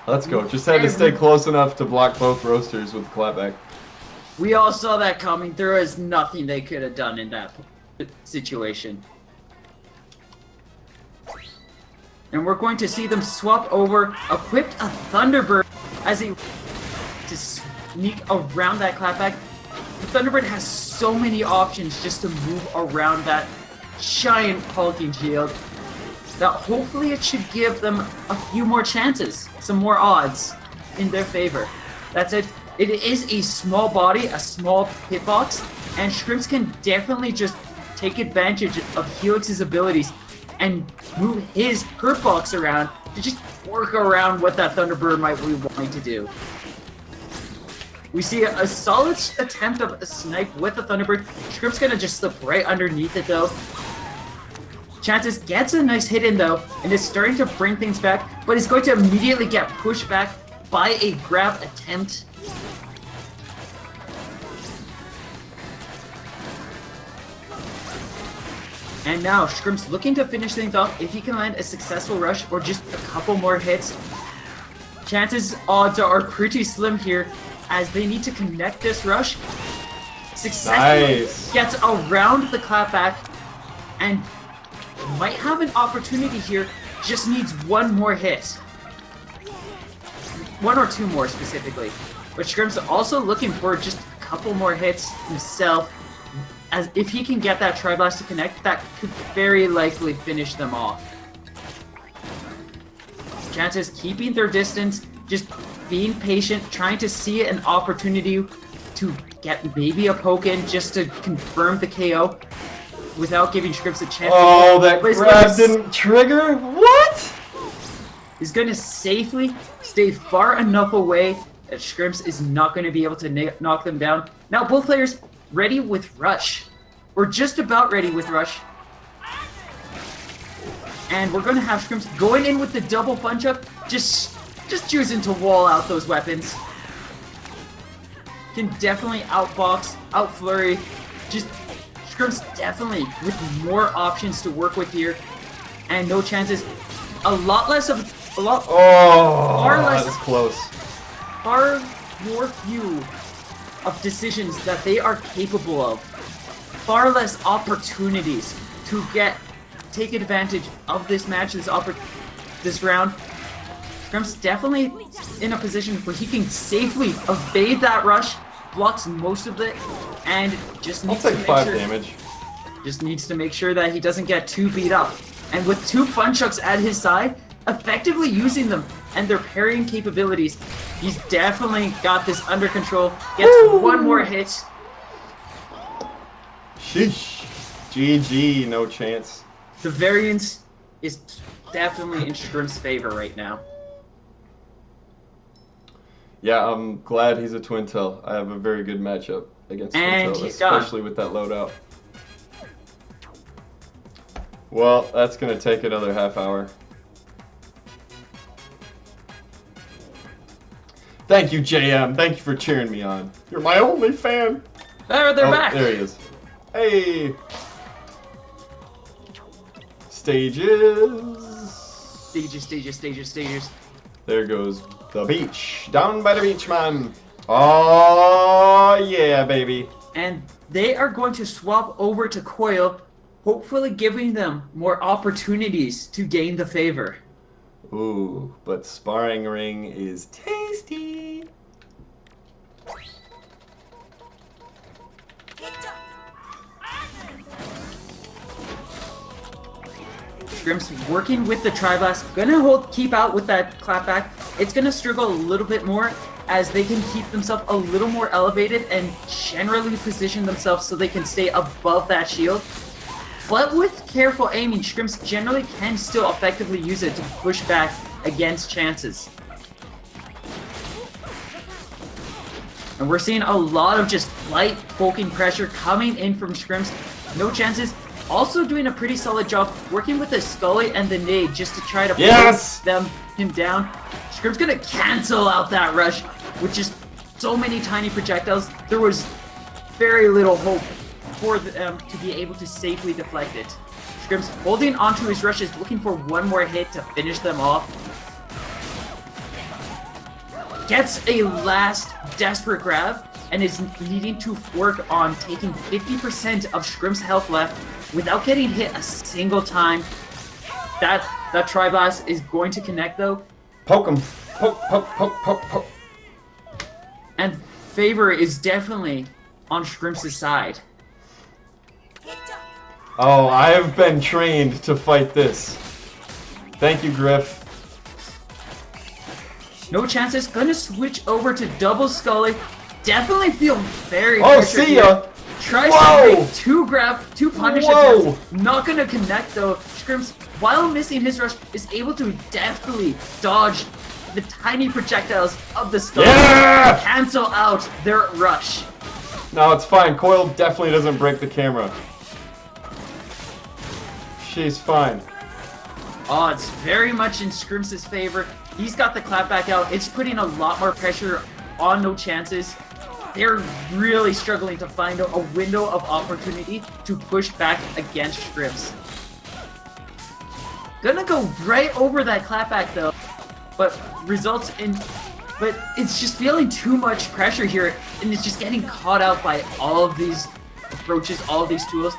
S1: Let's go. Just had to stay close enough to block both roasters with clapback.
S3: We all saw that coming. There is nothing they could have done in that situation. And we're going to see them swap over, equipped a Thunderbird as a to sneak around that clapback. The Thunderbird has so many options just to move around that giant hulking shield that hopefully it should give them a few more chances, some more odds in their favor. That's it. It is a small body, a small hitbox, and Scrimps can definitely just take advantage of Helix's abilities and move his hurtbox around to just work around what that Thunderbird might be wanting to do. We see a solid attempt of a snipe with the Thunderbird. Scrimps gonna just slip right underneath it though. Chances gets a nice hit in though, and is starting to bring things back, but is going to immediately get pushed back by a grab attempt. And now Scrimps looking to finish things off if he can land a successful rush or just a couple more hits. Chances odds are pretty slim here as they need to connect this rush. Successfully gets around the clapback and might have an opportunity here, just needs 1 more hit. 1 or 2 more specifically. But Scrimps also looking for just a couple more hits himself, as if he can get that Tri-Blast to connect, that could very likely finish them off. Chances keeping their distance, just being patient, trying to see an opportunity to get maybe a poke in just to confirm the KO without giving Scrimps a chance.
S1: Oh, that grab didn't trigger? What?
S3: He's going to safely stay far enough away that Scrimps is not going to be able to knock them down. Now both players ready with rush. We're just about ready with rush. And we're going to have Scrimps going in with the double punch up, just choosing to wall out those weapons. Can definitely outbox, outflurry. Just Scrimps definitely with more options to work with here. And No Chances. Far less,
S1: that was close.
S3: Far more few of decisions that they are capable of. Far less opportunities to take advantage of this match, this round. Scrimps definitely in a position where he can safely evade that rush, blocks most of it, and just needs to make
S1: 5
S3: sure,
S1: damage.
S3: Just needs to make sure that he doesn't get too beat up. And with 2 Funchucks at his side, effectively using them and their parrying capabilities, he's definitely got this under control. Gets 1 more hit.
S1: Sheesh. GG, No Chance.
S3: The variance is definitely in Shrimp's favor right now.
S1: Yeah, I'm glad he's a Twin Tail. I have a very good matchup against
S3: And
S1: Twin Tail,
S3: he's gone.
S1: especially with that loadout. Well, that's going to take another half hour. Thank you, JM. Thank you for cheering me on. You're my only fan.
S3: They're back.
S1: There he is. Hey. Stages.
S3: Stages.
S1: There goes the beach. Down by the beach, man. Oh, yeah, baby.
S3: And they are going to swap over to Coil, hopefully giving them more opportunities to gain the favor.
S1: Ooh, but Sparring Ring is tasty.
S3: Scrimps working with the Tri-Blast, gonna keep out with that clapback. It's gonna struggle a little bit more as they can keep themselves a little more elevated and generally position themselves so they can stay above that shield. But with careful aiming, Scrimps generally can still effectively use it to push back against chances. And we're seeing a lot of just light poking pressure coming in from Scrimps. No chances. Also doing a pretty solid job working with the Scully and the Nade just to try to pull him down. Scrimps gonna cancel out that rush with just so many tiny projectiles. There was very little hope for them to be able to safely deflect it. Scrimps holding onto his rushes, looking for one more hit to finish them off. Gets a last desperate grab and is needing to work on taking 50% of Scrimps' health left without getting hit a single time. That Tri-Blast is going to connect though.
S1: Poke him. Poke, poke, poke, poke, poke.
S3: And favor is definitely on Scrimps' side.
S1: Oh, I have been trained to fight this. Thank you, Griff.
S3: No chances. Gonna switch over to double Scully. Definitely feel very
S1: Oh,
S3: pressured
S1: see
S3: here.
S1: ya!
S3: Tries
S1: Whoa!
S3: to make two punish
S1: Whoa!
S3: attempts. Not gonna connect though. Scrimps, while missing his rush, is able to deftly dodge the tiny projectiles of the Scully.
S1: Yeah!
S3: Cancel out their rush.
S1: No, it's fine. Coil definitely doesn't break the camera. She's fine.
S3: Oh, it's very much in Scrimps' favor. He's got the clapback out. It's putting a lot more pressure on No Chances. They're really struggling to find a window of opportunity to push back against Scrimps. Gonna go right over that clapback though, but results in... But it's just feeling too much pressure here, and it's just getting caught out by all of these approaches, all of these tools.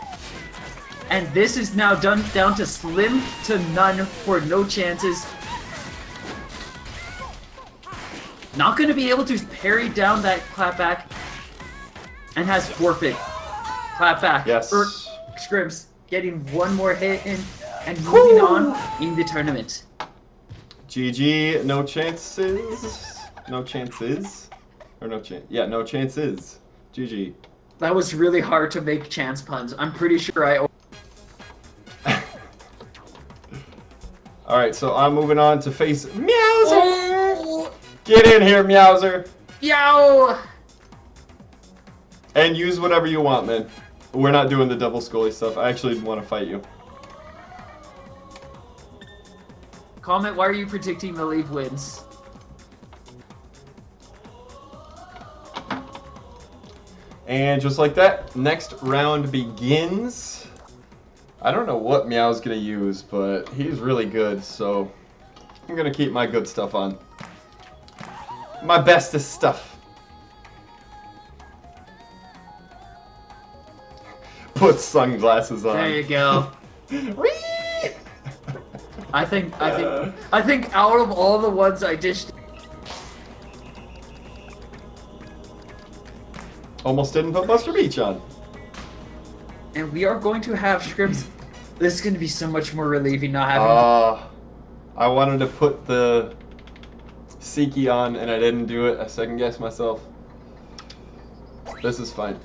S3: And this is now down to slim to none for No Chances. Not going to be able to parry down that clapback, and has forfeit. Clapback.
S1: Yes.
S3: For Scrimps getting one more hit in and moving on in the tournament.
S1: GG, no chances. No chances. Or no chance. Yeah, no chances. GG.
S3: That was really hard to make chance puns. I'm pretty sure I...
S1: Alright, so I'm moving on to face Meowser! Get in here, Meowser!
S3: Yow!
S1: And use whatever you want, man. We're not doing the double Scully stuff. I actually want to fight you.
S3: Comment, why are you predicting the league wins?
S1: And just like that, next round begins. I don't know what Meow's gonna use, but he's really good, so I'm gonna keep my good stuff on. My bestest stuff. Put sunglasses on.
S3: There you go.
S1: Whee!
S3: I think out of all the ones I dished,
S1: Almost didn't put Buster Beach on.
S3: and we are going to have Scrimps. This is going to be so much more relieving not having.
S1: I wanted to put the Seiki on and I didn't do it. I second guessed myself. This is fine.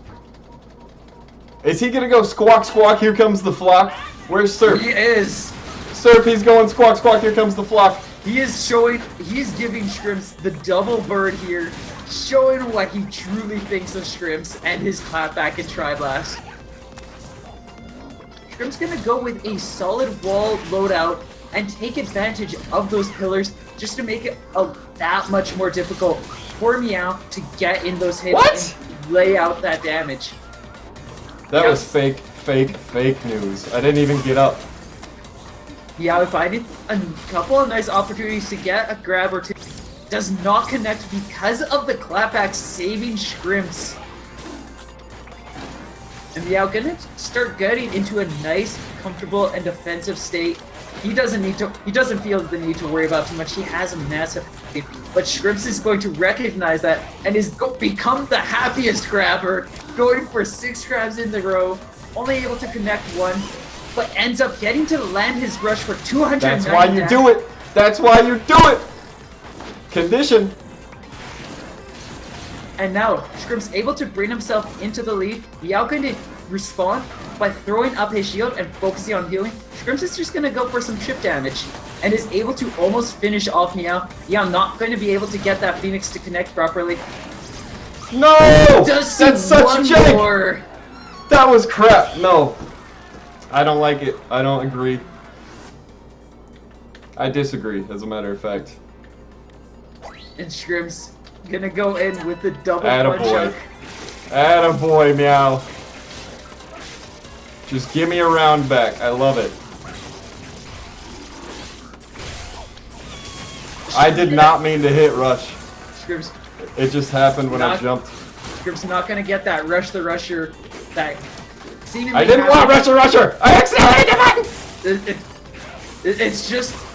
S1: Is he gonna go squawk squawk? Here comes the flock. Where's Surf?
S3: He is.
S1: Surf, he's going squawk squawk. Here comes the flock.
S3: He is showing. He is giving Scrimps the double bird here, showing what he truly thinks of Scrimps and his clapback and Tri-Blast. Scrimps gonna go with a solid wall loadout and take advantage of those pillars just to make it that much more difficult for Meow to get in those hits and lay out that damage.
S1: That was fake news. I didn't even get up.
S3: Yeah, finding a couple of nice opportunities to get a grab or two. Does not connect because of the clapback saving Scrimps. And Meow gonna start getting into a nice, comfortable, and defensive state. He doesn't feel the need to worry about too much. He has a massive lead, but Scrimps is going to recognize that and is become the happiest grabber, going for 6 grabs in the row, only able to connect one. but ends up getting to land his rush for 200.
S1: That's why you do it. That's why you do it. Condition.
S3: And now, Scrim's able to bring himself into the lead. Meow going to respond by throwing up his shield and focusing on healing. Scrim's is just going to go for some chip damage and is able to almost finish off Meow. Meow not going to be able to get that Phoenix to connect properly.
S1: No!
S3: Does
S1: That's such
S3: more.
S1: That was crap. No. I don't like it. I don't agree. I disagree, as a matter of fact.
S3: And Scrim's gonna go in with the double
S1: Attaboy.
S3: punch.
S1: Attaboy, Meow. Just give me a round back. I love it. I did not mean to hit Rush.
S3: Scrim's
S1: It just happened when I jumped.
S3: Scrim's not gonna get that Rush the Rusher that seemingly
S1: I didn't want Rush the Rusher! I accidentally hit the button!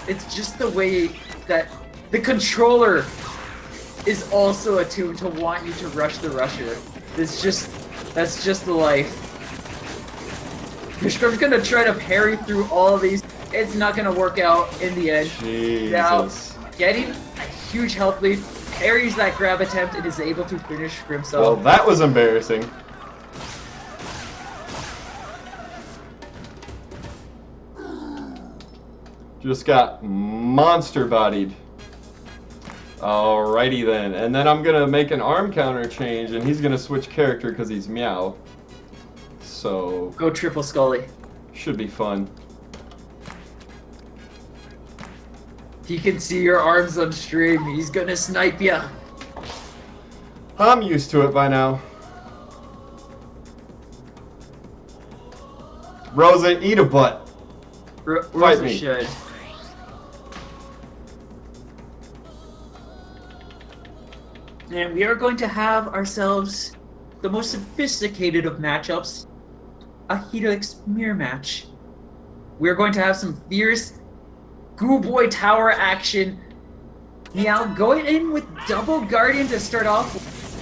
S3: It's just the way that the controller is also attuned to want you to rush the Rusher. That's just the life. Scrim's gonna try to parry through all of these. It's not gonna work out in the end.
S1: Jesus.
S3: Now, getting a huge health lead, parries that grab attempt and is able to finish Scrim's
S1: Well,
S3: off.
S1: that was embarrassing. Just got monster bodied. Alrighty then. And then I'm gonna make an arm counter change and he's gonna switch character because he's Meow. So,
S3: Go triple Scully.
S1: should be fun.
S3: He can see your arms on stream. He's gonna snipe ya.
S1: I'm used to it by now. Rosa, eat a butt.
S3: Rosa
S1: me.
S3: should. And we are going to have ourselves the most sophisticated of matchups, a Helix mirror match. We're going to have some fierce Goo Boy Tower action. Meow going in with double Guardian to start off.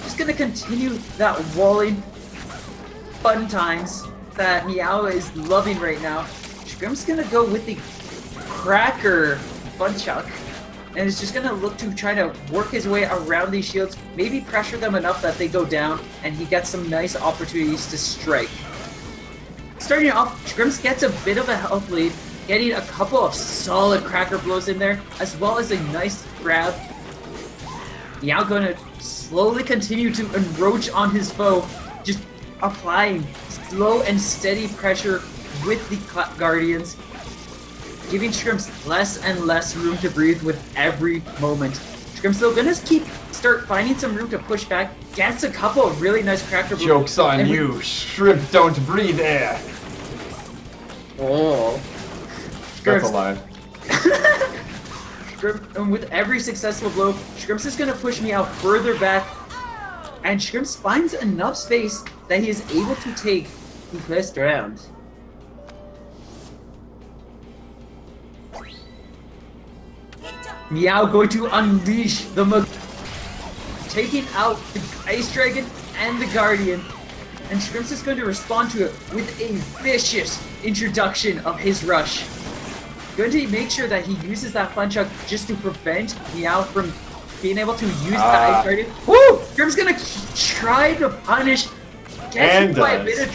S3: Just going to continue that walling fun times that Meow is loving right now. Scrim's going to go with the Cracker Funchuck. And is just going to look to try to work his way around these shields, maybe pressure them enough that they go down, and he gets some nice opportunities to strike. Starting off, Scrim's gets a bit of a health lead, getting a couple of solid cracker blows in there, as well as a nice grab. Meow going to slowly continue to encroach on his foe, just applying slow and steady pressure with the Guardians, giving Scrim's less and less room to breathe with every moment. Scrim's still gonna start finding some room to push back, gets a couple of really nice cracker blows.
S1: Joke's on you. Shrimp don't breathe air.
S3: Oh.
S1: That's a lie.
S3: And with every successful blow, Scrimps is going to push me out further back, and Scrimps finds enough space that he is able to take the first round. Meow going to unleash the taking out the Ice Dragon and the Guardian, and Scrimps is going to respond to it with a vicious introduction of his rush. Going to make sure that he uses that Funchuck just to prevent Meow from being able to use the Ice Dragon.
S1: Woo!
S3: Scrimps gonna try to punish, gets hit by a bit of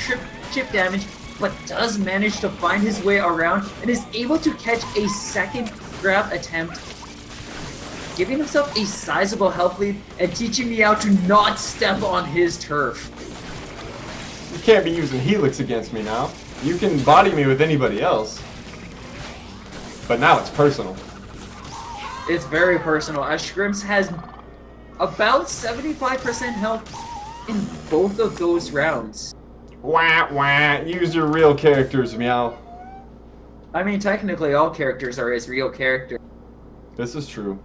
S3: chip damage, but does manage to find his way around and is able to catch a second grab attempt, giving himself a sizable health lead and teaching Meow to not step on his turf.
S1: You can't be using Helix against me now. You can body me with anybody else. But now it's personal.
S3: It's very personal, as Scrimps has about 75% health in both of those rounds.
S1: Wah wah. Use your real characters, Meow.
S3: I mean, technically all characters are his real character.
S1: This is true.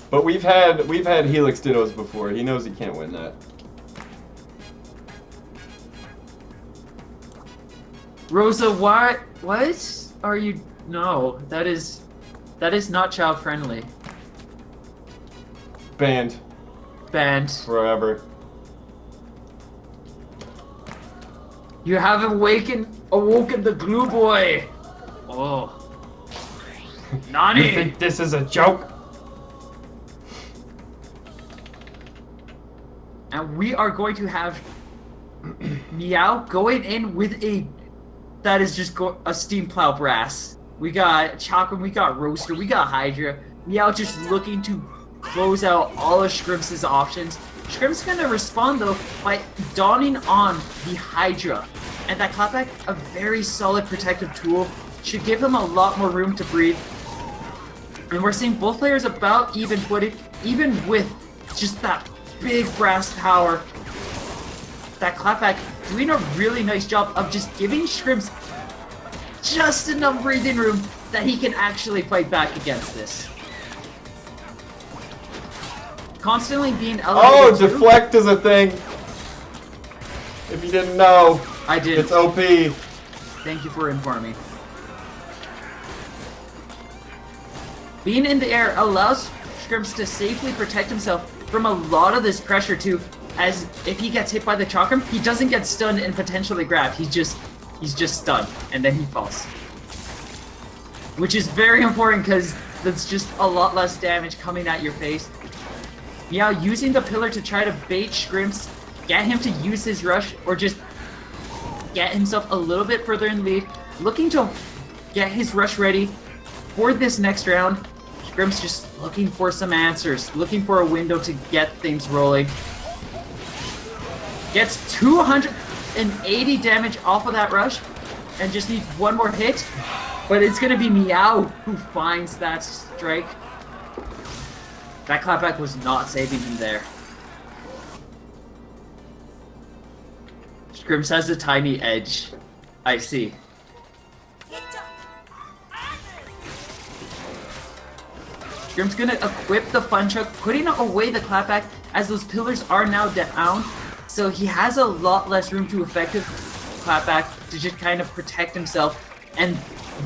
S1: But we've had Helix Dittos before. He knows he can't win that.
S3: Rosa, what are you? No, that is not child friendly.
S1: Banned
S3: Banned.
S1: forever.
S3: You have awoken the glue boy. Oh.
S1: You
S3: Nani!
S1: think this is a joke?
S3: And we are going to have Meow going in with that is just a steam plow brass. We got Chakram, we got Roaster, we got Hydra. Meow just looking to close out all of Shrimp's options. Shrimp's gonna respond though by donning on the Hydra. And that clapback, a very solid protective tool, should give him a lot more room to breathe. And we're seeing both players about even footed, even with just that big brass power. That clapback doing a really nice job of just giving Shrimps just enough breathing room that he can actually fight back against this. Constantly being elevated.
S1: Oh, deflect is a thing. If you didn't know,
S3: I did.
S1: it's OP.
S3: Thank you for informing. Being in the air allows Shrimps to safely protect himself from a lot of this pressure too, as if he gets hit by the Chakram, he doesn't get stunned and potentially grabbed. He's just stunned, and then he falls. Which is very important because that's just a lot less damage coming at your face. Meow using the pillar to try to bait Shrimps, get him to use his rush, or just get himself a little bit further in the lead, looking to get his rush ready for this next round. Shrimp's just looking for some answers, looking for a window to get things rolling. Gets 280 damage off of that rush, and just needs one more hit. But it's gonna be Meow who finds that strike. That clapback was not saving him there. Shrimps has a tiny edge. I see. Shrimp's gonna equip the Fun Chuck, putting away the clapback as those pillars are now down. So he has a lot less room to effective clapback to just kind of protect himself and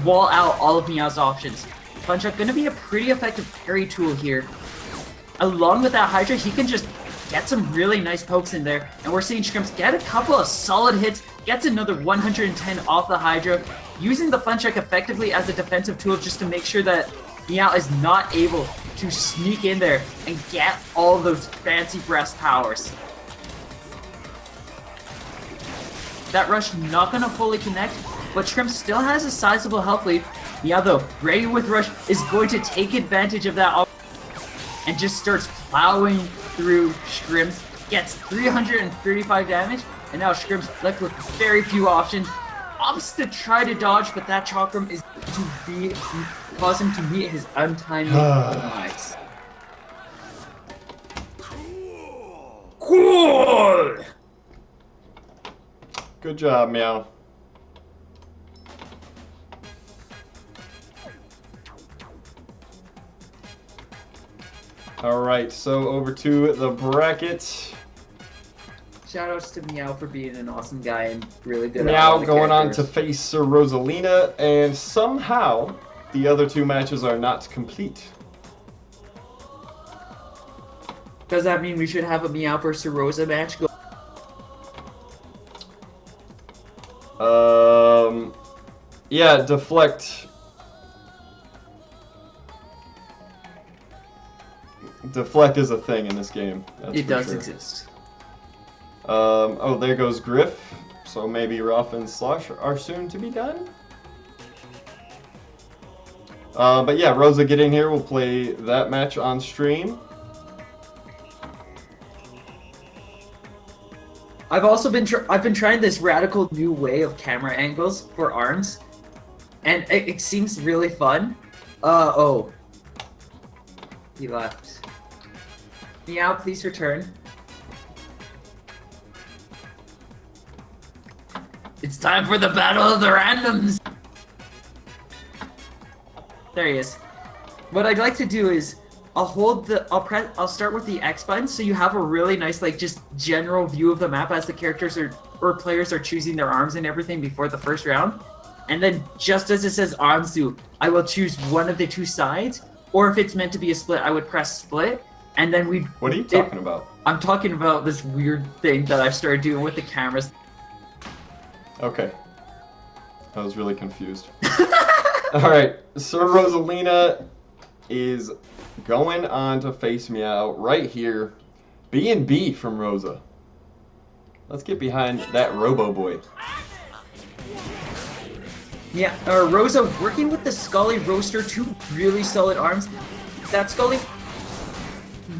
S3: wall out all of Meow's options. Fun Chuck gonna be a pretty effective parry tool here. Along with that Hydra, he can just get some really nice pokes in there. And we're seeing Shrimps get a couple of solid hits, gets another 110 off the Hydra, using the Fun Chuck effectively as a defensive tool just to make sure that Meow is not able to sneak in there and get all those fancy breast powers. That rush not gonna fully connect, but Shrimp still has a sizable health lead. Meow though, ready with rush, is going to take advantage of that and just starts plowing through Shrimps. Gets 335 damage, and now Shrimps left with very few options. Opts to try to dodge, but that Chakram is to cause him to meet his untimely demise. Cool!
S1: Good job, Meow. Alright, so over to the bracket.
S3: Shoutouts to Meow for being an awesome guy and really good at
S1: Meow
S3: all the
S1: going on to
S3: characters.
S1: face Sir Rosalina, and somehow the other two matches are not complete.
S3: Does that mean we should have a Meow versus Rosa match?
S1: Yeah, deflect. Deflect is a thing in this game. That's
S3: It
S1: for
S3: does
S1: sure.
S3: exist.
S1: Oh, there goes Griff. So maybe Ruff and Slosh are soon to be done. But yeah, Rosa getting here. We'll play that match on stream.
S3: I've also been I've been trying this radical new way of camera angles for arms, and it seems really fun. Oh, he left. Meow, please return. It's time for the battle of the randoms. There he is. What I'd like to do is I'll start with the X button so you have a really nice like just general view of the map as the characters or players are choosing their arms and everything before the first round. And then just as it says Anzu, I will choose one of the two sides, or if it's meant to be a split, I would press split, and then
S1: What are you talking about?
S3: I'm talking about this weird thing that I've started doing with the cameras.
S1: Okay. I was really confused. Alright, Sir Rosalina is going on to face Meow right here. B&B from Rosa. Let's get behind that Robo Boy.
S3: Yeah, Rosa working with the Scully Roaster, two really solid arms. That Scully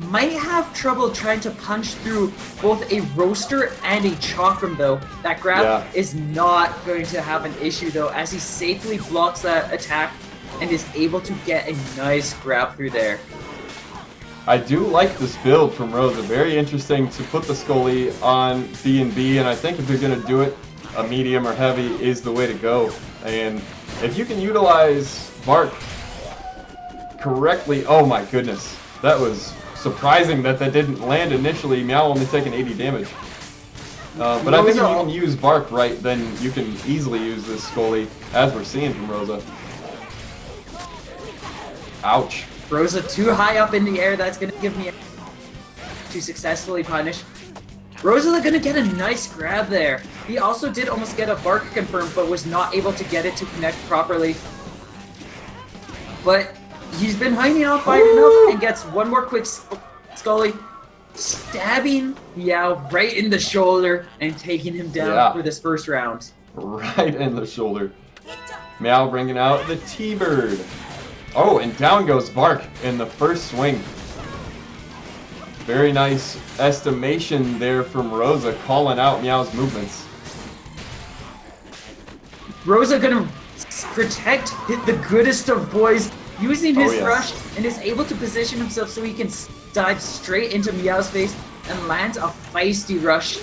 S3: might have trouble trying to punch through both a Roaster and a Chakram though. That grab is not going to have an issue though, as he safely blocks that attack and is able to get a nice grab through there.
S1: I do like this build from Rosa. Very interesting to put the Scully on B&B, and I think if you're going to do it, a medium or heavy is the way to go. And if you can utilize Bark correctly, oh my goodness, that was surprising that didn't land initially. Meow only taking 80 damage. But I think if you can use Bark right, then you can easily use this Scully, as we're seeing from Rosa. Ouch.
S3: Rosa too high up in the air, that's going to give me to successfully punish. Rosa going to get a nice grab there. He also did almost get a Bark confirmed, but was not able to get it to connect properly. But he's been hiding off fire enough and gets one more quick Scully, stabbing Meow right in the shoulder and taking him down for this first round.
S1: Right in the shoulder. Meow bringing out the T-Bird. Oh, and down goes Bark in the first swing. Very nice estimation there from Rosa, calling out Meow's movements.
S3: Rosa gonna protect the goodest of boys, using his rush, and is able to position himself so he can dive straight into Meow's face and lands a feisty rush.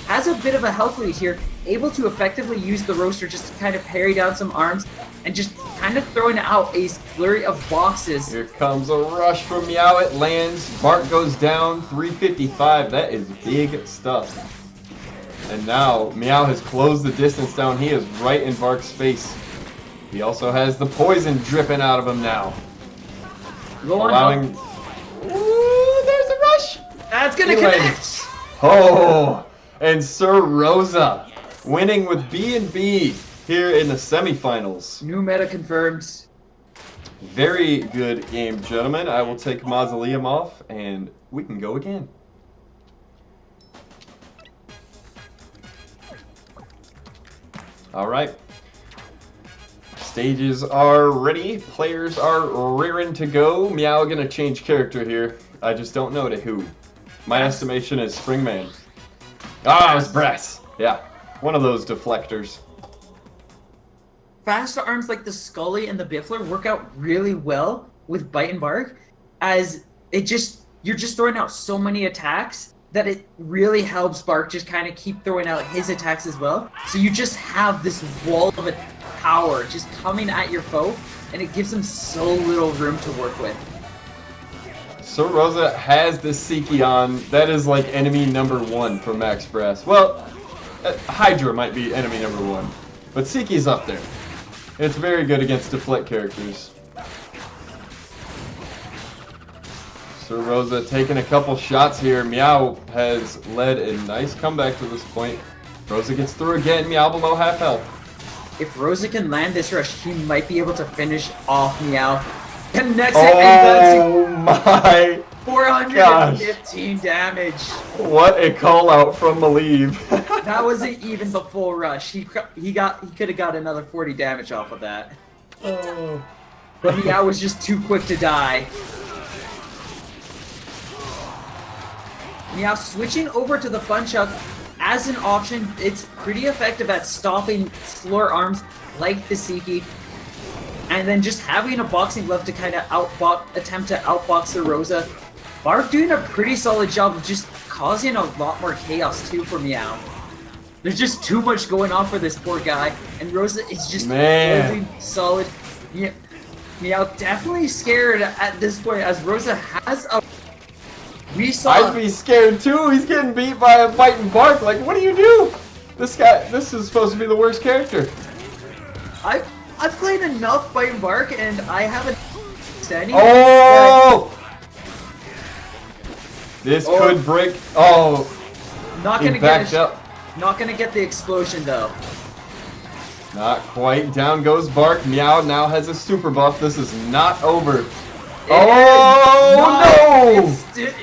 S3: Has a bit of a health lead here, able to effectively use the Roaster just to kind of parry down some arms and just kind of throwing out a flurry of boxes.
S1: Here comes a rush from Meow, it lands, Bark goes down, 355, that is big stuff. And now, Meow has closed the distance down, he is right in Bark's face. He also has the poison dripping out of him now.
S3: Go on,
S1: allowing... Ooh, there's a rush!
S3: That's gonna connect!
S1: Oh! And Sir Rosa winning with B&B here in the semifinals.
S3: New meta confirmed.
S1: Very good game, gentlemen. I will take Mausoleum off, and we can go again. All right. Stages are ready. Players are rearing to go. Meow gonna change character here. I just don't know to who. My estimation is Springman. Ah, it was Brass. Yeah, one of those deflectors.
S3: Fast arms like the Scully and the Biffler work out really well with Bite and Bark, as you're just throwing out so many attacks that it really helps Bark just kind of keep throwing out his attacks as well. So you just have this wall of power just coming at your foe, and it gives them so little room to work with.
S1: Sir Rosa has this Seiki on. That is like enemy number 1 for Max Brass. Well, Hydra might be enemy number 1, but Seiki's up there. It's very good against deflect characters. Sir Rosa taking a couple shots here. Meow has led a nice comeback to this point. Rosa gets through again. Meow below half health.
S3: If Rosa can land this rush, he might be able to finish off Meow. Connects it, and that's
S1: my
S3: 415 damage.
S1: What a call out from Maleev.
S3: That wasn't even the full rush. He could have got another 40 damage off of that.
S1: Oh.
S3: But Meow was just too quick to die. Meow switching over to the Fun Chuck as an option. It's pretty effective at stopping slower arms like the Seiki. And then just having a boxing glove to kind of attempt to outbox the Rosa. Bark doing a pretty solid job of just causing a lot more chaos too for Meow. There's just too much going on for this poor guy, and Rosa is just holding solid. Meow definitely scared at this point, as Rosa has a...
S1: I'd be scared too. He's getting beat by a Bite and Bark. Like, what do you do? This is supposed to be the worst character.
S3: I've played enough Bite and Bark, and I haven't standing.
S1: Oh! This could break. Oh!
S3: Not gonna get the explosion though.
S1: Not quite. Down goes Bark. Meow now has a super buff. This is not over. Oh no!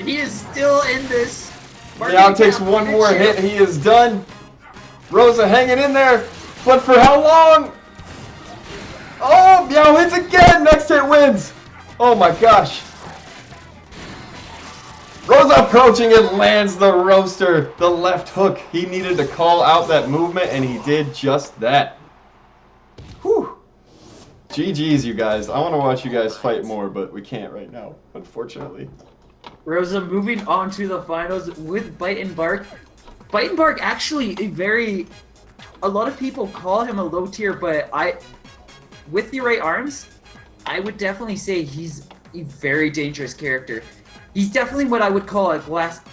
S3: He is still in this.
S1: Meow takes one more hit. He is done. Rosa hanging in there. But for how long? Oh, Meow hits again. Next hit wins. Oh my gosh. Rosa approaching and lands the roaster. The left hook. He needed to call out that movement, and he did just that. Whew. GG's, you guys. I want to watch you guys fight more, but we can't right now, unfortunately.
S3: Rosa moving on to the finals with Bite and Bark. Bite and Bark actually a lot of people call him a low tier, but with the right arms, I would definitely say he's a very dangerous character. He's definitely what I would call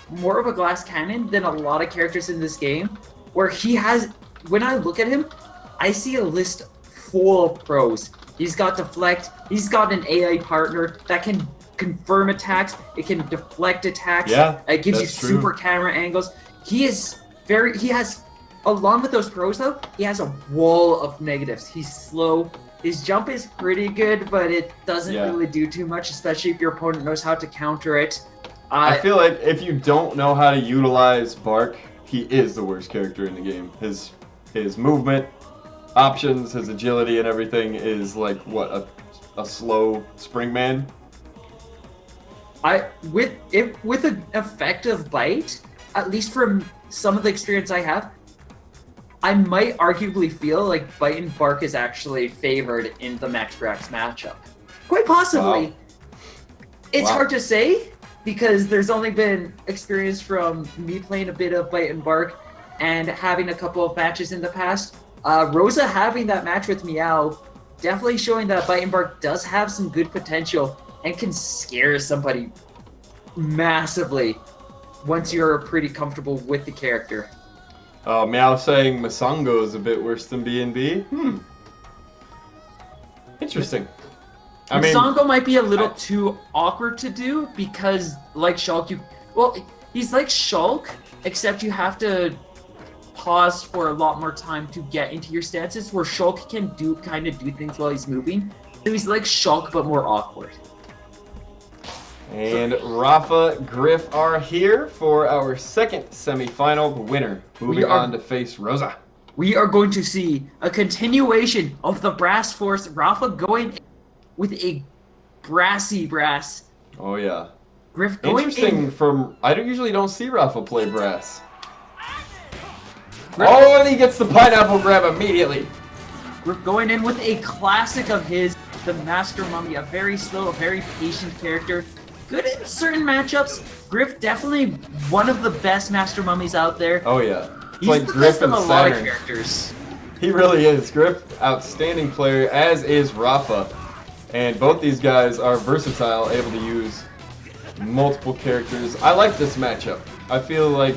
S3: more of a glass cannon than a lot of characters in this game, where when I look at him, I see a list full of pros. He's got deflect, he's got an AI partner that can confirm attacks, it can deflect attacks, it gives you super camera angles. Along with those pros though, he has a wall of negatives. He's slow. His jump is pretty good, but it doesn't really do too much, especially if your opponent knows how to counter it.
S1: I feel like if you don't know how to utilize Bark, he is the worst character in the game. His movement, options, his agility, and everything is like what a slow spring man.
S3: With an effective bite, at least from some of the experience I have, I might arguably feel like Bite and Bark is actually favored in the Max Brax matchup. Quite possibly. Wow. It's hard to say because there's only been experience from me playing a bit of Bite and Bark and having a couple of matches in the past. Rosa having that match with Meow definitely showing that Bite and Bark does have some good potential and can scare somebody massively once you're pretty comfortable with the character.
S1: Meow saying Masango is a bit worse than B&B. Interesting.
S3: Masango might be a little too awkward to do because, like Shulk, he's like Shulk, except you have to pause for a lot more time to get into your stances, where Shulk can do things while he's moving. So he's like Shulk, but more awkward.
S1: And Rafa, Griff are here for our second semifinal winner, moving on to face Rosa.
S3: We are going to see a continuation of the Brass Force. Rafa going with a brassy brass.
S1: Oh yeah.
S3: Griff going
S1: I usually don't see Rafa play brass. And he gets the pineapple grab immediately.
S3: Griff going in with a classic of his, the Master Mummy, a very slow, a very patient character. Good in certain matchups. Griff definitely one of the best Master Mummies out there.
S1: Oh yeah.
S3: He's like the best of a lot of characters.
S1: He really is. Griff, outstanding player, as is Rafa. And both these guys are versatile, able to use multiple characters. I like this matchup. I feel like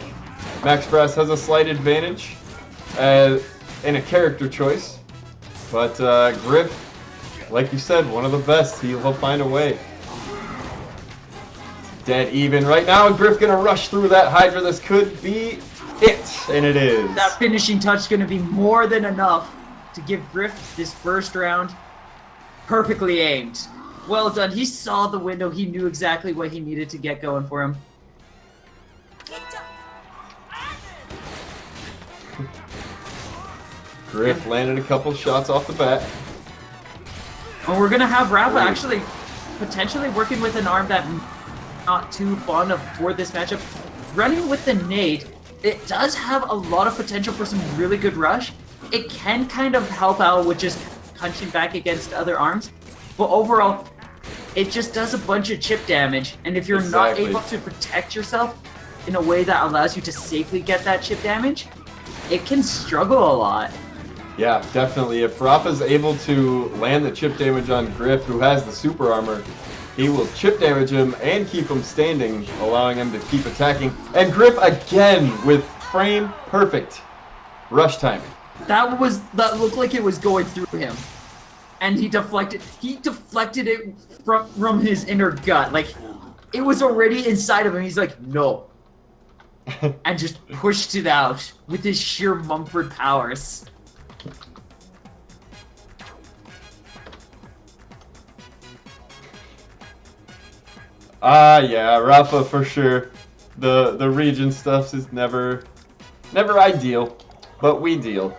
S1: Max Brass has a slight advantage in a character choice. But Griff, like you said, one of the best. He'll find a way. Dead even right now. Griff gonna rush through that Hydra. This could be it, and it is.
S3: That finishing touch is gonna be more than enough to give Griff this first round perfectly aimed. Well done. He saw the window. He knew exactly what he needed to get going for him.
S1: Griff landed a couple shots off the bat.
S3: And we're gonna have Rafa actually potentially working with an arm that not too fond of for this matchup. Running with the nade, it does have a lot of potential for some really good rush. It can kind of help out with just punching back against other arms, but overall, it just does a bunch of chip damage, and if you're not able to protect yourself in a way that allows you to safely get that chip damage, it can struggle a lot.
S1: Yeah, definitely. If Rafa's able to land the chip damage on Griff, who has the super armor, he will chip damage him and keep him standing, allowing him to keep attacking. And Griff again with frame perfect rush timing.
S3: That looked like it was going through him. And he deflected it from his inner gut. Like, it was already inside of him. He's like, no. And just pushed it out with his sheer Mumford powers.
S1: Yeah, Rafa for sure. The region stuff is never ideal, but we deal.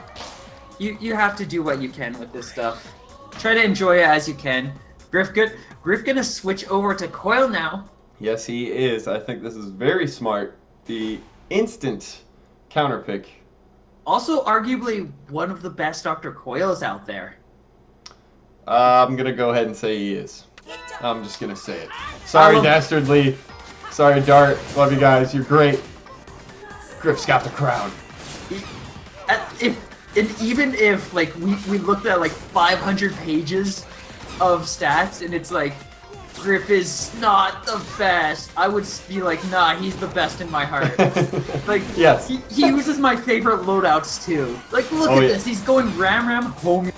S3: You have to do what you can with this stuff. Try to enjoy it as you can. Griff gonna switch over to Coil now.
S1: Yes, he is. I think this is very smart. The instant counter pick.
S3: Also, arguably one of the best Dr. Coils out there.
S1: I'm gonna go ahead and say he is. I'm just gonna say it. Sorry, Dastardly. Sorry, Dart. Love you guys. You're great. Griff's got the crown.
S3: Even if like we looked at like 500 pages of stats and it's like Griff is not the best, I would be like, nah, he's the best in my heart. Like,
S1: yes,
S3: he uses my favorite loadouts too. Like, look at this. He's going ram home.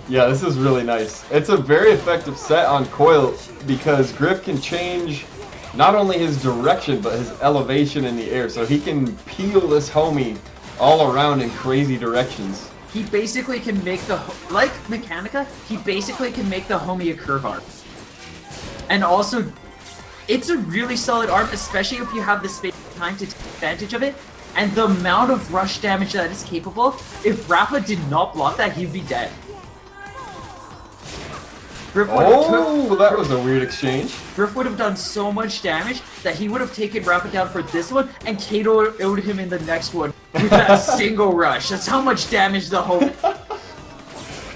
S1: Yeah, this is really nice. It's a very effective set on Coil because Griff can change not only his direction but his elevation in the air, so he can peel this homie all around in crazy directions.
S3: He basically can make like Mechanica, he basically can make the homie a curve arm. And also, it's a really solid arm, especially if you have the space and time to take advantage of it. And the amount of rush damage that is capable, if Rafa did not block that, he'd be dead.
S1: That was a weird exchange.
S3: Griff would have done so much damage that he would have taken Rafa down for this one and KO'd him in the next one with that single rush. That's how much damage the whole...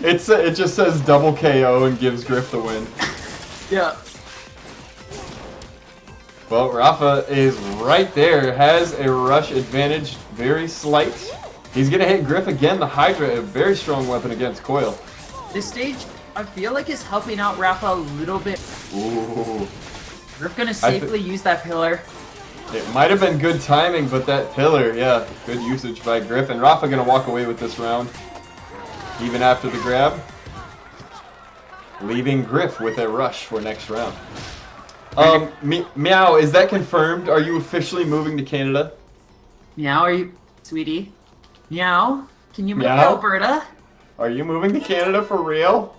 S1: It just says double KO and gives Griff the win.
S3: Yeah.
S1: Well, Rafa is right there, has a rush advantage, very slight. He's gonna hit Griff again, the Hydra, a very strong weapon against Coil.
S3: This stage, I feel like is helping out Rafa a little bit.
S1: Ooh.
S3: Griff gonna safely use that pillar.
S1: It might have been good timing, but that pillar, yeah, good usage by Griff. And Rafa gonna walk away with this round, even after the grab. Leaving Griff with a rush for next round. Meow, is that confirmed? Are you officially moving to Canada?
S3: Meow, are you... Sweetie? Meow? Can you move
S1: Meow?
S3: to Alberta?
S1: Are you moving to Canada for real?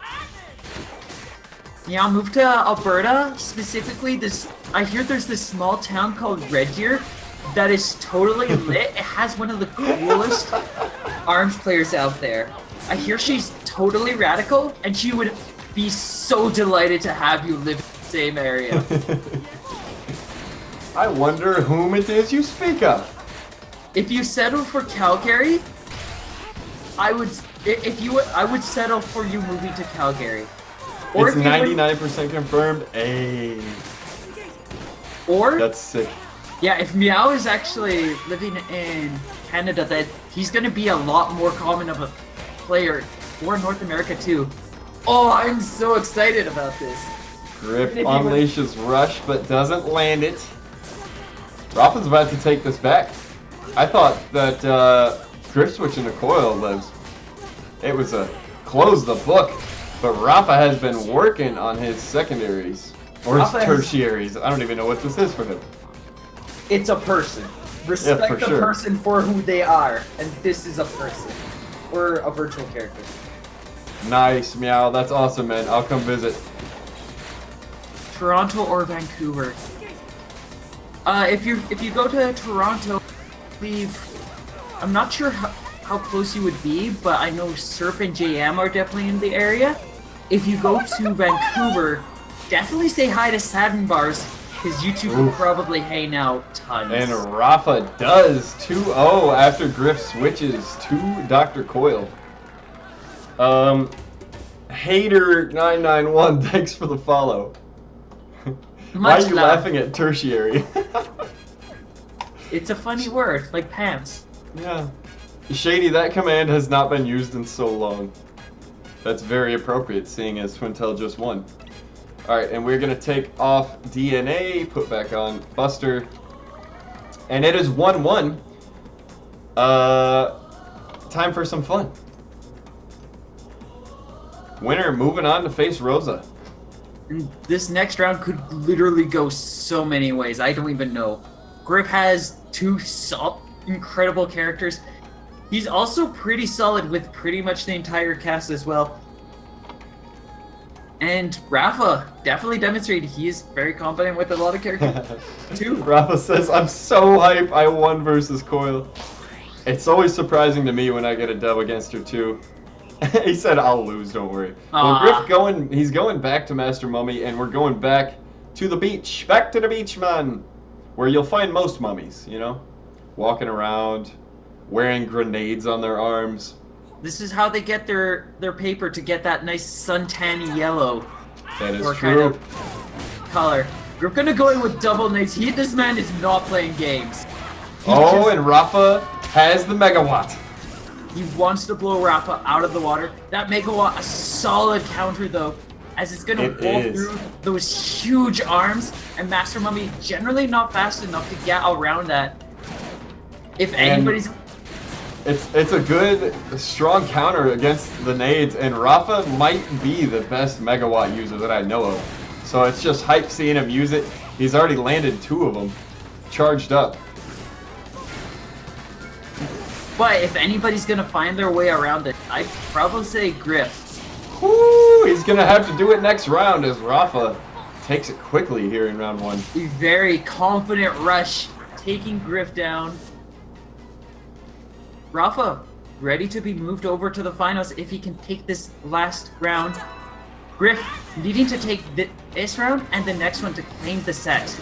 S3: Yeah, move to Alberta. Specifically, I hear there's this small town called Red Deer that is totally lit. It has one of the coolest arms players out there. I hear she's totally radical, and she would be so delighted to have you live in the same area.
S1: I wonder whom it is you speak of.
S3: If you settle for Calgary, I would settle for you moving to Calgary. Or
S1: it's 99% confirmed. Hey.
S3: Or
S1: that's sick.
S3: Yeah, if Meow is actually living in Canada, then he's gonna be a lot more common of a player for North America too. Oh, I'm so excited about this.
S1: Griff unleashes rush, but doesn't land it. Rafa's about to take this back. I thought that Griff switching to Coil was a close the book, but Rafa has been working on his secondaries or his tertiaries. I don't even know what this is for him.
S4: It's a person. Respect the person for who they are, and this is a person or a virtual character.
S1: Nice, Meow. That's awesome, man. I'll come visit.
S3: Toronto or Vancouver. If you go to Toronto, I'm not sure how close you would be, but I know Surf and JM are definitely in the area. If you go to Vancouver, definitely say hi to Saturn Bars, because you two will probably hang out tons.
S1: And Rafa does 2-0 after Griff switches to Dr. Coil. Hater991, thanks for the follow. Why are you laughing at tertiary?
S3: It's a funny word, like pants.
S1: Yeah. Shady, that command has not been used in so long. That's very appropriate, seeing as Twintel just won. Alright, and we're going to take off DNA, put back on Buster. And it is 1-1. Time for some fun. Winner moving on to face Rosa.
S3: And this next round could literally go so many ways. I don't even know. Griff has two incredible characters. He's also pretty solid with pretty much the entire cast as well. And Rafa definitely demonstrated he is very confident with a lot of characters too.
S1: Rafa says, I'm so hype I won versus Coil. It's always surprising to me when I get a dub against her too. He said, I'll lose, don't worry. Well, Griff he's going back to Master Mummy, and we're going back to the beach. Back to the beach, man. Where you'll find most mummies, you know? Walking around, wearing grenades on their arms.
S3: This is how they get their paper to get that nice suntan yellow.
S1: That is
S3: or
S1: true.
S3: kind of color. We're gonna go in with double nades. This man is not playing games.
S1: And Rafa has the megawatt.
S3: He wants to blow Rafa out of the water. That megawatt, a solid counter though, as it's gonna roll through those huge arms, and Master Mummy generally not fast enough to get around that. If anybody's...
S1: It's a good, strong counter against the nades, and Rafa might be the best megawatt user that I know of. So it's just hype seeing him use it. He's already landed 2 of them, charged up.
S3: But if anybody's gonna find their way around it, I'd probably say Griff.
S1: Woo! He's gonna have to do it next round as Rafa takes it quickly here in round 1.
S3: A very confident rush, taking Griff down. Rafa, ready to be moved over to the finals if he can take this last round. Griff needing to take this round and the next one to claim the set.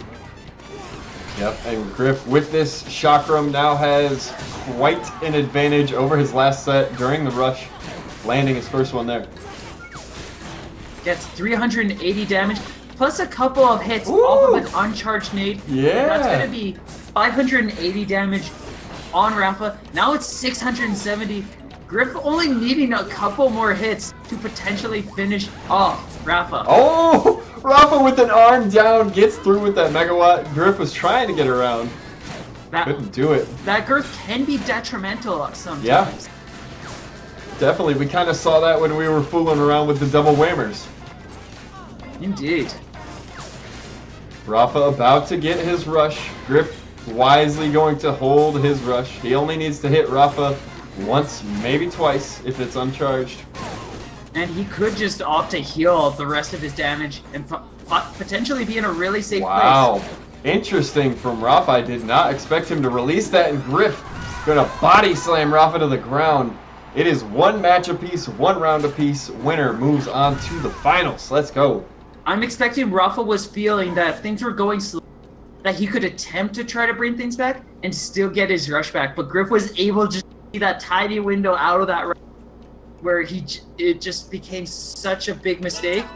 S1: Yep, and Griff with this chakram now has quite an advantage over his last set during the rush, landing his first one there.
S3: Gets 380 damage, plus a couple of hits off of an uncharged nade.
S1: Yeah.
S3: That's gonna be 580 damage on Rafa. Now it's 670. Griff only needing a couple more hits to potentially finish off Rafa.
S1: Oh! Rafa with an arm down gets through with that megawatt. Griff was trying to get around. Couldn't do it.
S3: That girth can be detrimental sometimes.
S1: Yeah. Definitely. We kind of saw that when we were fooling around with the double whammers.
S3: Indeed.
S1: Rafa about to get his rush. Griff wisely going to hold his rush. He only needs to hit Rafa once, maybe twice, if it's uncharged.
S3: And he could just opt to heal the rest of his damage and potentially be in a really safe place.
S1: Wow. Interesting from Rafa. I did not expect him to release that, and Griff gonna body slam Rafa to the ground. It is 1 match apiece, 1 round apiece. Winner moves on to the finals. Let's go.
S3: I'm expecting Rafa was feeling that things were going slow, that he could attempt to try to bring things back and still get his rush back, but Griff was able to see that tiny window out of that rush where it just became such a big mistake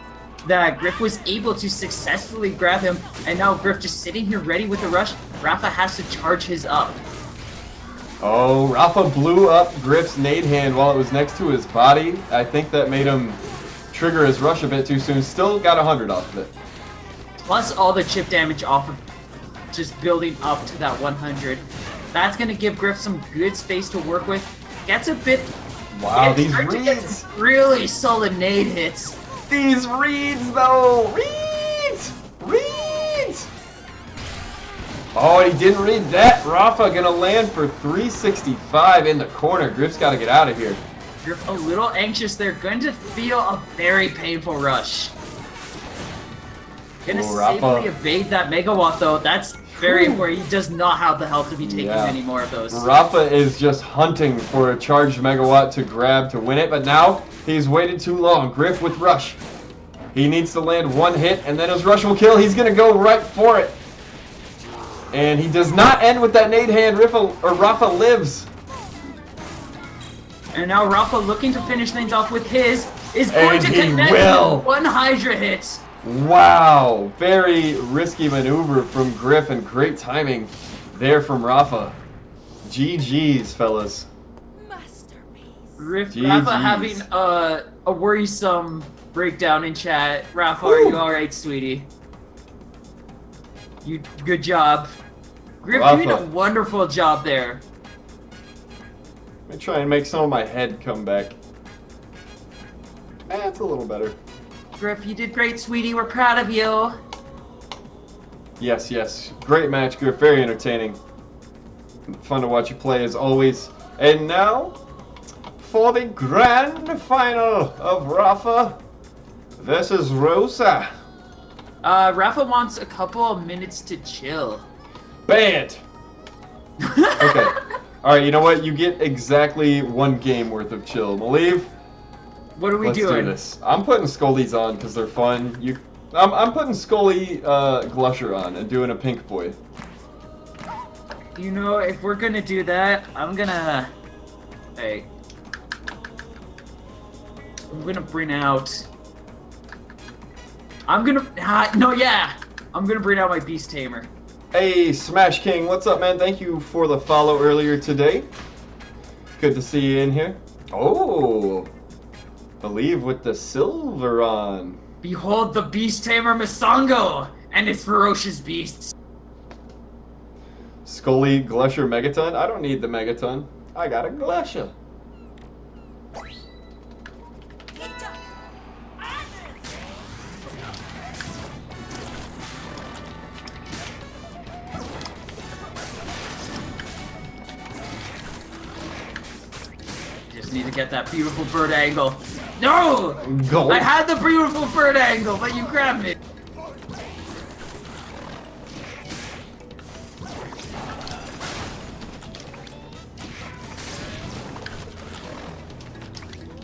S3: that Griff was able to successfully grab him, and now Griff just sitting here ready with the rush. Rafa has to charge his up.
S1: Oh, Rafa blew up Griff's nade hand while it was next to his body. I think that made him trigger his rush a bit too soon. Still got 100 off of it.
S3: Plus all the chip damage off of just building up to that 100. That's going to give Griff some good space to work with. Gets a bit...
S1: Wow, these reads!
S3: Really solid nade hits.
S1: These reads, though! Reads! Reads! Oh, he didn't read that. Rafa gonna land for 365 in the corner. Griff's got to get out of here.
S3: Griff a little anxious. They're going to feel a very painful rush. Gonna safely evade that megawatt, though. That's very important. He does not have the health to be taking any more of those.
S1: Rafa is just hunting for a charged megawatt to grab to win it, but now he's waited too long. Griff with rush. He needs to land 1 hit, and then his rush will kill. He's going to go right for it. And he does not end with that nade hand. Rafa lives.
S3: And now Rafa looking to finish things off with his is going to connect with 1 Hydra hit.
S1: Wow, very risky maneuver from Griff and great timing there from Rafa. GG's, fellas.
S3: Rafa having a worrisome breakdown in chat. Rafa, are you alright, sweetie? Good job. Griff doing a wonderful job there.
S1: Let me try and make some of my head come back. It's a little better.
S3: Griff, you did great, sweetie. We're proud of you.
S1: Yes, yes. Great match, Griff. Very entertaining. Fun to watch you play as always. And now, for the grand final of Rafa This is Rosa.
S3: Rafa wants a couple of minutes to chill.
S1: Banned. Okay. Alright, you know what? You get exactly 1 game worth of chill. Malieve,
S3: What are we
S1: let's
S3: doing?
S1: do this. I'm putting Scully's on because they're fun. I'm putting Scully Glusher on and doing a pink boy.
S3: You know, if we're gonna do that, I'm gonna... Hey. I'm gonna bring out... I'm gonna bring out my Beast Tamer.
S1: Hey, Smash King, what's up, man? Thank you for the follow earlier today. Good to see you in here. Oh, Believe with the silver on.
S3: Behold the Beast Tamer Masango and its ferocious beasts.
S1: Scully Glusher Megaton? I don't need the Megaton. I got a Glusher.
S3: Just need to get that beautiful bird angle. No!
S1: Go.
S3: I had the beautiful bird angle, but you grabbed me.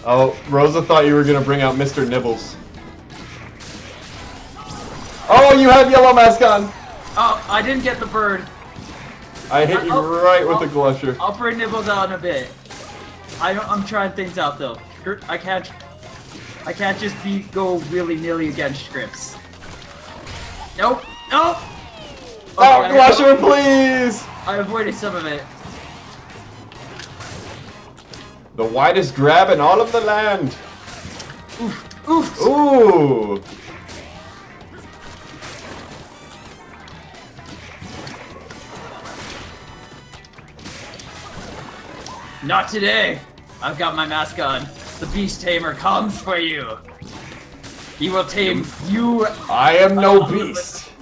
S1: Oh, Rosa thought you were gonna bring out Mr. Nibbles. Oh, you have yellow mask on!
S3: Oh, I didn't get the bird.
S1: I hit you right with the Glusher.
S3: I'll bring Nibbles out in a bit. I'm trying things out though. I can't just go willy-nilly against scripts. Nope. Nope.
S1: Oh, Glusher, please!
S3: I avoided some of it.
S1: The widest grab in all of the land.
S3: Oof. Oof.
S1: Ooh.
S3: Not today. I've got my mask on. The Beast Tamer comes for you. He will tame you.
S1: I am no beast.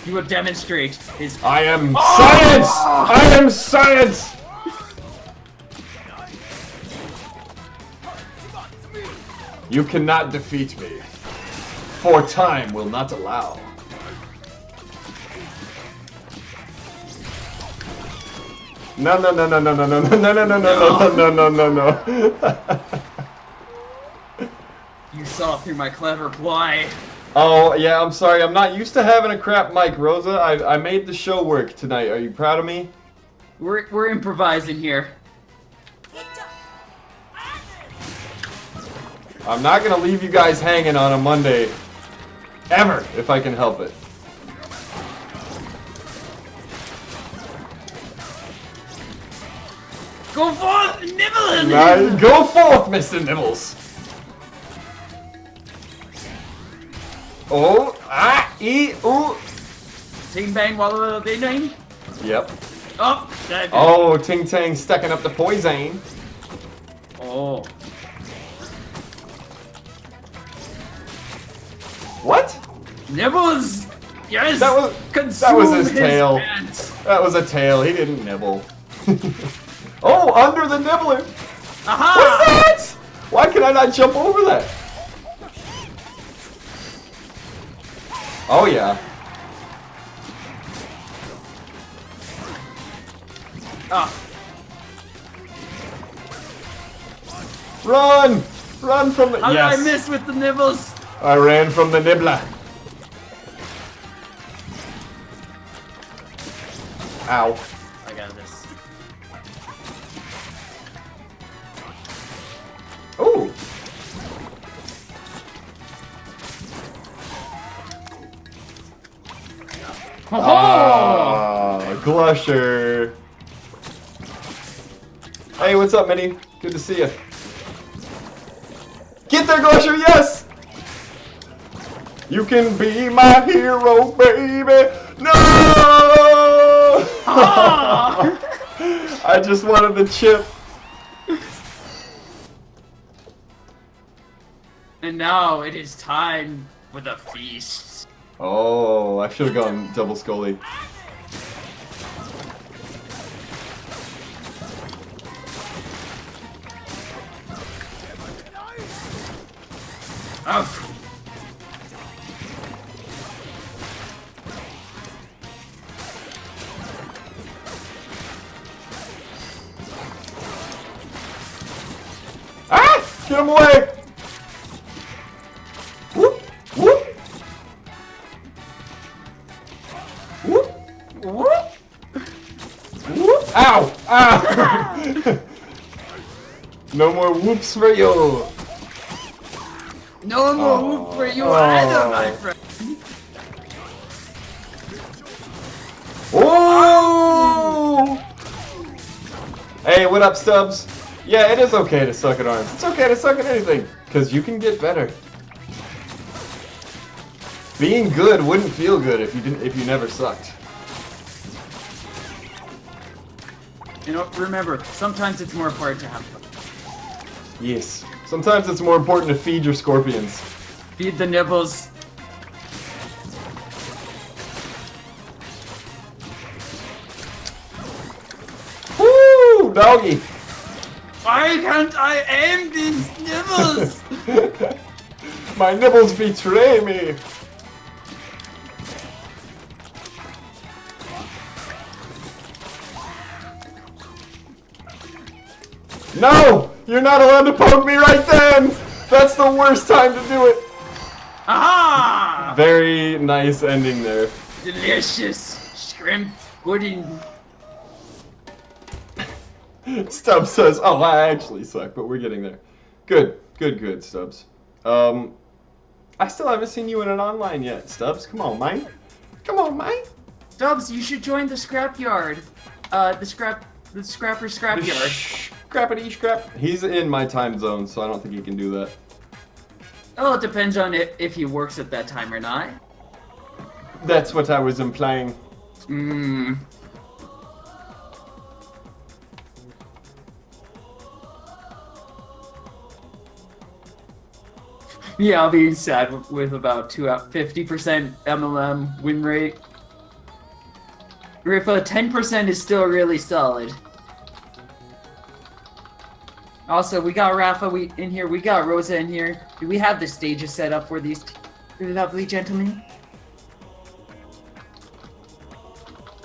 S3: He will demonstrate his.
S1: I am science! I am science! You cannot defeat me, for time will not allow. No, no, no, no, no, no, no, no, no, no, no, no, no, no, no.
S3: You saw through my clever ply.
S1: Oh, yeah, I'm sorry. I'm not used to having a crap mic, Rosa. I made the show work tonight. Are you proud of me?
S3: We're improvising here.
S1: I'm not gonna leave you guys hanging on a Monday. Ever, if I can help it.
S3: Go forth, Nibblin!
S1: Nice. Go forth, Mr. Nibbles. Oh, ah, ee, ooh.
S3: Ting bang walla ding ding.
S1: Yep.
S3: Oh, that
S1: Oh, Ting Tang stacking up the poison.
S3: Oh.
S1: What?
S3: Nibbles! Yes!
S1: That was
S3: Consume
S1: his tail.
S3: pants.
S1: That was a tail. He didn't nibble. Oh, under the nibbler.
S3: Aha!
S1: What is that? Why can I not jump over that? Oh, yeah.
S3: Ah.
S1: Run! Run from the...
S3: How
S1: yes.
S3: did I miss with the nibbles?
S1: I ran from the nibbler. Ow.
S3: I got this.
S1: Ooh.
S3: Oh!
S1: Ah, Glusher. Hey, what's up, Minnie? Good to see you. Get there, Glusher, yes! You can be my hero, baby. No!
S3: Ah!
S1: I just wanted the chip.
S3: And now it is time for the feast.
S1: Oh, I should have gone double Scully.
S3: Oh.
S1: Get him away! Whoop! Whoop! Whoop!
S3: Whoop!
S1: Whoop! Ow! Ah! No more whoops for you!
S3: No more whoop for you either, my friend.
S1: Oh! Hey, what up, Stubbs? Yeah, it is okay to suck at arms. It's okay to suck at anything, because you can get better. Being good wouldn't feel good if you never sucked.
S3: You know, remember, sometimes it's more important to have fun.
S1: Yes. Sometimes it's more important to feed your scorpions.
S3: Feed the nibbles.
S1: Woo! Doggy!
S3: Why can't I aim these nibbles?
S1: My nibbles betray me! No! You're not allowed to poke me right then! That's the worst time to do it!
S3: Aha!
S1: Very nice ending there.
S3: Delicious shrimp pudding.
S1: Stubbs says, oh, I actually suck, but we're getting there. Good, good, Stubbs. I still haven't seen you in an online yet, Stubbs. Come on, mate. Come on, mate.
S3: Stubbs, you should join the scrapyard. The scrapper scrapyard.
S1: Scrappity scrap. He's in my time zone, so I don't think he can do that.
S3: Oh, it depends on if he works at that time or not.
S1: That's what I was implying.
S3: Yeah, I'll be sad with about 50% MLM win rate. Rifa, 10% is still really solid. Also, we got Rafa in here, we got Rosa in here. Do we have the stages set up for these lovely gentlemen?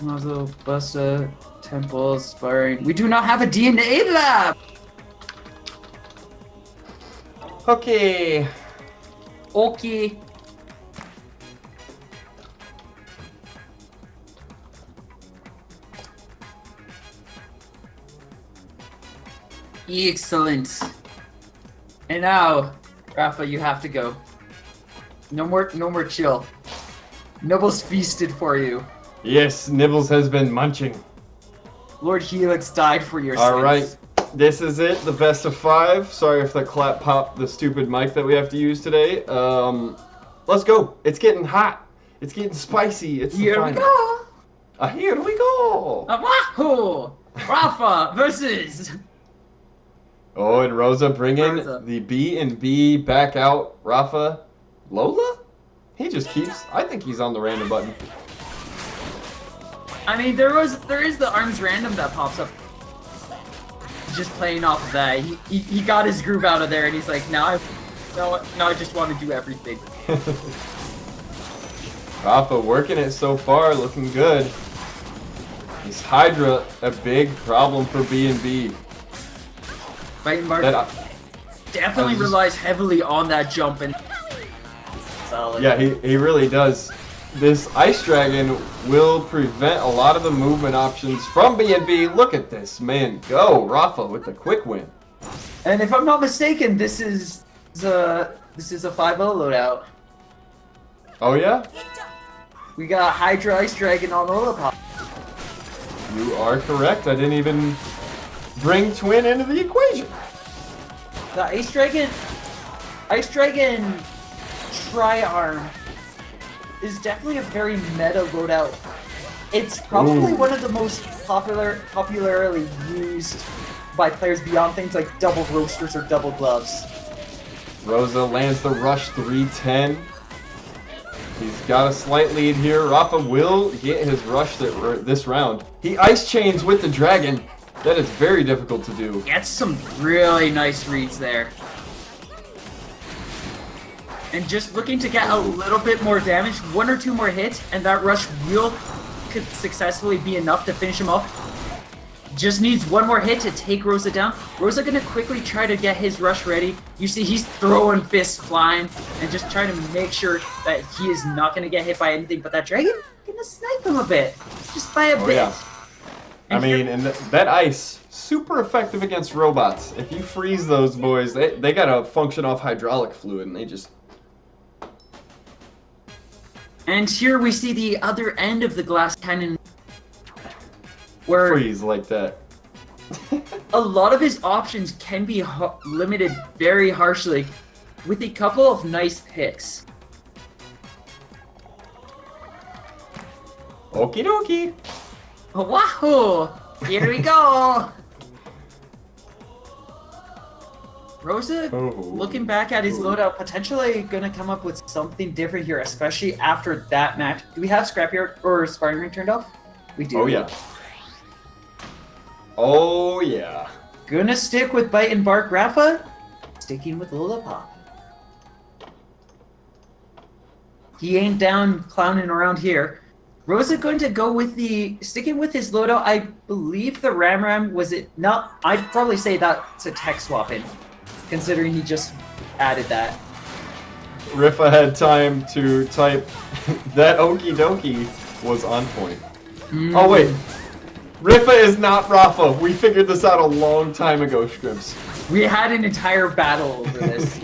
S3: Muzzle, Busta, Temples, Sparring. We do not have a DNA lab!
S1: Okay.
S3: Okay. Excellent. And now, Rafa, you have to go. No more chill. Nibbles feasted for you.
S1: Yes, Nibbles has been munching.
S3: Lord Helix died for your
S1: All
S3: sins.
S1: right. This is it, the best of 5. Sorry if the clap popped the stupid mic that we have to use today. Let's go. It's getting hot. It's getting spicy. It's the
S3: Here we
S1: final.
S3: go.
S1: Here we go.
S3: Wahoo! Rafa versus.
S1: Oh, and Rosa bringing
S3: Rosa.
S1: the B&B back out. Rafa, Lola? He just keeps. I think he's on the random button.
S3: I mean, there is the arms random that pops up. Just playing off of that. He got his groove out of there, and he's like, now I just want to do everything.
S1: Rafa working it so far, looking good. Is Hydra a big problem for B&B?
S3: Right, Mark definitely
S1: I was just-
S3: relies heavily on that jump and solid.
S1: Yeah, he really does. This Ice Dragon will prevent a lot of the movement options from B&B. Look at this, man. Go, Rafa with the quick win.
S3: And if I'm not mistaken, this is a 5-0 loadout.
S1: Oh, yeah?
S3: We got Hydra Ice Dragon on Olapop.
S1: You are correct. I didn't even bring Twin into the equation.
S3: The Ice Dragon Tri-Arm is definitely a very meta loadout. It's probably
S1: Ooh.
S3: one of the most popularly used by players beyond things like double roasters or double gloves.
S1: Rosa lands the rush 310. He's got a slight lead here. Rafa will get his rush this round. He ice chains with the dragon. That is very difficult to do.
S3: Gets some really nice reads there. And just looking to get a little bit more damage, 1 or 2 more hits, and that rush could successfully be enough to finish him off. just needs one more hit to take Rosa down. Rosa gonna quickly try to get his rush ready. You see he's throwing fists flying and just trying to make sure that he is not gonna get hit by anything, but that dragon gonna snipe him a bit. Just by a bit.
S1: Yeah. I
S3: And
S1: mean, and that ice, super effective against robots. If you freeze those boys, they gotta function off hydraulic fluid, and they just...
S3: And here we see the other end of the glass cannon, where
S1: freeze like that.
S3: a lot of his options can be limited very harshly with a couple of nice picks.
S1: Okie dokie.
S3: Wahoo! Here we go! Rosa,
S1: Oh.
S3: looking back at his loadout, potentially gonna come up with something different here, especially after that match. Do we have Scrapyard or Sparring Ring turned off? We do.
S1: Oh yeah. Oh yeah.
S3: Gonna stick with Bite and Bark Rafa, sticking with Lillipop. He ain't down clowning around here. Rosa going to go with sticking with his loadout. I believe the Ram was it not? I'd probably say that's a tech swap in, considering he just added that.
S1: Rifa had time to type that okie dokie was on point. Oh wait. Rifa is not Rafa. We figured this out a long time ago, Scripps.
S3: We had an entire battle over this.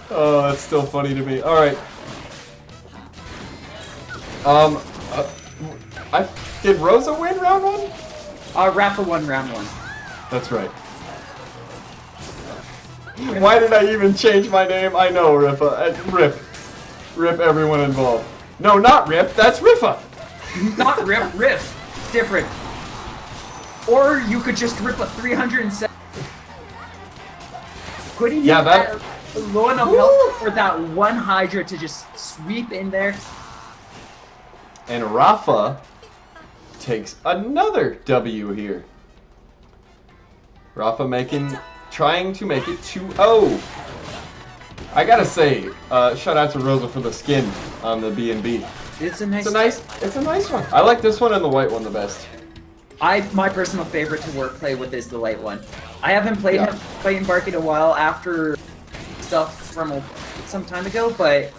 S1: Oh, that's still funny to me. All right. Did Rosa win round one?
S3: Rafa won round one.
S1: That's right. Why did I even change my name? I know, Rifa. Rip. Rip everyone involved. No, not Rip. That's Rifa.
S3: Not Rip, Riff. Different. Or you could just rip a 307. Putting
S1: Yeah,
S3: him
S1: that-
S3: at low enough health for that one Hydra to just sweep in there.
S1: And Rafa takes another W here. Rafa trying to make it 2-0. I gotta say, shout out to Rosa for the skin on the B&B.
S3: It's a nice.
S1: It's a nice one. I like this one and the white one the best.
S3: My personal favorite to play with is the light one. I haven't played him playing Bark in a while after stuff from some time ago, but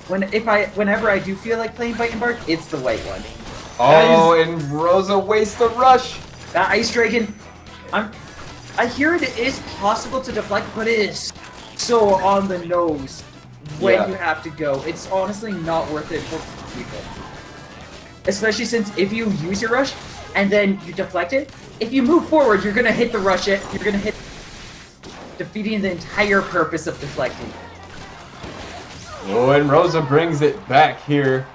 S3: whenever I do feel like playing Bite and Bark, it's the white one.
S1: Oh, and Rosa wastes the rush.
S3: That Ice Dragon, I hear it is possible to deflect, but it is so on the nose when you have to go. It's honestly not worth it for people. Especially since if you use your rush and then you deflect it, if you move forward, you're gonna hit the rush it. You're gonna hit, defeating the entire purpose of deflecting.
S1: Oh, and Rosa brings it back here,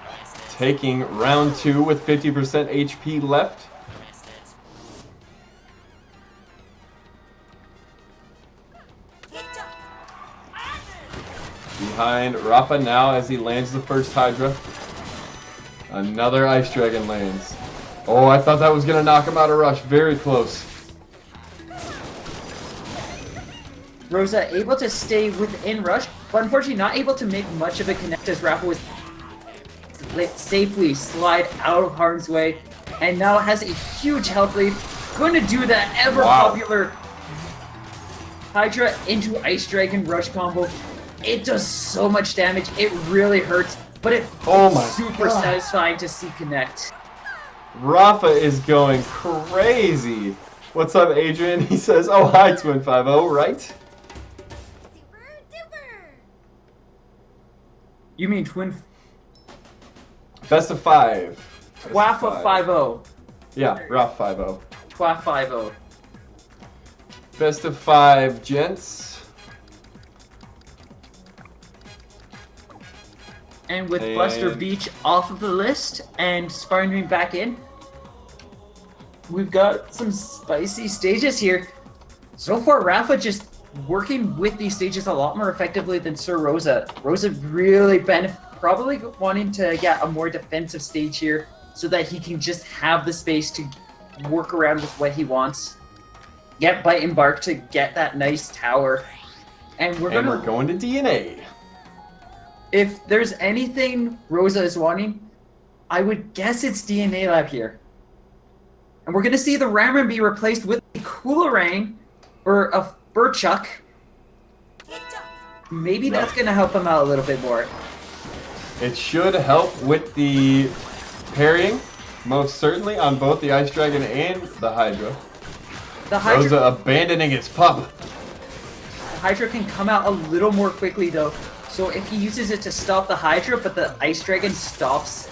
S1: taking round 2 with 50% HP left. Behind Rafa now as he lands the first Hydra. Another Ice Dragon lands. Oh, I thought that was going to knock him out of rush. Very close.
S3: Rosa able to stay within rush, but unfortunately not able to make much of a connect as Rafa was safely slide out of harm's way, and now has a huge health lead. Going to do the ever popular Hydra into Ice Dragon rush combo. It does so much damage. It really hurts, but it's super satisfying to see connect.
S1: Rafa is going crazy. What's up, Adrian? He says, oh, hi, Twin50, right?
S3: You mean Twin...
S1: Best of 5.
S3: Wafa 5-0.
S1: Yeah, Rafa 5-0.
S3: Twaf 5-0.
S1: Best of 5, gents.
S3: And with Buster Beach off of the list and Sparring Ring back in, we've got some spicy stages here. So far, Rafa just working with these stages a lot more effectively than Sir Rosa. Rosa really probably wanting to get a more defensive stage here so that he can just have the space to work around with what he wants. Get Bite and Bark to get that nice tower. And we're
S1: going to DNA.
S3: If there's anything Rosa is wanting, I would guess it's DNA Lab here. And we're going to see the Ramren be replaced with a Coolerang or a Burchuck. Maybe that's going to help him out a little bit more.
S1: It should help with the parrying, most certainly, on both the Ice Dragon and the Hydra.
S3: The Hydra,
S1: Rosa abandoning his pup.
S3: the Hydra can come out a little more quickly, though. So if he uses it to stop the Hydra, but the Ice Dragon stops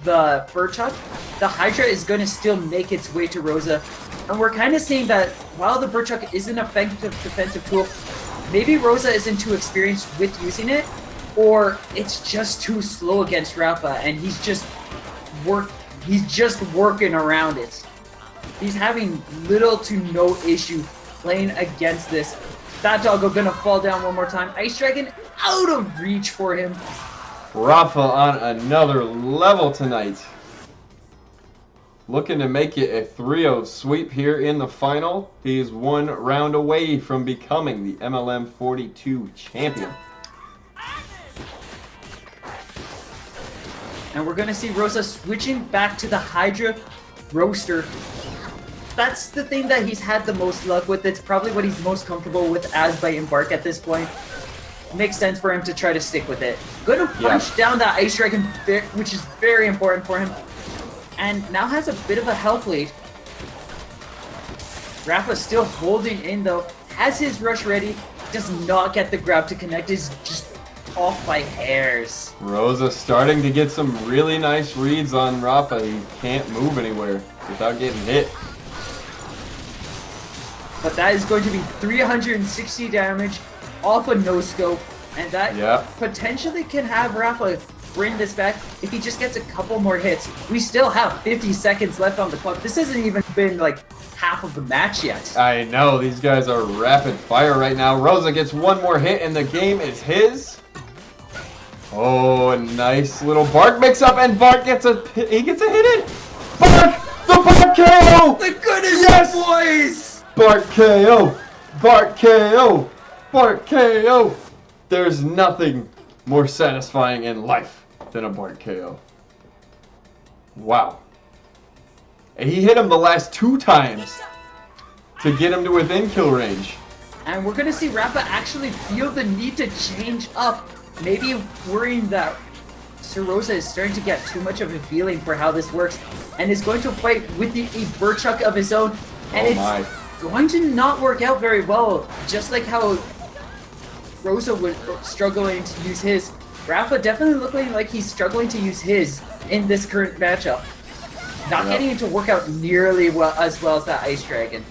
S3: the Burchuck, the Hydra is going to still make its way to Rosa. And we're kind of seeing that while the Burchuck is an effective defensive tool, maybe Rosa isn't too experienced with using it, or it's just too slow against Rafa, and he's just working around it. He's having little to no issue playing against this. That doggo gonna fall down one more time. Ice Dragon out of reach for him.
S1: Rafa on another level tonight. Looking to make it a 3-0 sweep here in the final. He is one round away from becoming the MLM 42 champion.
S3: And we're gonna see Rosa switching back to the Hydra Roaster. That's the thing that he's had the most luck with. It's probably what he's most comfortable with as by Embark at this point. Makes sense for him to try to stick with it. Gonna punch down that Ice Dragon, which is very important for him. And now has a bit of a health lead. Rafa still holding in though. Has his rush ready. Does not get the grab to connect. Is just off by hairs.
S1: Rosa starting to get some really nice reads on Rafa. He can't move anywhere without getting hit.
S3: But that is going to be 360 damage off a no-scope. And that potentially can have Rafa bring this back if he just gets a couple more hits. We still have 50 seconds left on the clock. This hasn't even been like half of the match yet.
S1: I know, these guys are rapid fire right now. Rosa gets one more hit and the game is his. Oh, a nice little Bark mix up and Bark gets a hit in. Bark! The Bark KO!
S3: The goodness,
S1: yes!
S3: boys!
S1: Bark KO! Bark KO! Bark KO! There's nothing more satisfying in life than a Bark KO. Wow. And he hit him the last 2 times to get him to within kill range.
S3: And we're going to see Rafa actually feel the need to change up. Maybe worrying that Sir Rosa is starting to get too much of a feeling for how this works and is going to fight with a Burchuck of his own. And it's going to not work out very well, just like how Rosa was struggling to use his. Rafa definitely looking like he's struggling to use his in this current matchup. Not getting it to work out nearly as well as that Ice Dragon.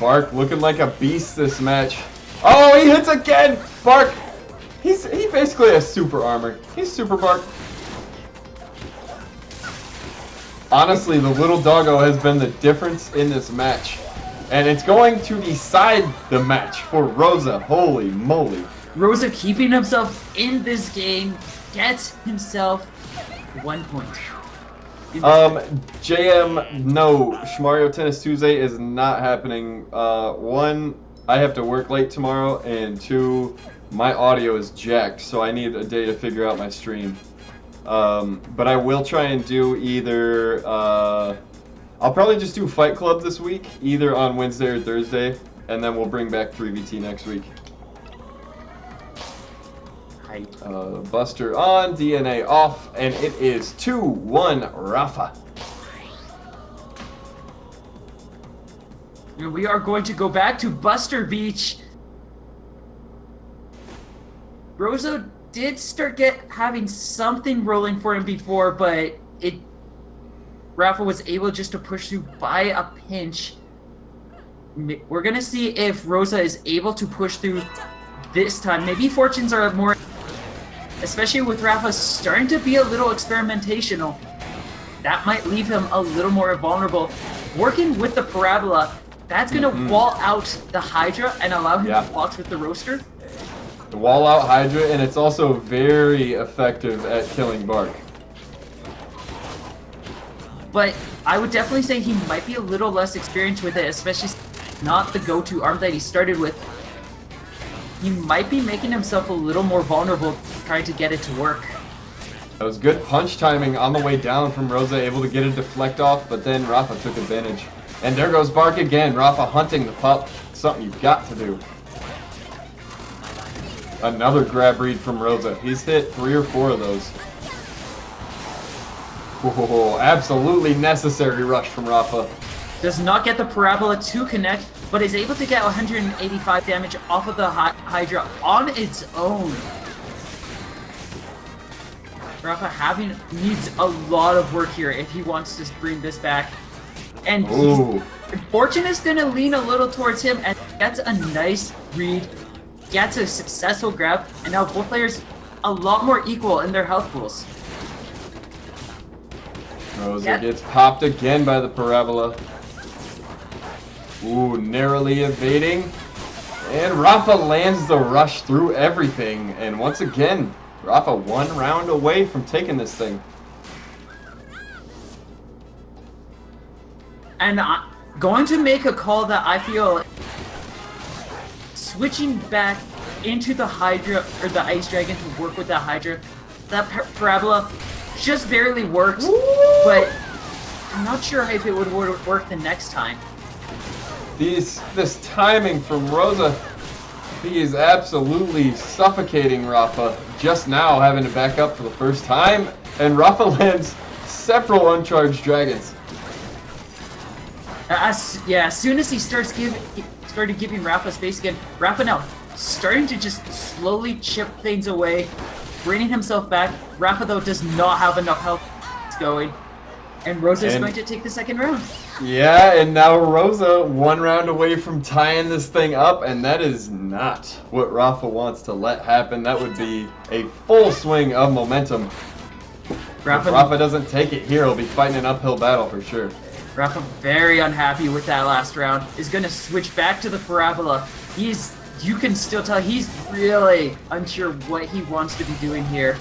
S1: Bark looking like a beast this match. Oh, he hits again! Bark! He basically has super armor. He's super Bark. Honestly, the little doggo has been the difference in this match. And it's going to decide the match for Rosa. Holy moly.
S3: Rosa keeping himself in this game gets himself 1 point.
S1: JM, no, Shmario Tennis Tuesday is not happening. 1, I have to work late tomorrow, and 2, my audio is jacked, so I need a day to figure out my stream. But I will try and do either, I'll probably just do Fight Club this week, either on Wednesday or Thursday, and then we'll bring back 3VT next week. Buster on, DNA off, and it is 2-1 Rafa.
S3: And we are going to go back to Buster Beach. Rosa did start having something rolling for him before, but Rafa was able just to push through by a pinch. We're gonna see if Rosa is able to push through this time. Maybe fortunes are more, especially with Rafa starting to be a little experimentational. That might leave him a little more vulnerable. Working with the Parabola, that's gonna wall out the Hydra and allow him to box with the Roaster.
S1: The wall out Hydra, and it's also very effective at killing Bark.
S3: But I would definitely say he might be a little less experienced with it, especially not the go-to arm that he started with. He might be making himself a little more vulnerable trying to get it to work.
S1: That was good punch timing on the way down from Rosa, able to get a deflect off, but then Rafa took advantage. And there goes Bark again. Rafa hunting the pup. Something you've got to do. Another grab read from Rosa. He's hit 3 or 4 of those. Oh, absolutely necessary rush from Rafa.
S3: Does not get the Parabola to connect, but is able to get 185 damage off of the Hydra on its own. Rafa needs a lot of work here if he wants to bring this back. And Fortune is going to lean a little towards him and gets a nice read, gets a successful grab, and now both players a lot more equal in their health pools.
S1: Rosa gets popped again by the Parabola. Ooh, narrowly evading. And Rafa lands the rush through everything. And once again, Rafa 1 round away from taking this thing.
S3: And I'm going to make a call that I feel switching back into the Hydra, or the Ice Dragon to work with the Hydra. That Parabola just barely worked, but I'm not sure if it would work the next time.
S1: This timing from Rosa, he is absolutely suffocating Rafa. Just now having to back up for the first time, and Rafa lands several uncharged dragons.
S3: As soon as he started giving Rafa space again, Rafa now starting to just slowly chip things away, bringing himself back. Rafa though does not have enough health going, and Rosa is going to take the second round.
S1: Yeah, and now Rosa 1 round away from tying this thing up, and that is not what Rafa wants to let happen. That would be a full swing of momentum. If Rafa doesn't take it here, he'll be fighting an uphill battle for sure.
S3: Rafa, very unhappy with that last round, is going to switch back to the Parabola. You can still tell he's really unsure what he wants to be doing here.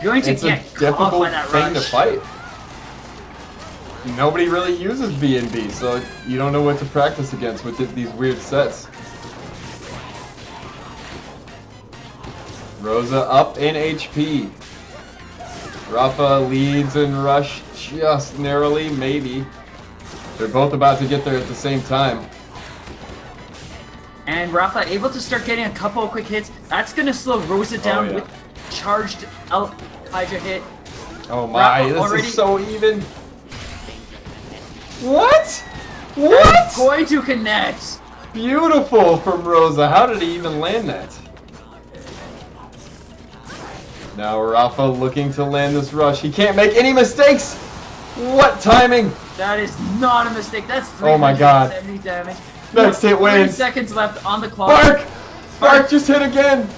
S3: Going to get caught by that rush.
S1: It's a difficult thing to fight. Nobody really uses B&B, so you don't know what to practice against with these weird sets. Rosa up in HP. Rafa leads in rush just narrowly, maybe. They're both about to get there at the same time.
S3: And Rafa able to start getting a couple of quick hits. That's going to slow Rosa down with charged out Hydra hit.
S1: Oh my, this is so even. What? What?
S3: Going to connect.
S1: Beautiful from Rosa. How did he even land that? Now Rafa looking to land this rush. He can't make any mistakes. What timing?
S3: That is not a mistake. That's
S1: 370
S3: damage.
S1: Next hit wins.
S3: 3 seconds left on the clock.
S1: Bark just hit again.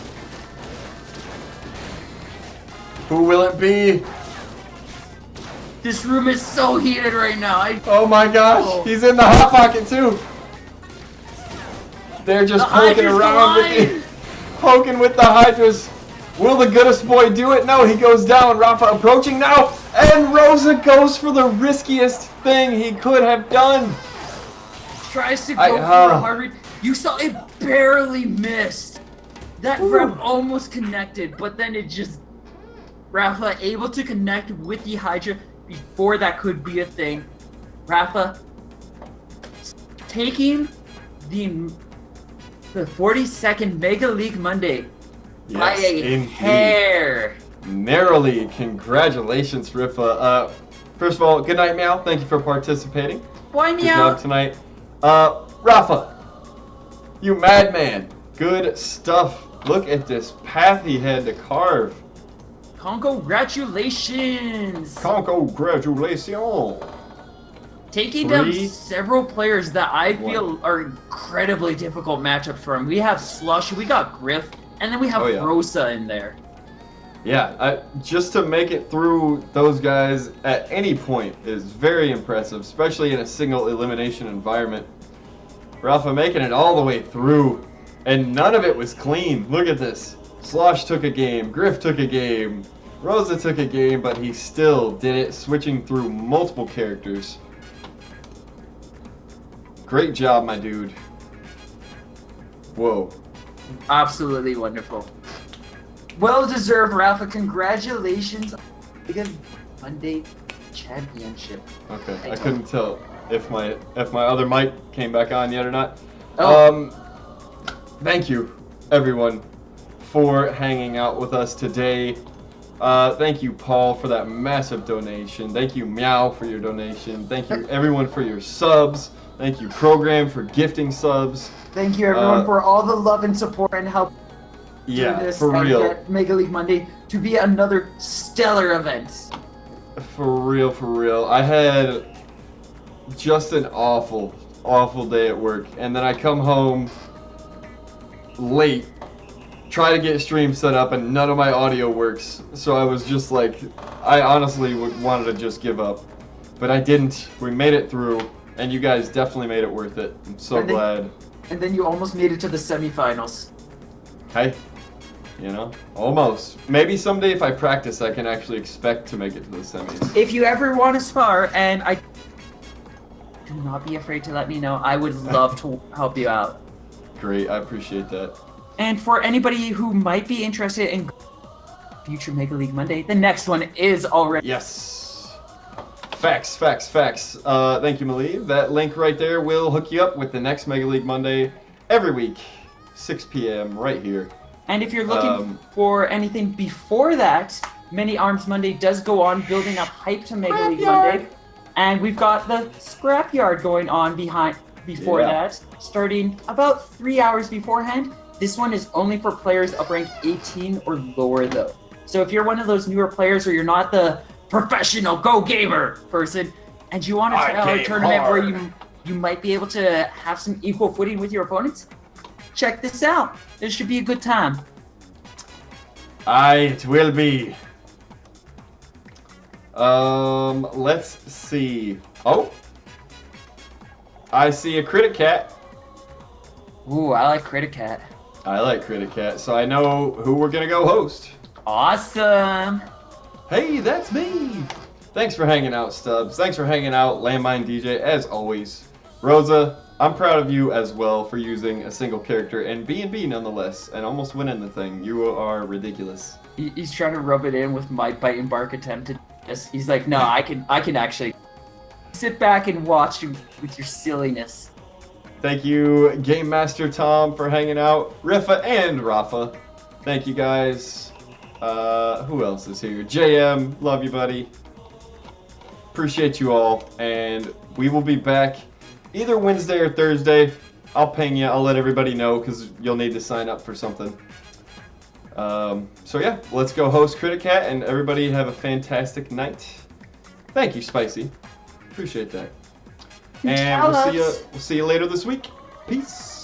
S1: Who will it be?
S3: This room is so heated right now.
S1: Oh my gosh, he's in the hot pocket too. They're just poking around poking with the Hydras. Will the goodest boy do it? No, he goes down. Rafa approaching now, and Rosa goes for the riskiest thing he could have done.
S3: Tries to go for a hard read. You saw it barely missed. That grab almost connected, but then it just... Rafa able to connect with the Hydra before that could be a thing. Rafa taking the 42nd Mega League Monday by a hair.
S1: Narrowly. Congratulations, Rifa. First of all, good night, Meow. Thank you for participating.
S3: Bye, Meow.
S1: Good job tonight. Rafa, you madman. Good stuff. Look at this path he had to carve.
S3: Congratulations!
S1: Congratulations!
S3: Taking down several players that I feel are incredibly difficult matchups for him. We have Slush, we got Griff, and then we have Rosa in there.
S1: Yeah, just to make it through those guys at any point is very impressive, especially in a single elimination environment. Rafa making it all the way through, and none of it was clean. Look at this. Slosh took a game, Griff took a game, Rosa took a game, but he still did it, switching through multiple characters. Great job, my dude. Whoa.
S3: Absolutely wonderful.
S4: Well deserved, Rafa. Congratulations Mega League Monday Championship.
S1: Okay, I
S4: Thank
S1: couldn't tell if my other mic came back on yet or not.
S4: Oh.
S1: Thank you, everyone, for hanging out with us today. Thank you, Paul, for that massive donation. Thank you, Meow, for your donation. Thank you, everyone, for your subs. Thank you, Program, for gifting subs.
S4: Thank you, everyone, for all the love and support and help
S1: Yeah,
S4: do this
S1: for
S4: and
S1: real.
S4: get Mega League Monday to be another stellar event.
S1: For real, for real. I had just an awful, awful day at work, and then I come home late, try to get stream set up, and none of my audio works. So I was just like, I honestly wanted to just give up, but I didn't. We made it through, and you guys definitely made it worth it. I'm so glad.
S4: And then you almost made it to the semifinals.
S1: Hey, you know, almost. Maybe someday if I practice, I can actually expect to make it to the semis.
S3: If you ever want to spar, and do not be afraid to let me know. I would love to help you out.
S1: Great, I appreciate that.
S3: And for anybody who might be interested in future Mega League Monday, the next one is already.
S1: Yes. Facts, facts, facts. Thank you, Malieve. That link right there will hook you up with the next Mega League Monday every week, 6 p.m. right here.
S3: And if you're looking for anything before that, Many Arms Monday does go on, building up hype to Mega League Monday. And we've got the Scrapyard going on before that, starting about 3 hours beforehand. This one is only for players of rank 18 or lower, though. So if you're one of those newer players or you're not the professional Go Gamer person, and you want to try out a tournament where you might be able to have some equal footing with your opponents, check this out. This should be a good time.
S1: It will be. Let's see. Oh, I see a Critic Cat.
S3: Ooh, I like Critic Cat.
S1: I like Critic Cat, so I know who we're gonna go host.
S3: Awesome.
S1: Hey, that's me. Thanks for hanging out, Stubbs. Thanks for hanging out, Landmine DJ, as always. Rosa, I'm proud of you as well for using a single character and B&B nonetheless, and almost winning the thing. You are ridiculous.
S3: He's trying to rub it in with my bite and bark attempt. He's like, no, I can actually sit back and watch you with your silliness.
S1: Thank you, Game Master Tom, for hanging out. Rifa and Rafa. Thank you, guys. Who else is here? JM, love you, buddy. Appreciate you all, and we will be back either Wednesday or Thursday. I'll ping you. I'll let everybody know because you'll need to sign up for something. So yeah, let's go host Critic Cat, and everybody have a fantastic night. Thank you, Spicy. Appreciate that. And we'll see you later this week. Peace.